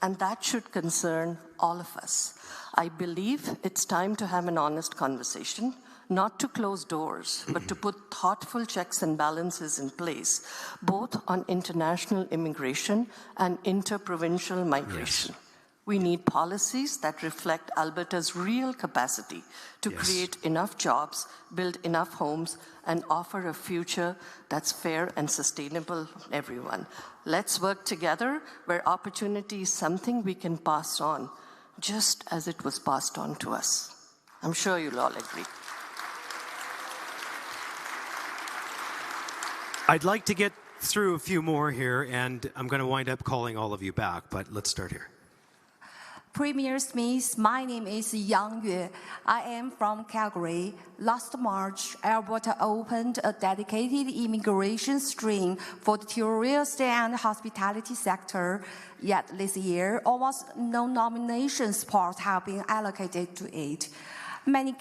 And that should concern all of us. I believe it's time to have an honest conversation, not to close doors, but to put thoughtful checks and balances in place, both on international immigration and interprovincial migration. We need policies that reflect Alberta's real capacity to create enough jobs, build enough homes, and offer a future that's fair and sustainable for everyone. Let's work together where opportunity is something we can pass on, just as it was passed on to us. I'm sure you'll all agree. I'd like to get through a few more here, and I'm going to wind up calling all of you back, but let's start here. Premier Smith, my name is Yang Yue. I am from Calgary. Last March, Alberta opened a dedicated immigration stream for the tourist and hospitality sector. Yet this year, almost no nomination spots have been allocated to it. Many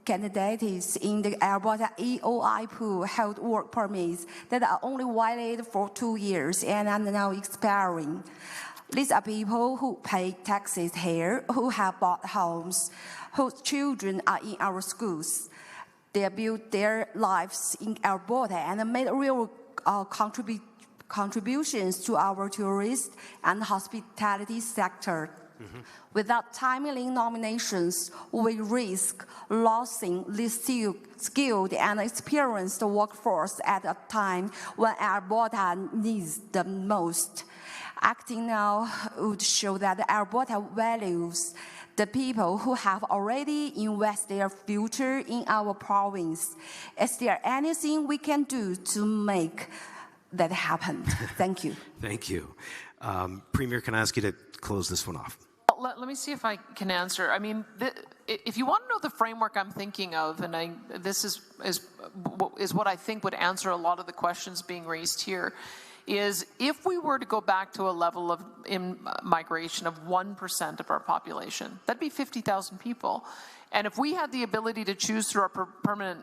candidates in the Alberta EOI pool held work permits that are only valid for 2 years and are now expiring. These are people who pay taxes here, who have bought homes, whose children are in our schools. They built their lives in Alberta and made real contributions to our tourist and hospitality sector. Without timely nominations, we risk losing this skilled and experienced workforce at a time when Alberta needs them most. Acting now would show that Alberta values the people who have already invested their future in our province. Is there anything we can do to make that happen? Thank you. Thank you. Premier, can I ask you to close this one off? Let me see if I can answer. I mean, if you want to know the framework I'm thinking of, and this is what I think would answer a lot of the questions being raised here, is if we were to go back to a level of migration of 1% of our population, that'd be 50,000 people. And if we had the ability to choose through our permanent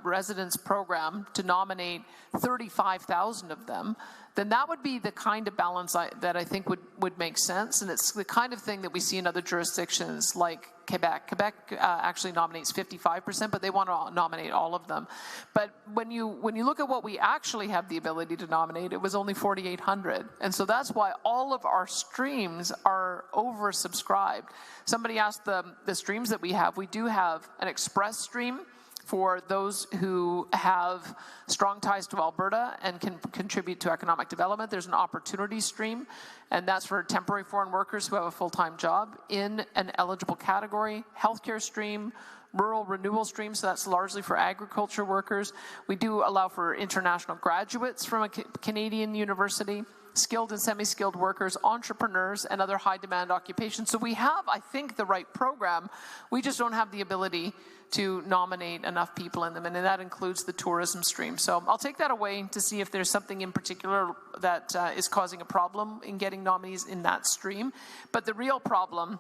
residence program to nominate 35,000 of them, then that would be the kind of balance that I think would make sense. And it's the kind of thing that we see in other jurisdictions like Quebec. Quebec actually nominates 55%, but they want to nominate all of them. But when you look at what we actually have the ability to nominate, it was only 4,800. And so that's why all of our streams are oversubscribed. Somebody asked the streams that we have. We do have an express stream for those who have strong ties to Alberta and can contribute to economic development. There's an opportunity stream, and that's for temporary foreign workers who have a full-time job in an eligible category. Healthcare stream, rural renewal stream, so that's largely for agriculture workers. We do allow for international graduates from a Canadian university, skilled and semi-skilled workers, entrepreneurs, and other high-demand occupations. So we have, I think, the right program. We just don't have the ability to nominate enough people in them, and that includes the tourism stream. So I'll take that away to see if there's something in particular that is causing a problem in getting nominees in that stream. But the real problem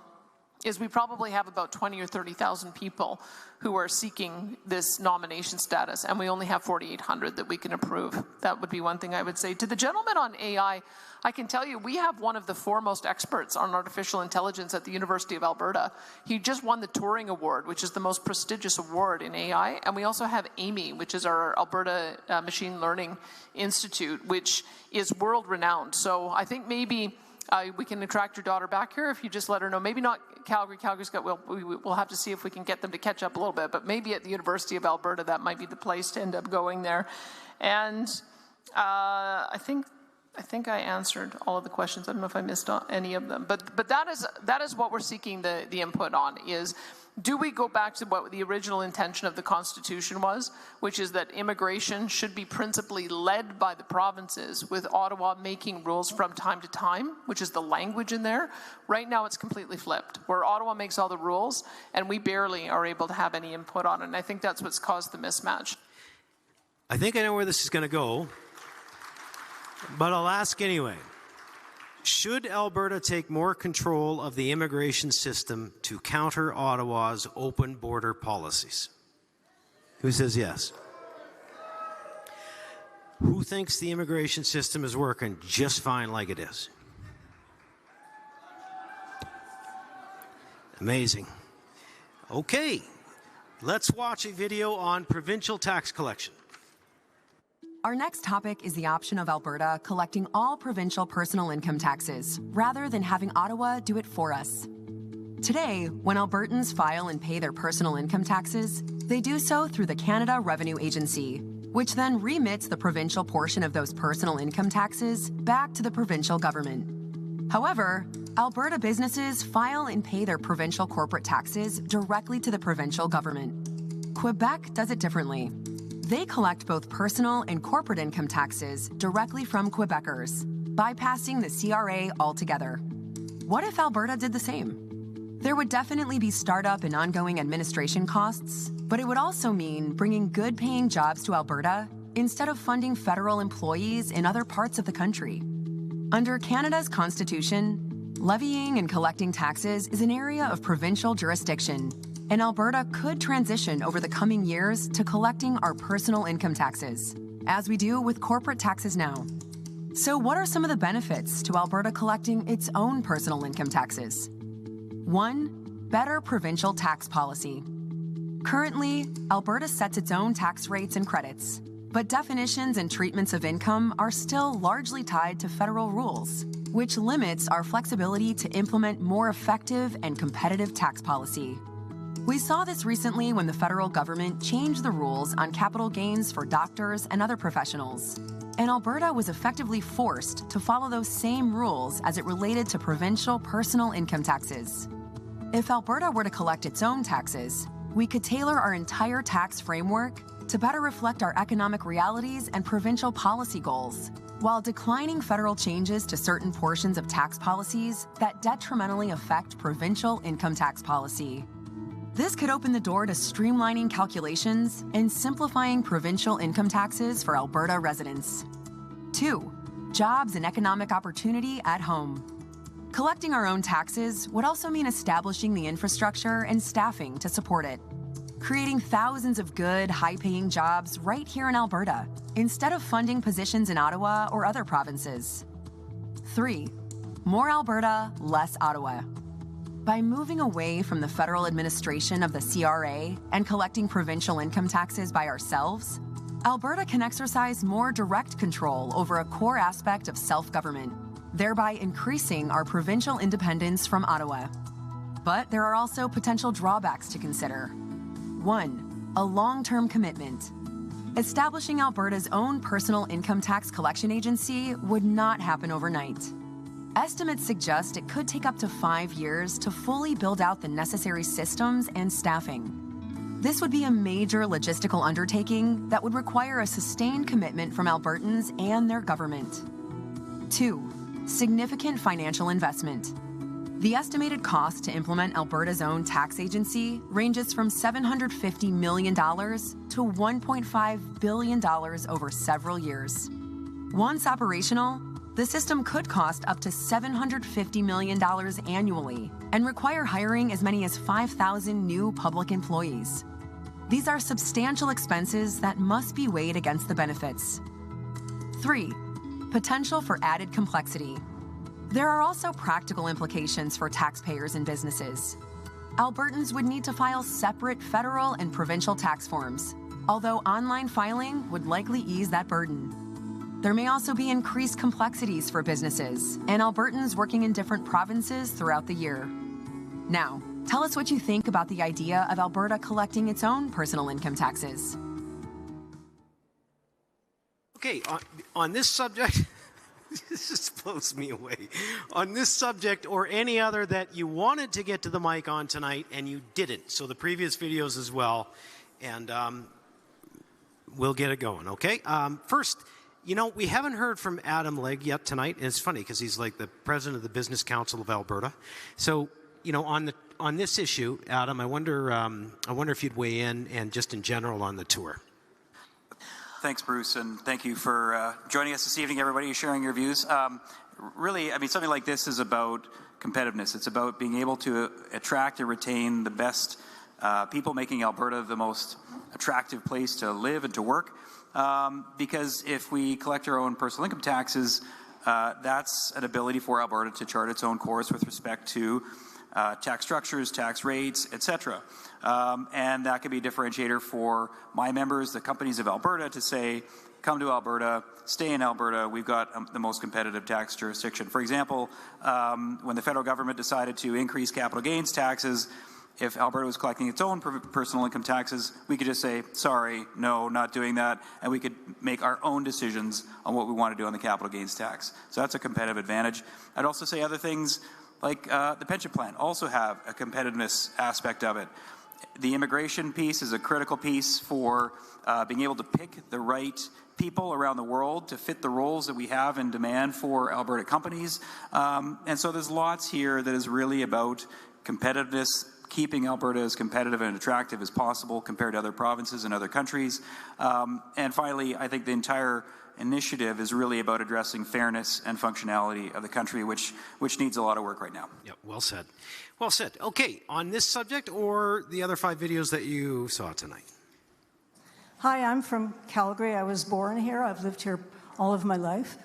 is we probably have about 20 or 30,000 people who are seeking this nomination status, and we only have 4,800 that we can approve. That would be one thing I would say. To the gentleman on AI, I can tell you we have one of the foremost experts on artificial intelligence at the University of Alberta. He just won the Turing Award, which is the most prestigious award in AI, and we also have AMI, which is our Alberta Machine Learning Institute, which is world-renowned. So I think maybe we can attract your daughter back here if you just let her know. Maybe not Calgary. Calgary's got, we'll have to see if we can get them to catch up a little bit, but maybe at the University of Alberta, that might be the place to end up going there. And I think I answered all of the questions. I don't know if I missed any of them, but that is what we're seeking the input on, is do we go back to what the original intention of the Constitution was, which is that immigration should be principally led by the provinces, with Ottawa making rules from time to time, which is the language in there. Right now it's completely flipped, where Ottawa makes all the rules and we barely are able to have any input on it. And I think that's what's caused the mismatch. I think I know where this is going to go, but I'll ask anyway. Should Alberta take more control of the immigration system to counter Ottawa's open border policies? Who says yes? Who thinks the immigration system is working just fine like it is? Amazing. Okay, let's watch a video on provincial tax collection. Our next topic is the option of Alberta collecting all provincial personal income taxes, rather than having Ottawa do it for us. Today, when Albertans file and pay their personal income taxes, they do so through the Canada Revenue Agency, which then remits the provincial portion of those personal income taxes back to the provincial government. However, Alberta businesses file and pay their provincial corporate taxes directly to the provincial government. Quebec does it differently. They collect both personal and corporate income taxes directly from Quebecers, bypassing the CRA altogether. What if Alberta did the same? There would definitely be startup and ongoing administration costs, but it would also mean bringing good-paying jobs to Alberta instead of funding federal employees in other parts of the country. Under Canada's Constitution, levying and collecting taxes is an area of provincial jurisdiction, and Alberta could transition over the coming years to collecting our personal income taxes, as we do with corporate taxes now. So what are some of the benefits to Alberta collecting its own personal income taxes? 1, better provincial tax policy. Currently, Alberta sets its own tax rates and credits, but definitions and treatments of income are still largely tied to federal rules, which limits our flexibility to implement more effective and competitive tax policy. We saw this recently when the federal government changed the rules on capital gains for doctors and other professionals, and Alberta was effectively forced to follow those same rules as it related to provincial personal income taxes. If Alberta were to collect its own taxes, we could tailor our entire tax framework to better reflect our economic realities and provincial policy goals, while declining federal changes to certain portions of tax policies that detrimentally affect provincial income tax policy. This could open the door to streamlining calculations and simplifying provincial income taxes for Alberta residents. 2, jobs and economic opportunity at home. Collecting our own taxes would also mean establishing the infrastructure and staffing to support it, creating thousands of good, high-paying jobs right here in Alberta, instead of funding positions in Ottawa or other provinces. 3, more Alberta, less Ottawa. By moving away from the federal administration of the CRA and collecting provincial income taxes by ourselves, Alberta can exercise more direct control over a core aspect of self-government, thereby increasing our provincial independence from Ottawa. But there are also potential drawbacks to consider. 1, a long-term commitment. Establishing Alberta's own personal income tax collection agency would not happen overnight. Estimates suggest it could take up to 5 years to fully build out the necessary systems and staffing. This would be a major logistical undertaking that would require a sustained commitment from Albertans and their government. 2, significant financial investment. The estimated cost to implement Alberta's own tax agency ranges from $750 million to $1.5 billion over several years. Once operational, the system could cost up to $750 million annually and require hiring as many as 5,000 new public employees. These are substantial expenses that must be weighed against the benefits. 3, potential for added complexity. There are also practical implications for taxpayers and businesses. Albertans would need to file separate federal and provincial tax forms, although online filing would likely ease that burden. There may also be increased complexities for businesses and Albertans working in different provinces throughout the year. Now, tell us what you think about the idea of Alberta collecting its own personal income taxes. Okay, on this subject, this just blows me away. On this subject or any other that you wanted to get to the mic on tonight and you didn't, so the previous videos as well, and we'll get it going, okay? First, you know, we haven't heard from Adam Legg yet tonight, and it's funny because he's like the president of the Business Council of Alberta. So, you know, on this issue, Adam, I wonder if you'd weigh in and just in general on the tour. Thanks, Bruce, and thank you for joining us this evening, everybody, sharing your views. Really, I mean, something like this is about competitiveness. It's about being able to attract and retain the best people, making Alberta the most attractive place to live and to work. Because if we collect our own personal income taxes, that's an ability for Alberta to chart its own course with respect to tax structures, tax rates, etc. And that could be a differentiator for my members, the companies of Alberta, to say, come to Alberta, stay in Alberta, we've got the most competitive tax jurisdiction. For example, when the federal government decided to increase capital gains taxes, if Alberta was collecting its own personal income taxes, we could just say, sorry, no, not doing that, and we could make our own decisions on what we want to do on the capital gains tax. So that's a competitive advantage. I'd also say other things like the pension plan also have a competitiveness aspect of it. The immigration piece is a critical piece for being able to pick the right people around the world to fit the roles that we have in demand for Alberta companies. And so there's lots here that is really about competitiveness, keeping Alberta as competitive and attractive as possible compared to other provinces and other countries. And finally, I think the entire initiative is really about addressing fairness and functionality of the country, which needs a lot of work right now. Yep, well said. Well said. Okay, on this subject or the other 5 videos that you saw tonight? Hi, I'm from Calgary. I was born here. I've lived here all of my life.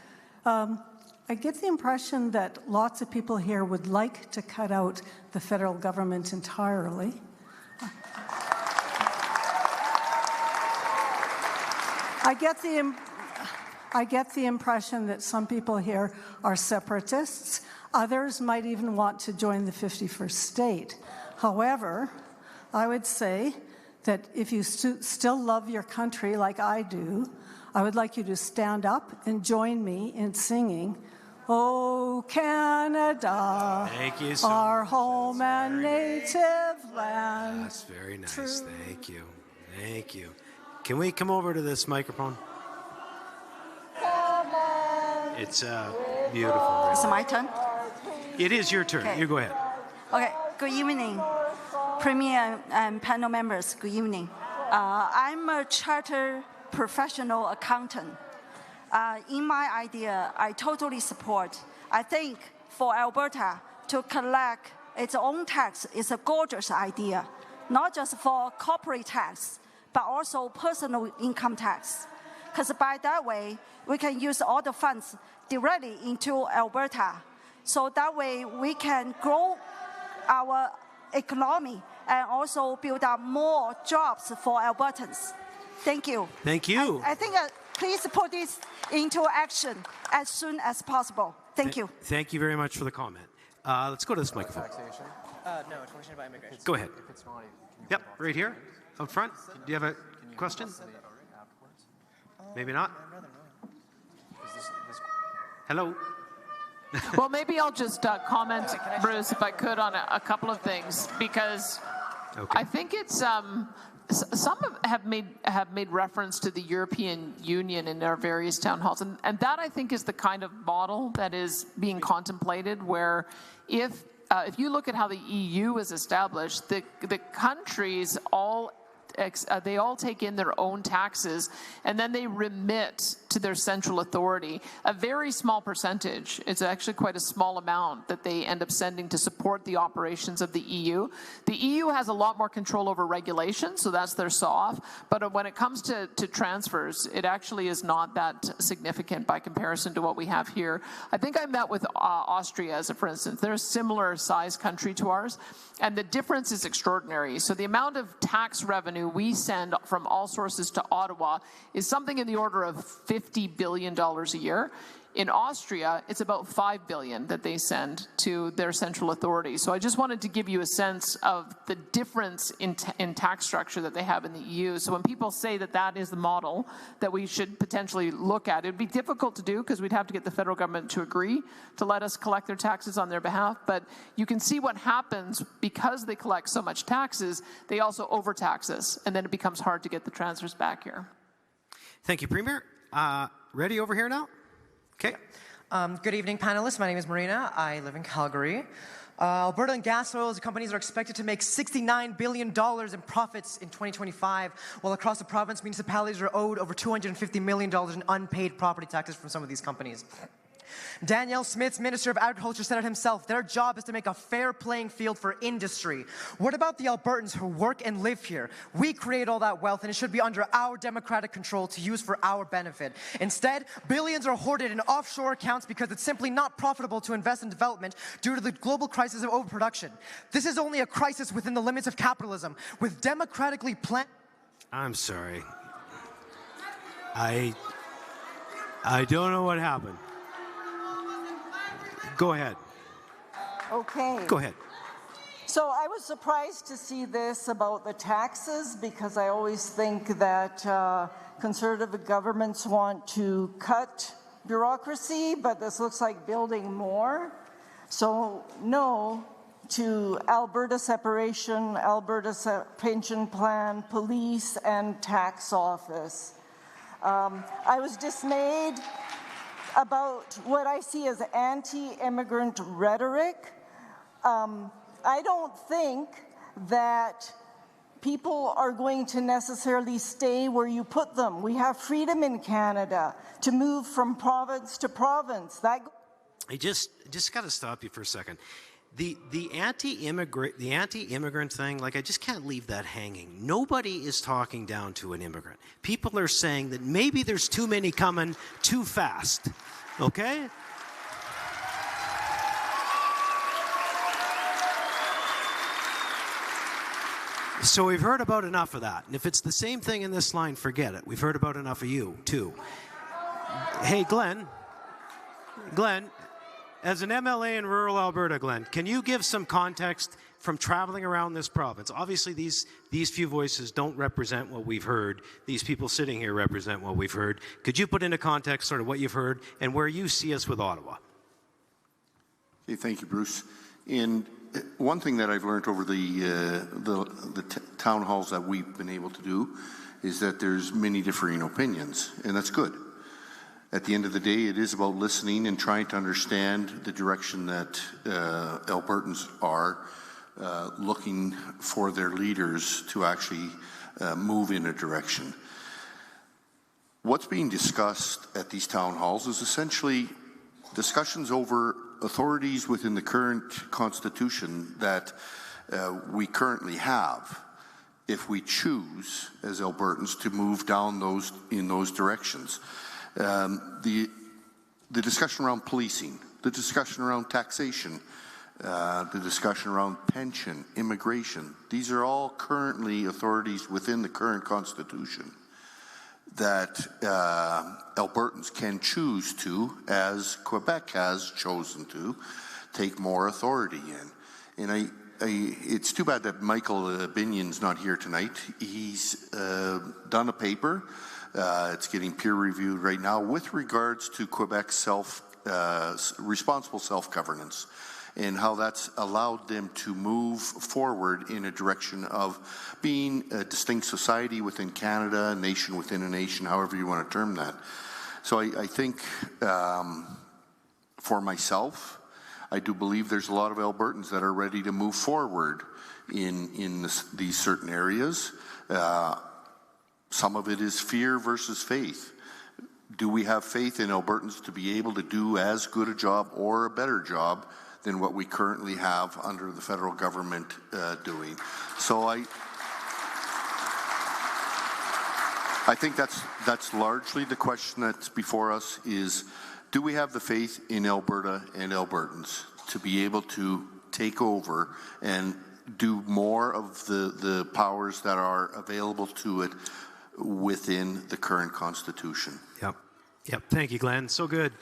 I get the impression that lots of people here would like to cut out the federal government entirely. I get the impression that some people here are separatists. Others might even want to join the 51st state. However, I would say that if you still love your country like I do, I would like you to stand up and join me in singing, "Oh, Canada, thank you so our much. home and native land." That's very nice. Thank you. Thank you. Can we come over to this microphone? It's beautiful. Is it my turn? It is your turn. Okay. You go ahead. Okay, good evening. Premier and panel members, good evening. I'm a chartered professional accountant. In my idea, I totally support. I think for Alberta to collect its own tax is a gorgeous idea, not just for corporate tax, but also personal income tax. Because by that way, we can use all the funds directly into Alberta. So that way we can grow our economy and also build up more jobs for Albertans. Thank you. Thank you. I think please put this into action as soon as possible. Thank you. Thank you very much for the comment. Let's go to this microphone. Taxation? No, it's a question about immigration. Go ahead. If it's not, Yep, right here, up front. Do you have a question? Maybe not. Hello. Well, maybe I'll just comment, Bruce, if I could, on a couple of things, because I think it's some have made reference to the European Union in their various town halls, and that I think is the kind of model that is being contemplated, where if you look at how the EU is established, the countries they all take in their own taxes and then they remit to their central authority a very small percentage. It's actually quite a small amount that they end up sending to support the operations of the EU. The EU has a lot more control over regulation, so that's their saw-off. But when it comes to transfers, it actually is not that significant by comparison to what we have here. I think I met with Austria, for instance. They're a similar size country to ours, and the difference is extraordinary. So the amount of tax revenue we send from all sources to Ottawa is something in the order of $50 billion a year. In Austria, it's about $5 billion that they send to their central authority. So I just wanted to give you a sense of the difference in tax structure that they have in the EU. So when people say that that is the model that we should potentially look at, it would be difficult to do because we'd have to get the federal government to agree to let us collect their taxes on their behalf. But you can see what happens because they collect so much taxes, they also overtax us, and then it becomes hard to get the transfers back here. Thank you, Premier. Ready over here now? Okay. Good evening, panelists. My name is Marina. I live in Calgary. Alberta and gas oil companies are expected to make $69 billion in profits in 2025, while across the province, municipalities are owed over $250 million in unpaid property taxes from some of these companies. Danielle Smith's Minister of Agriculture said it himself, their job is to make a fair playing field for industry. What about the Albertans who work and live here? We create all that wealth and it should be under our democratic control to use for our benefit. Instead, billions are hoarded in offshore accounts because it's simply not profitable to invest in development due to the global crisis of overproduction. This is only a crisis within the limits of capitalism. With democratically planned... I'm sorry. I don't know what happened. Go ahead. Okay. Go ahead. So I was surprised to see this about the taxes because I always think that conservative governments want to cut bureaucracy, but this looks like building more. So no to Alberta separation, Alberta pension plan, police, and tax office. I was dismayed about what I see as anti-immigrant rhetoric. I don't think that people are going to necessarily stay where you put them. We have freedom in Canada to move from province to province. I just got to stop you for a second. The anti-immigrant thing, like, I just can't leave that hanging. Nobody is talking down to an immigrant. People are saying that maybe there's too many coming too fast, okay? So we've heard about enough of that. And if it's the same thing in this line, forget it. We've heard about enough of you, too. Hey, Glenn, as an MLA in rural Alberta, Glenn, can you give some context from traveling around this province? Obviously, these few voices don't represent what we've heard. These people sitting here represent what we've heard. Could you put into context sort of what you've heard and where you see us with Ottawa? Okay, thank you, Bruce. And one thing that I've learned over the town halls that we've been able to do is that there's many differing opinions, and that's good. At the end of the day, it is about listening and trying to understand the direction that Albertans are looking for their leaders to actually move in a direction. What's being discussed at these town halls is essentially discussions over authorities within the current constitution that we currently have, if we choose as Albertans to move down in those directions. The discussion around policing, the discussion around taxation, the discussion around pension, immigration, these are all currently authorities within the current constitution that Albertans can choose to, as Quebec has chosen to, take more authority in. And it's too bad that Michael Binion's not here tonight. He's done a paper. It's getting peer-reviewed right now with regards to Quebec's responsible self-governance and how that's allowed them to move forward in a direction of being a distinct society within Canada, a nation within a nation, however you want to term that. So I think for myself, I do believe there's a lot of Albertans that are ready to move forward in these certain areas. Some of it is fear versus faith. Do we have faith in Albertans to be able to do as good a job or a better job than what we currently have under the federal government doing? So I think that's largely the question that's before us is, do we have the faith in Alberta and Albertans to be able to take over and do more of the powers that are available to it within the current constitution? Yep. Thank you, Glenn. So good.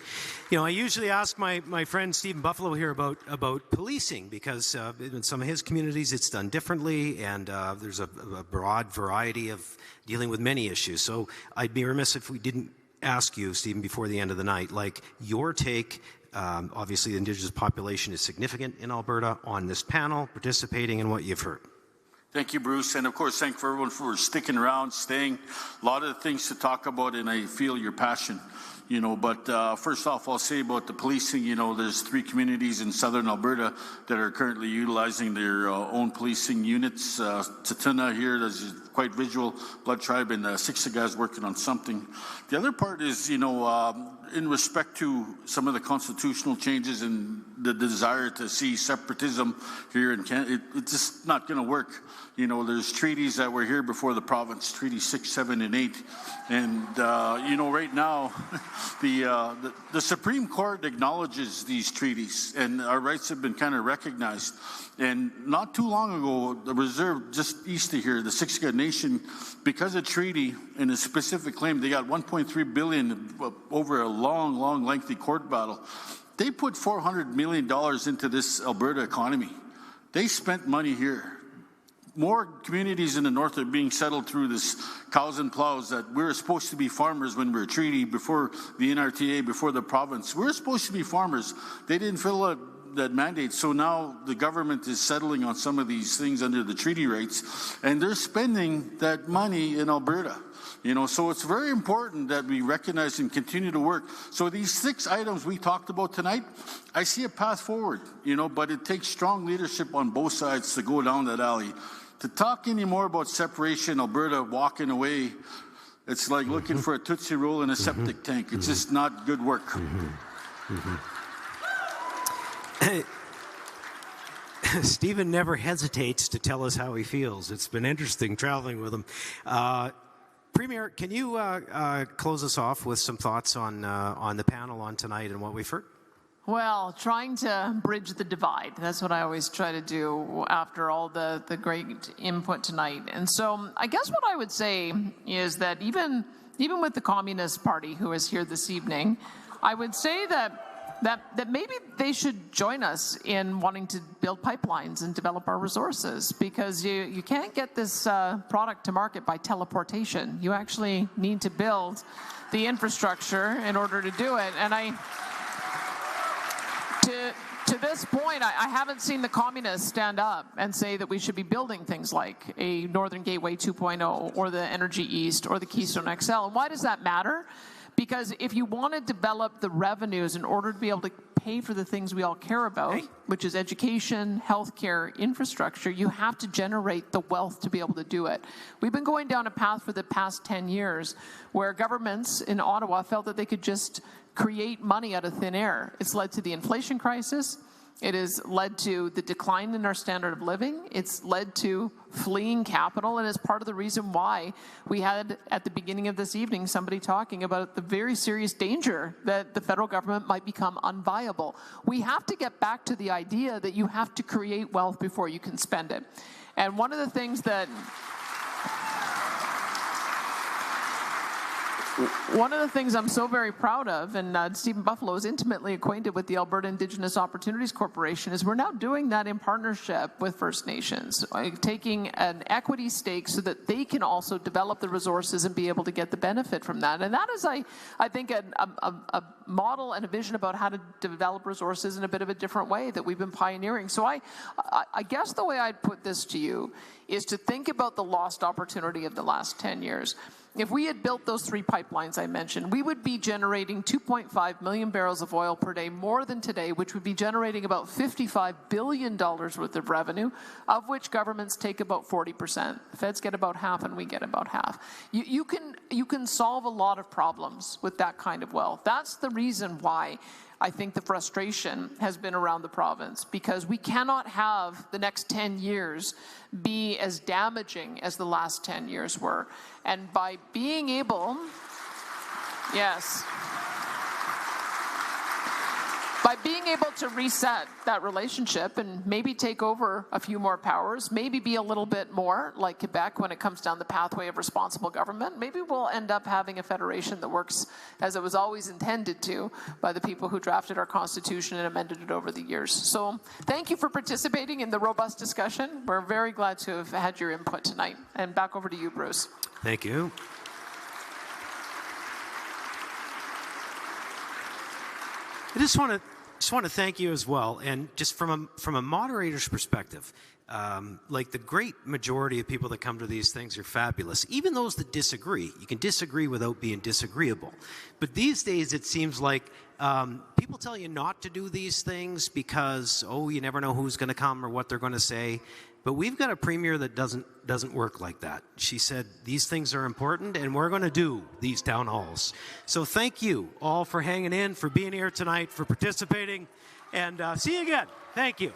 You know, I usually ask my friend Stephen Buffalo here about policing because in some of his communities it's done differently, and there's a broad variety of dealing with many issues. So I'd be remiss if we didn't ask you, Stephen, before the end of the night, like your take. Obviously, the Indigenous population is significant in Alberta. On this panel, participating in what you've heard. Thank you, Bruce. And of course, thank you for everyone for sticking around, staying. A lot of things to talk about, and I feel your passion. But first off, I'll say about the policing, there's 3 communities in southern Alberta that are currently utilizing their own policing units. Tatuna here, there's quite visual, Blood Tribe, and Siksika is working on something. The other part is, in respect to some of the constitutional changes and the desire to see separatism here in Canada, it's just not going to work. There's treaties that were here before the province, Treaty 6, 7, and 8. And, right now, the Supreme Court acknowledges these treaties, and our rights have been kind of recognized. And not too long ago, the reserve just east of here, the Siksika Nation, because of treaty and a specific claim, they got $1.3 billion over a long, lengthy court battle. They put $400 million into this Alberta economy. They spent money here. More communities in the north are being settled through this cows and plows that we were supposed to be farmers when we were treaty before the NRTA, before the province. We were supposed to be farmers. They didn't fill out that mandate. So now the government is settling on some of these things under the treaty rates, and they're spending that money in Alberta. So it's very important that we recognize and continue to work. So these 6 items we talked about tonight, I see a path forward, but it takes strong leadership on both sides to go down that alley. To talk anymore about separation, Alberta walking away, it's like looking for a Tootsie Roll in a septic tank. It's just not good work. Stephen never hesitates to tell us how he feels. It's been interesting traveling with him. Premier, can you close us off with some thoughts on the panel on tonight and what we've heard? Well, trying to bridge the divide. That's what I always try to do after all the great input tonight. And so I guess what I would say is that even with the Communist Party, who is here this evening, I would say that maybe they should join us in wanting to build pipelines and develop our resources, because you can't get this product to market by teleportation. You actually need to build the infrastructure in order to do it. And to this point, I haven't seen the communists stand up and say that we should be building things like a Northern Gateway 2.0 or the Energy East or the Keystone XL. And why does that matter? Because if you want to develop the revenues in order to be able to pay for the things we all care about, which is education, healthcare, infrastructure, you have to generate the wealth to be able to do it. We've been going down a path for the past 10 years where governments in Ottawa felt that they could just create money out of thin air. It's led to the inflation crisis. It has led to the decline in our standard of living. It's led to fleeing capital, and is part of the reason why we had, at the beginning of this evening, somebody talking about the very serious danger that the federal government might become unviable. We have to get back to the idea that you have to create wealth before you can spend it. And one of the things that I'm so very proud of, and Stephen Buffalo is intimately acquainted with the Alberta Indigenous Opportunities Corporation, is we're now doing that in partnership with First Nations, taking an equity stake so that they can also develop the resources and be able to get the benefit from that. And that is, I think, a model and a vision about how to develop resources in a bit of a different way that we've been pioneering. So I guess the way I'd put this to you is to think about the lost opportunity of the last 10 years. If we had built those 3 pipelines I mentioned, we would be generating 2.5 million barrels of oil per day more than today, which would be generating about $55 billion worth of revenue, of which governments take about 40%. The feds get about half and we get about half. You can solve a lot of problems with that kind of wealth. That's the reason why I think the frustration has been around the province, because we cannot have the next 10 years be as damaging as the last 10 years were. And by being able, by being able to reset that relationship and maybe take over a few more powers, maybe be a little bit more like Quebec when it comes down the pathway of responsible government, maybe we'll end up having a federation that works as it was always intended to by the people who drafted our Constitution and amended it over the years. So thank you for participating in the robust discussion. We're very glad to have had your input tonight. And back over to you, Bruce. Thank you. I just want to thank you as well, and just from a moderator's perspective, like the great majority of people that come to these things are fabulous. Even those that disagree. You can disagree without being disagreeable. But these days it seems like people tell you not to do these things because, oh, you never know who's going to come or what they're going to say. But we've got a premier that doesn't work like that. She said these things are important and we're going to do these town halls. So thank you all for hanging in, for being here tonight, for participating, and see you again. Thank you.